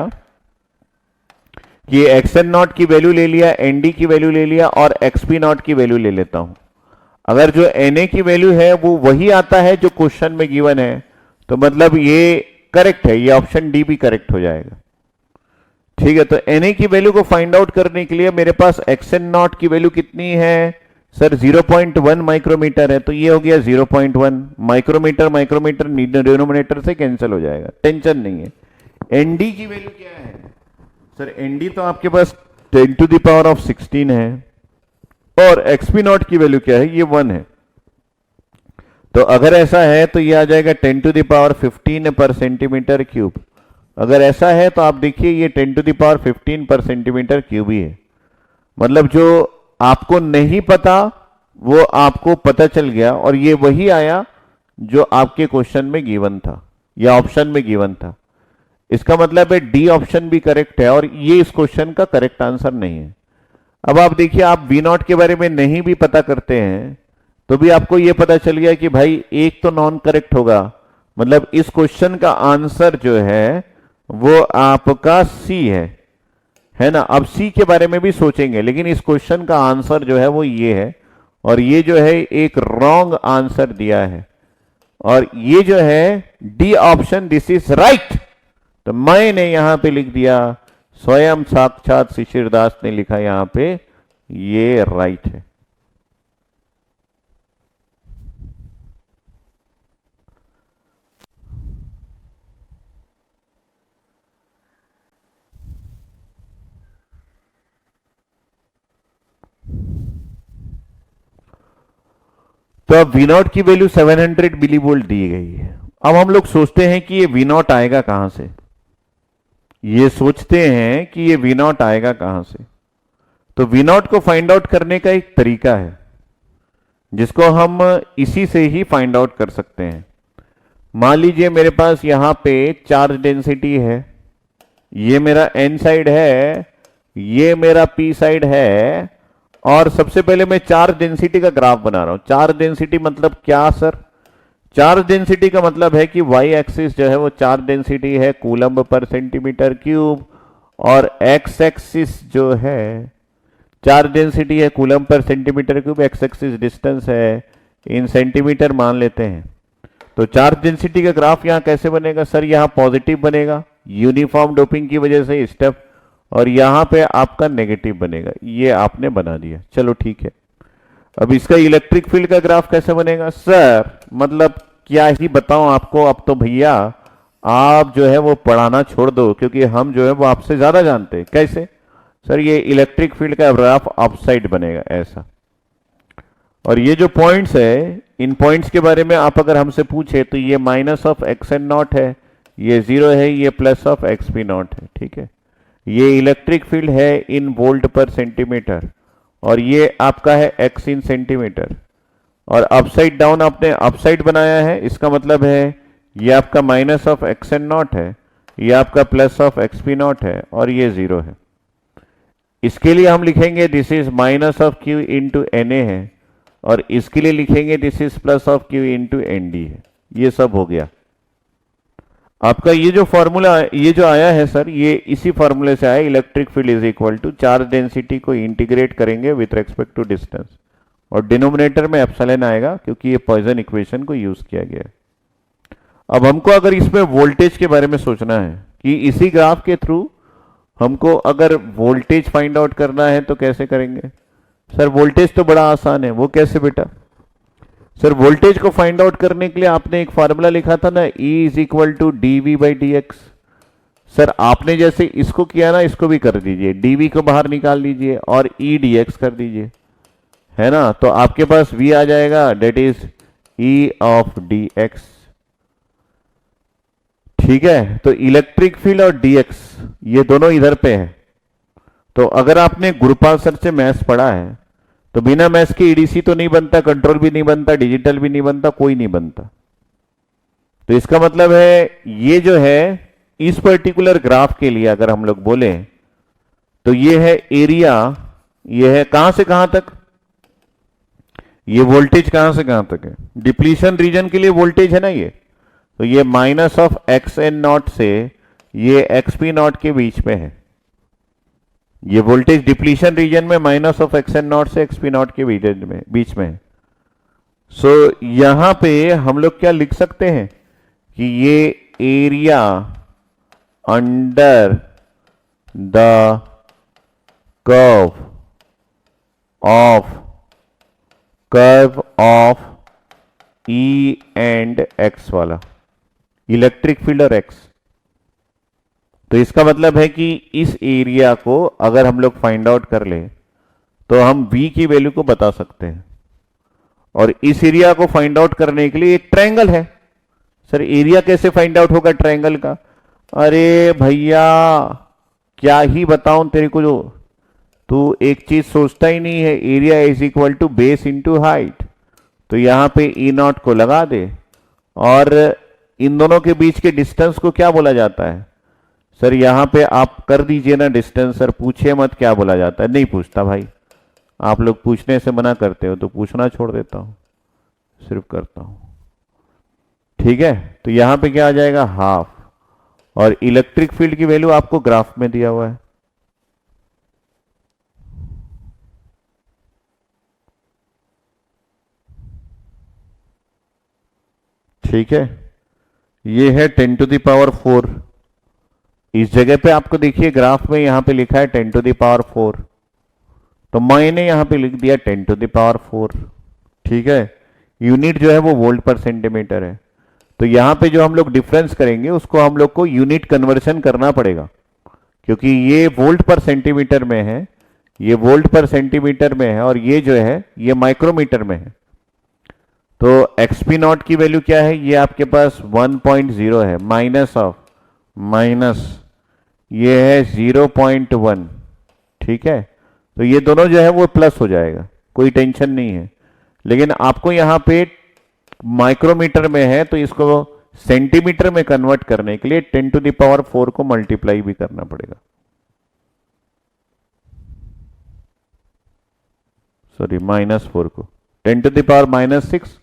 कि एक्स एन नॉट की वैल्यू ले लिया, एन डी की वैल्यू ले लिया और एक्स पी नॉट की वैल्यू ले लेता हूं। अगर जो एन ए की वैल्यू है वो वही आता है जो क्वेश्चन में गिवन है, तो मतलब ये करेक्ट है, ये ऑप्शन डी भी करेक्ट हो जाएगा। ठीक है, तो एन ए की वैल्यू को फाइंड आउट करने के लिए मेरे पास एक्स एन नॉट की वैल्यू कितनी है? सर 0.1 माइक्रोमीटर है, तो ये हो गया 0.1 माइक्रोमीटर। माइक्रोमीटर डिनोमिनेटर से कैंसिल हो जाएगा, टेंशन नहीं है। एनडी की वैल्यू क्या है? सर एनडी तो आपके पास 10 टू द पावर ऑफ 16 है, और एक्सपी नॉट की वैल्यू क्या है? ये 1 है। तो अगर ऐसा है तो ये आ जाएगा 10 टू द पावर 15 पर सेंटीमीटर क्यूब। अगर ऐसा है तो आप देखिए ये 10 टू द पावर 15 पर सेंटीमीटर क्यूब ही है। मतलब जो आपको नहीं पता वो आपको पता चल गया, और ये वही आया जो आपके क्वेश्चन में गिवन था या ऑप्शन में गिवन था। इसका मतलब है डी ऑप्शन भी करेक्ट है, और ये इस क्वेश्चन का करेक्ट आंसर नहीं है। अब आप देखिए, आप वी नॉट के बारे में नहीं भी पता करते हैं तो भी आपको यह पता चल गया कि भाई एक तो नॉन करेक्ट होगा, मतलब इस क्वेश्चन का आंसर जो है वो आपका सी है ना? अब सी के बारे में भी सोचेंगे, लेकिन इस क्वेश्चन का आंसर जो है वो ये है, और ये जो है एक रॉन्ग आंसर दिया है, और ये जो है D option this is right. तो मैंने यहां पे लिख दिया, स्वयं साक्षात शिशिरदास ने लिखा यहां पे, ये राइट है। तो अब वी नॉट की वैल्यू 700 मिली वोल्ट दी गई है। अब हम लोग सोचते हैं कि ये वी नॉट आएगा कहां से? ये सोचते हैं कि ये वी नॉट आएगा कहां से। तो वी नॉट को फाइंड आउट करने का एक तरीका है जिसको हम इसी से ही फाइंड आउट कर सकते हैं। मान लीजिए मेरे पास यहां पे चार्ज डेंसिटी है, ये मेरा एन साइड है, ये मेरा पी साइड है, और सबसे पहले मैं चार्ज डेंसिटी का ग्राफ बना रहा हूं। चार्ज डेंसिटी मतलब क्या सर? चार्ज डेंसिटी का मतलब है कि वाई एक्सिस जो है वो चार्ज डेंसिटी है कूलम्ब पर सेंटीमीटर क्यूब, और एक्स एक्सिस जो है चार्ज डेंसिटी है कूलम्ब पर centimetre cube, x axis distance है इन सेंटीमीटर मान लेते हैं। तो चार्ज डेंसिटी का ग्राफ यहां कैसे बनेगा सर? यहां पॉजिटिव बनेगा यूनिफॉर्म डोपिंग की वजह से स्टेप, और यहां पे आपका नेगेटिव बनेगा। ये आपने बना दिया, चलो ठीक है। अब इसका इलेक्ट्रिक फील्ड का ग्राफ कैसे बनेगा सर? मतलब क्या ही बताऊं आपको, अब तो भैया आप जो है वो पढ़ाना छोड़ दो, क्योंकि हम जो है वो आपसे ज्यादा जानते हैं। कैसे सर? ये इलेक्ट्रिक फील्ड का ग्राफ अपसाइड बनेगा ऐसा। और ये जो पॉइंट्स है, इन पॉइंट्स के बारे में आप अगर हमसे पूछे तो ये minus of x N naught है, ये जीरो है, ये plus of x P naught है, ठीक है। ये इलेक्ट्रिक फील्ड है इन वोल्ट पर सेंटीमीटर, और ये आपका है एक्स इन सेंटीमीटर। और अपसाइड डाउन आपने अपसाइड बनाया है, इसका मतलब है ये आपका minus of x N naught है, ये आपका plus of x P naught है, और ये जीरो है। इसके लिए हम लिखेंगे this is minus of Q into N A है, और इसके लिए लिखेंगे this is plus of Q into N D है। ये सब हो गया आपका। ये जो फॉर्मूला ये जो आया है सर, ये इसी फॉर्मूले से आया, electric field is equal to charge density को इंटीग्रेट करेंगे विथ रेस्पेक्ट टू डिस्टेंस, और डिनोमिनेटर में एप्सिलॉन आएगा क्योंकि ये पॉइसन इक्वेशन को यूज किया गया है। अब हमको अगर इसमें वोल्टेज के बारे में सोचना है कि इसी ग्राफ के थ्रू हमको अगर वोल्टेज फाइंड आउट करना है तो कैसे करेंगे सर? वोल्टेज तो बड़ा आसान है। वो कैसे बेटा? सर वोल्टेज को फाइंड आउट करने के लिए आपने एक फॉर्मूला लिखा था ना, E is equal to d v by D x. Sir आपने जैसे इसको किया ना, इसको भी कर दीजिए, dv को बाहर निकाल लीजिए और E dx कर दीजिए, है ना। तो आपके पास v आ जाएगा, that is E of dx, ठीक है। तो इलेक्ट्रिक फील्ड और dx ये दोनों इधर पे है। तो अगर आपने गुरुपाल सर से मैथ्स पढ़ा है तो बिना मैथ्स के ईडीसी तो नहीं बनता, कंट्रोल भी नहीं बनता, डिजिटल भी नहीं बनता, कोई नहीं बनता। तो इसका मतलब है ये जो है इस पर्टिकुलर ग्राफ के लिए अगर हम लोग बोले तो ये है एरिया, ये है कहां से कहां तक, ये वोल्टेज कहां से कहां तक है, डिप्लीशन रीजन के लिए वोल्टेज है ना ये। तो ये minus of x N naught से ये एक्स पी नॉट के बीच में है। ये वोल्टेज डिप्लीशन रीजन में minus of x N naught से एक्स पी नॉट के बीच में है। सो यहां पे हम लोग क्या लिख सकते हैं कि ये area under the curve of E and x वाला, इलेक्ट्रिक फील्ड और एक्स। तो इसका मतलब है कि इस एरिया को अगर हम लोग फाइंड आउट कर ले तो हम v की वैल्यू को बता सकते हैं। और इस एरिया को फाइंड आउट करने के लिए एक ट्रायंगल है। सर एरिया कैसे फाइंड आउट होगा ट्रायंगल का? अरे भैया क्या ही बताऊं तेरे को, जो तू एक चीज सोचता ही नहीं है, area is equal to base into height. तो यहां पे ई नॉट को लगा दे, और इन दोनों के बीच के डिस्टेंस को क्या बोला जाता है? सर यहां पे आप कर दीजिए ना डिस्टेंस। सर पूछिए मत क्या बोला जाता है। नहीं पूछता भाई, आप लोग पूछने से मना करते हो तो पूछना छोड़ देता हूं, सिर्फ करता हूं, ठीक है। तो यहां पे क्या आ जाएगा? हाफ। और इलेक्ट्रिक फील्ड की वैल्यू आपको ग्राफ में दिया हुआ है, ठीक है। ये है 10 टू द पावर 4। इस जगह पे आपको देखिए ग्राफ में यहां पे लिखा है 10 टू द पावर 4, तो मैंने यहां पे लिख दिया 10 टू द पावर 4, ठीक है। यूनिट जो है वो वोल्ट पर सेंटीमीटर है। तो यहां पे जो हम लोग डिफरेंस करेंगे उसको हम लोग को यूनिट कन्वर्शन करना पड़ेगा, क्योंकि ये वोल्ट पर सेंटीमीटर में है, ये वोल्ट पर सेंटीमीटर में है, और ये जो है ये माइक्रोमीटर में है। तो एक्सपी नॉट की वैल्यू क्या है? ये आपके पास 1.0 है, माइनस ये है 0.1, ठीक है। तो ये दोनों जो है वो प्लस हो जाएगा, कोई टेंशन नहीं है। लेकिन आपको यहां पे माइक्रोमीटर में है तो इसको सेंटीमीटर में कन्वर्ट करने के लिए 10⁴ को मल्टीप्लाई भी करना पड़ेगा। सॉरी, -4 को 10⁻⁻6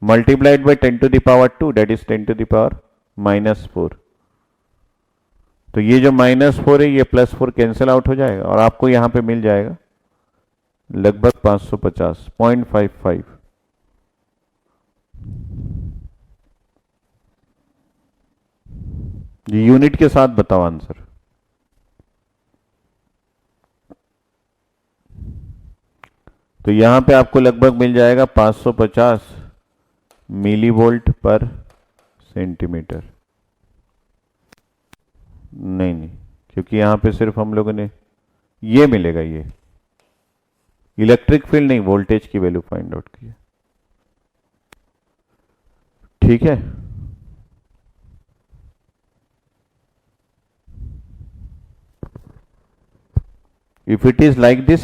मल्टीप्लाइड बाई 10⁻², दैट इज 10⁻⁻4। तो ये जो -4 है ये +4 कैंसिल आउट हो जाएगा और आपको यहां पे मिल जाएगा लगभग 550, 0.55। यूनिट के साथ बताओ आंसर। तो यहां पे आपको लगभग मिल जाएगा 550 मिलीवोल्ट पर सेंटीमीटर। नहीं नहीं, क्योंकि यहां पे सिर्फ हम लोगों ने ये मिलेगा, ये इलेक्ट्रिक फील्ड नहीं, वोल्टेज की वैल्यू फाइंड आउट की है, ठीक है। If it is like this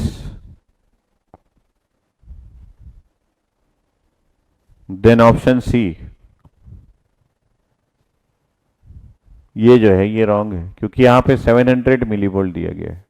then option c, ये जो है ये रॉन्ग है, क्योंकि यहां पे 700 मिलीवोल्ट दिया गया है।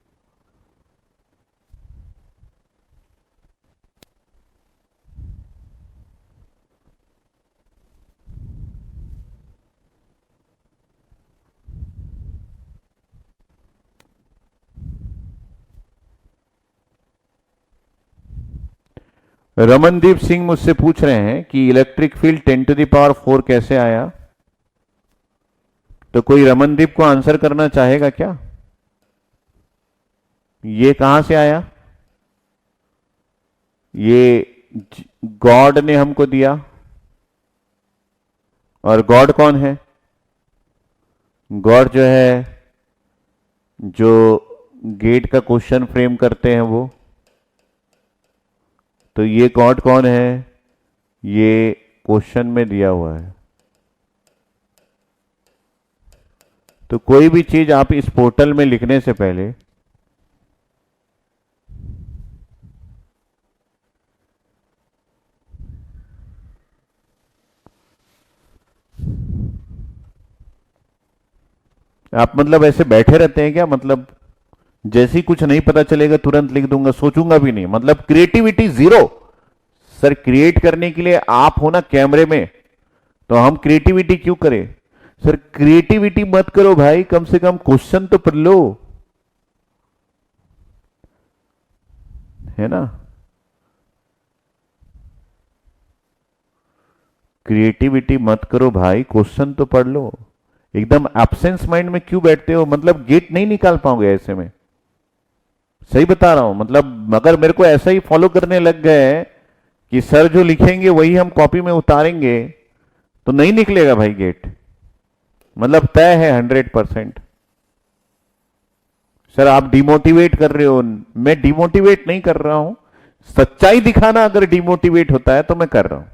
रमनदीप सिंह मुझसे पूछ रहे हैं कि इलेक्ट्रिक फील्ड 10⁴ कैसे आया। तो कोई रमनदीप को आंसर करना चाहेगा क्या? ये कहां से आया? ये गॉड ने हमको दिया, और गॉड कौन है? गॉड जो है जो गेट का क्वेश्चन फ्रेम करते हैं वो। तो ये गॉड कौन है? ये क्वेश्चन में दिया हुआ है। तो कोई भी चीज आप इस पोर्टल में लिखने से पहले आप मतलब ऐसे बैठे रहते हैं क्या? मतलब जैसे ही कुछ नहीं पता चलेगा तुरंत लिख दूंगा, सोचूंगा भी नहीं, मतलब क्रिएटिविटी जीरो। सर क्रिएट करने के लिए आप हो ना कैमरे में, तो हम क्रिएटिविटी क्यों करें? सर क्रिएटिविटी मत करो भाई, कम से कम क्वेश्चन तो पढ़ लो, है ना। क्रिएटिविटी मत करो भाई, क्वेश्चन तो पढ़ लो। एकदम एब्सेंस माइंड में क्यों बैठते हो? मतलब गेट नहीं निकाल पाओगे ऐसे में, सही बता रहा हूं। मतलब अगर मेरे को ऐसा ही फॉलो करने लग गए कि सर जो लिखेंगे वही हम कॉपी में उतारेंगे, तो नहीं निकलेगा भाई गेट, मतलब तय है 100%। सर आप डिमोटिवेट कर रहे हो। मैं डिमोटिवेट नहीं कर रहा हूं, सच्चाई दिखाना अगर डिमोटिवेट होता है तो मैं कर रहा हूं।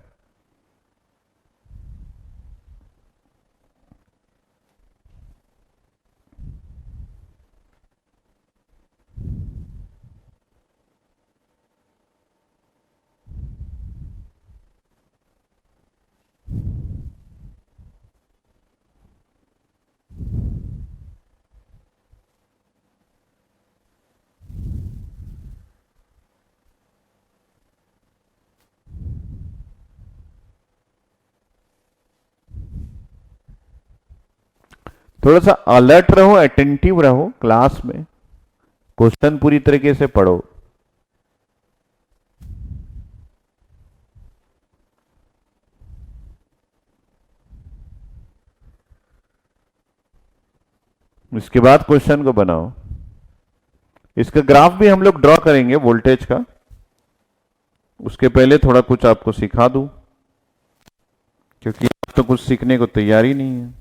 थोड़ा सा अलर्ट रहो, अटेंटिव रहो क्लास में, क्वेश्चन पूरी तरीके से पढ़ो। इसके बाद क्वेश्चन को बनाओ। इसका ग्राफ भी हम लोग ड्रॉ करेंगे वोल्टेज का, उसके पहले थोड़ा कुछ आपको सिखा दूं, क्योंकि आप तो कुछ सीखने को तैयार ही नहीं है,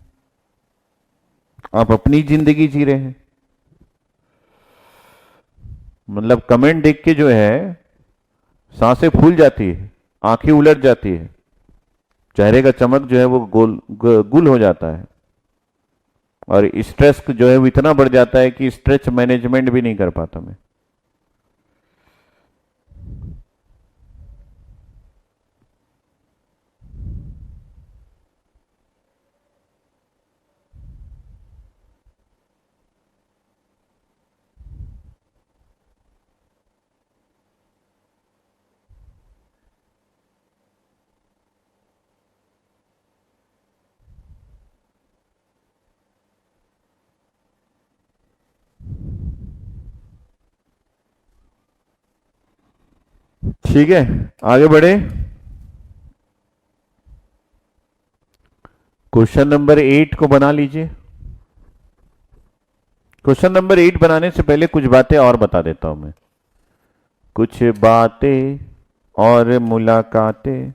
आप अपनी जिंदगी जी रहे हैं। मतलब कमेंट देख के जो है सांसें फूल जाती है, आंखें उलट जाती है, चेहरे का चमक जो है वो गुल हो जाता है। और स्ट्रेस जो है वो इतना बढ़ जाता है कि स्ट्रेच मैनेजमेंट भी नहीं कर पाता मैं। ठीक है, आगे बढ़े। क्वेश्चन नंबर 8 को बना लीजिए। क्वेश्चन नंबर 8 बनाने से पहले कुछ बातें और बता देता हूं मैं, कुछ बातें और मुलाकातें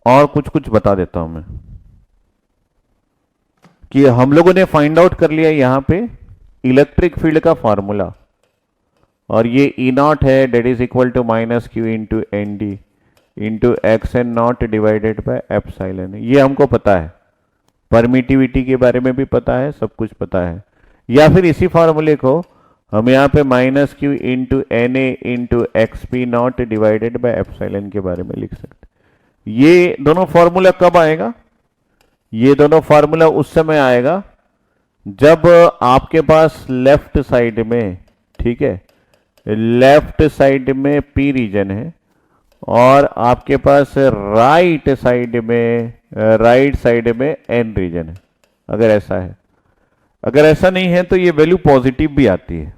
और कुछ कुछ बता देता हूं मैं कि हम लोगों ने फाइंड आउट कर लिया यहां पे इलेक्ट्रिक फील्ड का फॉर्मूला, और ये ई नॉट है, that is equal to minus Q into N D into x N naught divided by epsilon. ये हमको पता है, परमिटिविटी के बारे में भी पता है, सब कुछ पता है। या फिर इसी फॉर्मूले को हम यहाँ पे minus Q into N A into x P not divided by epsilon के बारे में लिख सकते हैं। ये दोनों फॉर्मूला कब आएगा? ये दोनों फॉर्मूला उस समय आएगा जब आपके पास लेफ्ट साइड में, ठीक है, लेफ्ट साइड में पी रीजन है और आपके पास राइट साइड में एन रीजन है। अगर ऐसा है, अगर ऐसा नहीं है तो ये वैल्यू पॉजिटिव भी आती है,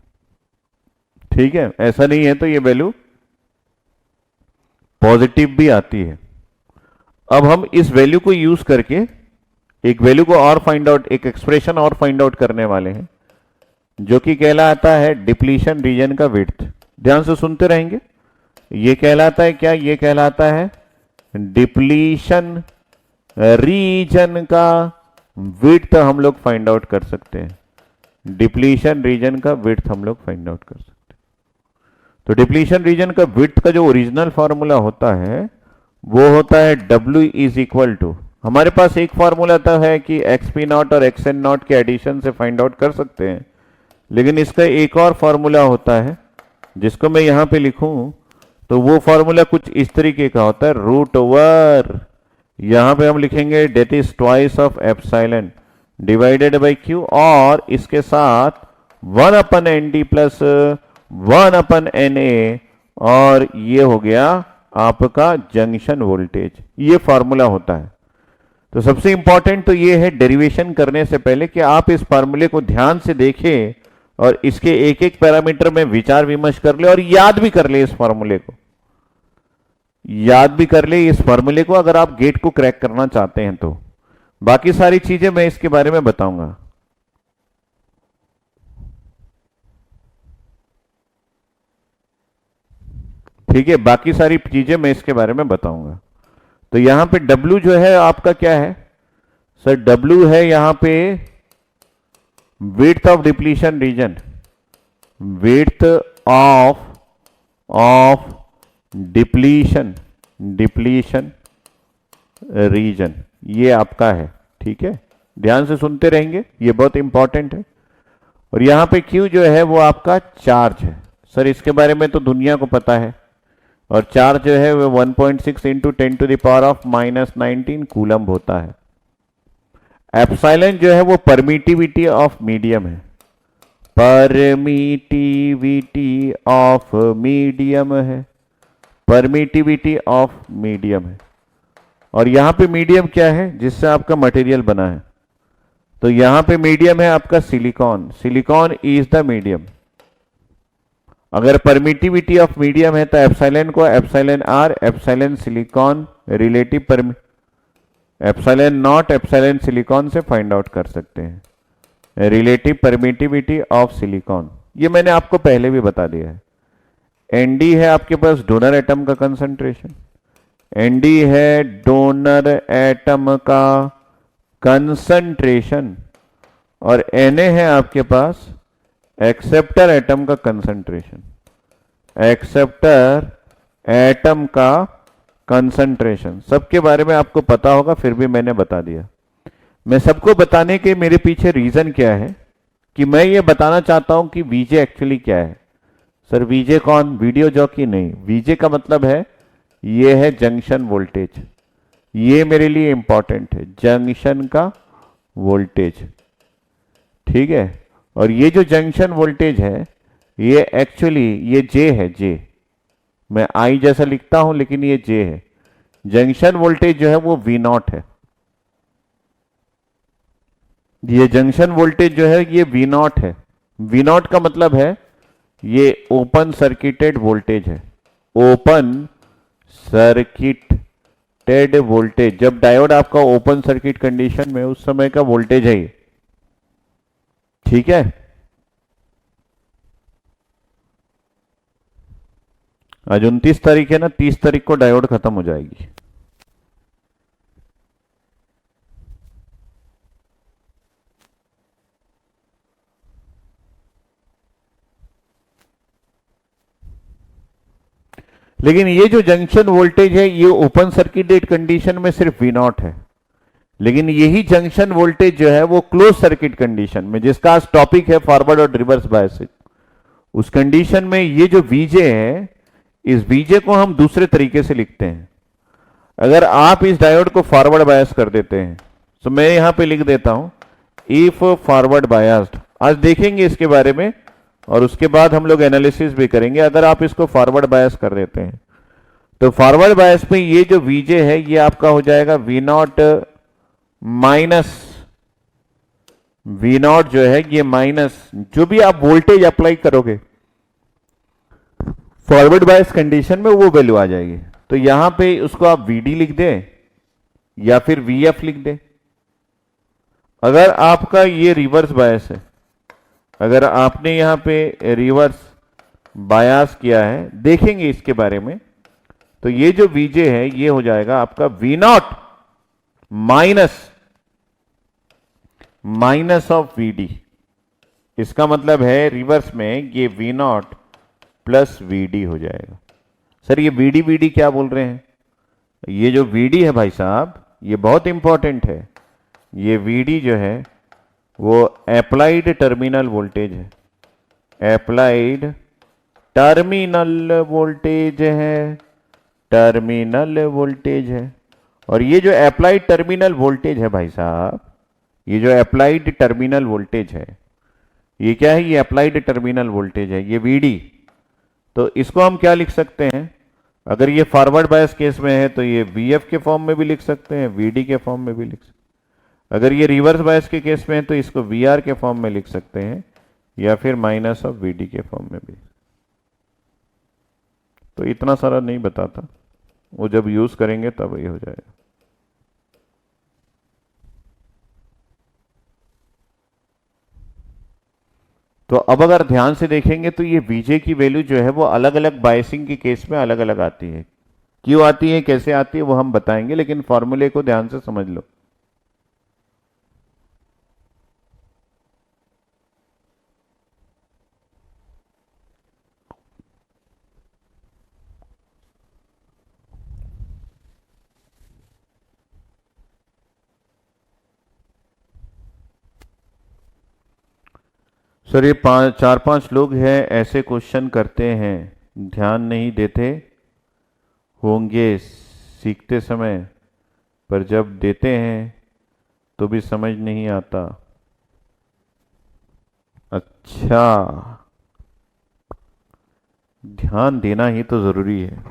ठीक है, ऐसा नहीं है तो ये वैल्यू पॉजिटिव भी आती है। अब हम इस वैल्यू को यूज करके एक वैल्यू को और फाइंड आउट, एक एक्सप्रेशन और फाइंड आउट करने वाले हैं जो कि कहलाता है डिप्लीशन रीजन का विड्थ। ध्यान से सुनते रहेंगे। ये कहलाता है क्या? ये कहलाता है डिप्लीशन रीजन का विड्थ हम लोग फाइंड आउट कर सकते हैं। डिप्लीशन रीजन का विड्थ हम लोग फाइंड आउट कर सकते हैं। तो डिप्लीशन रीजन का विड्थ का जो ओरिजिनल फॉर्मूला होता है वो होता है W इज इक्वल टू, हमारे पास एक फॉर्मूला तो है कि एक्स पी नॉट और एक्स एन नॉट के एडिशन से फाइंड आउट कर सकते हैं, लेकिन इसका एक और फॉर्मूला होता है जिसको मैं यहां पे लिखूं तो वो फॉर्मूला कुछ इस तरीके का होता है, रूट ओवर, यहां पे हम लिखेंगे that is twice of epsilon divided by Q, और इसके साथ 1 upon N D plus 1 upon N A, और ये हो गया आपका जंक्शन वोल्टेज। ये फॉर्मूला होता है। तो सबसे इंपॉर्टेंट तो ये है डेरिवेशन करने से पहले कि आप इस फॉर्मूले को ध्यान से देखें और इसके एक एक पैरामीटर में विचार विमर्श कर ले और याद भी कर ले, इस फॉर्मूले को याद भी कर ले, इस फॉर्मूले को, अगर आप गेट को क्रैक करना चाहते हैं तो। बाकी सारी चीजें मैं इसके बारे में बताऊंगा। ठीक है, बाकी सारी चीजें मैं इसके बारे में बताऊंगा। तो यहां पे W जो है आपका क्या है सर? W है यहां पे width of depletion region, width of depletion region, ये आपका है। ठीक है, ध्यान से सुनते रहेंगे, ये बहुत इंपॉर्टेंट है। और यहां पे Q जो है वो आपका चार्ज है। सर इसके बारे में तो दुनिया को पता है, और चार्ज जो है वो 1.6 into 10 to the power of -19 coulomb होता है। एप्सिलॉन जो है वो परमिटिविटी ऑफ मीडियम है, परमिटिविटी ऑफ मीडियम है, परमिटिविटी ऑफ मीडियम है। और यहां पे मीडियम क्या है? जिससे आपका मटेरियल बना है। तो यहां पे मीडियम है आपका silicon, silicon is the medium. अगर परमिटिविटी ऑफ मीडियम है तो एप्सिलॉन को epsilon r epsilon silicon relative epsilon naught epsilon silicon से फाइंड आउट कर सकते हैं रिलेटिव परमिटिविटी ऑफ सिलिकॉन। ये मैंने आपको पहले भी बता दिया है। एनडी है आपके पास डोनर एटम का कंसंट्रेशन, एनडी है डोनर एटम का कंसंट्रेशन, और Na है आपके पास एक्सेप्टर एटम का कंसंट्रेशन, एक्सेप्टर एटम का कंसंट्रेशन। सबके बारे में आपको पता होगा, फिर भी मैंने बता दिया। मैं सबको बताने के मेरे पीछे रीजन क्या है कि मैं ये बताना चाहता हूं कि वीजे एक्चुअली क्या है। सर वीजे कौन? वीडियो जॉकी नहीं। वीजे का मतलब है ये है जंक्शन वोल्टेज। ये मेरे लिए इंपॉर्टेंट है, जंक्शन का वोल्टेज। ठीक है। और ये जो जंक्शन वोल्टेज है ये एक्चुअली ये जे है, जे। मैं आई जैसा लिखता हूं लेकिन ये जे है। जंक्शन वोल्टेज जो है वो वी नॉट है। ये जंक्शन वोल्टेज जो है ये वी नॉट है। वी नॉट का मतलब है ये ओपन सर्किटेड वोल्टेज है। ओपन सर्किटेड वोल्टेज, जब डायोड आपका ओपन सर्किट कंडीशन में उस समय का वोल्टेज है ये। ठीक है। आज 29 तारीख है ना, 30 तारीख को डायोड खत्म हो जाएगी। लेकिन ये जो जंक्शन वोल्टेज है ये ओपन सर्किटेड कंडीशन में सिर्फ वी नॉट है। लेकिन यही जंक्शन वोल्टेज जो है वो क्लोज सर्किट कंडीशन में, जिसका आज टॉपिक है फॉरवर्ड और रिवर्स बायस, उस कंडीशन में ये जो वीजे है, इस वीजे को हम दूसरे तरीके से लिखते हैं। अगर आप इस डायोड को फॉरवर्ड बायस कर देते हैं तो मैं यहां पे लिख देता हूं इफ फॉरवर्ड बायस्ड। आज देखेंगे इसके बारे में और उसके बाद हम लोग एनालिसिस भी करेंगे। अगर आप इसको फॉरवर्ड बायस कर देते हैं तो फॉरवर्ड बायस में ये जो वीजे है ये आपका हो जाएगा V naught minus, V naught जो है ये माइनस जो भी आप वोल्टेज अप्लाई करोगे फॉरवर्ड बायस कंडीशन में वो वैल्यू आ जाएगी। तो यहां पे उसको आप वीडी लिख दें या फिर वीएफ लिख दें। अगर आपका ये रिवर्स बायस है, अगर आपने यहां पे रिवर्स बायस किया है, देखेंगे इसके बारे में, तो ये जो वीजे है ये हो जाएगा आपका V naught minus of VD. इसका मतलब है रिवर्स में ये वी नॉट प्लस वीडी हो जाएगा। सर ये वीडी वीडी क्या बोल रहे हैं? ये जो वीडी है भाई साहब ये बहुत इंपॉर्टेंट है। ये वीडी जो है वो अप्लाइड टर्मिनल वोल्टेज है, अप्लाइड टर्मिनल वोल्टेज है, टर्मिनल वोल्टेज है। और ये जो अप्लाइड टर्मिनल वोल्टेज है भाई साहब, ये जो अप्लाइड टर्मिनल वोल्टेज है ये क्या है? ये अप्लाइड टर्मिनल वोल्टेज है, ये वीडी। तो इसको हम क्या लिख सकते हैं? अगर ये फॉरवर्ड बायस केस में है तो ये वीएफ के फॉर्म में भी लिख सकते हैं, वीडी के फॉर्म में भी लिख सकते हैं। अगर ये रिवर्स बायस के केस में है तो इसको वीआर के फॉर्म में लिख सकते हैं या फिर माइनस ऑफ वीडी के फॉर्म में भी। तो इतना सारा नहीं बताता, वो जब यूज करेंगे तब ये हो जाएगा। तो अब अगर ध्यान से देखेंगे तो ये वीजे की वैल्यू जो है वो अलग अलग बायसिंग के केस में अलग अलग आती है। क्यों आती है, कैसे आती है, वो हम बताएंगे, लेकिन फॉर्मूले को ध्यान से समझ लो। सर ये चार पांच लोग हैं ऐसे क्वेश्चन करते हैं, ध्यान नहीं देते होंगे सीखते समय, पर जब देते हैं तो भी समझ नहीं आता। अच्छा, ध्यान देना ही तो जरूरी है।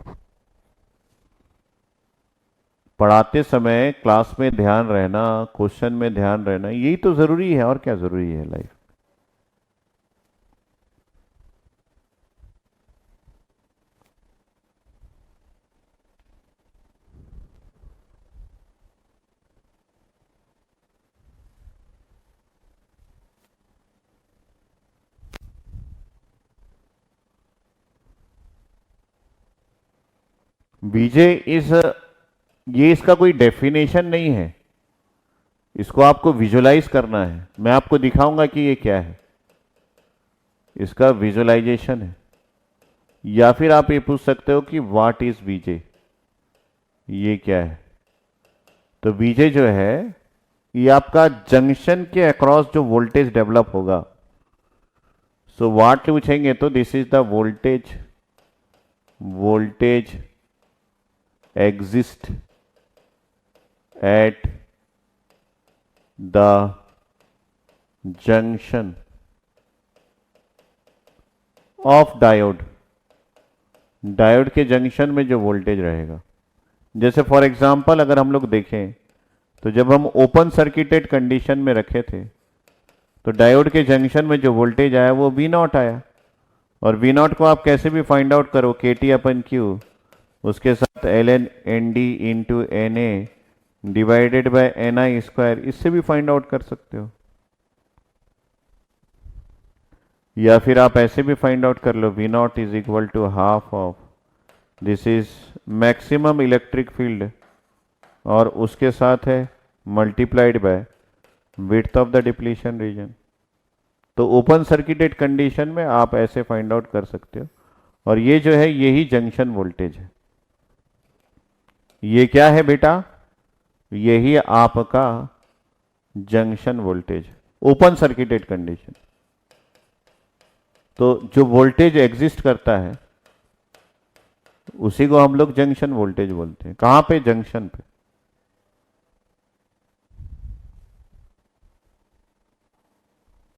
पढ़ाते समय क्लास में ध्यान रहना, क्वेश्चन में ध्यान रहना, यही तो जरूरी है। और क्या जरूरी है लाइफ? बीजे ये इसका कोई डेफिनेशन नहीं है, इसको आपको विजुलाइज करना है। मैं आपको दिखाऊंगा कि ये क्या है, इसका विजुलाइजेशन है। या फिर आप ये पूछ सकते हो कि व्हाट इज बीजे, ये क्या है? तो बीजे जो है ये आपका जंक्शन के अक्रॉस जो वोल्टेज डेवलप होगा, सो वाट पूछेंगे तो this is the voltage exist at the junction of diode. Diode के जंक्शन में जो वोल्टेज रहेगा, जैसे फॉर एग्जांपल अगर हम लोग देखें तो जब हम ओपन सर्किटेड कंडीशन में रखे थे तो डायोड के जंक्शन में जो वोल्टेज आया वो वी नॉट आया, और वी नॉट को आप कैसे भी फाइंड आउट करो, के टी अपन क्यू उसके साथ l n n D into N A divided by n i square, इससे भी फाइंड आउट कर सकते हो। या फिर आप ऐसे भी फाइंड आउट कर लो, V not is equal to half of this is maximum electric field और उसके साथ है multiplied by width of the depletion region. तो ओपन सर्किटेड कंडीशन में आप ऐसे फाइंड आउट कर सकते हो। और ये जो है यही जंक्शन वोल्टेज है। ये क्या है बेटा? यही आपका junction voltage open circuited condition. तो जो वोल्टेज एग्जिस्ट करता है उसी को हम लोग जंक्शन वोल्टेज बोलते हैं। कहां पे? जंक्शन पे।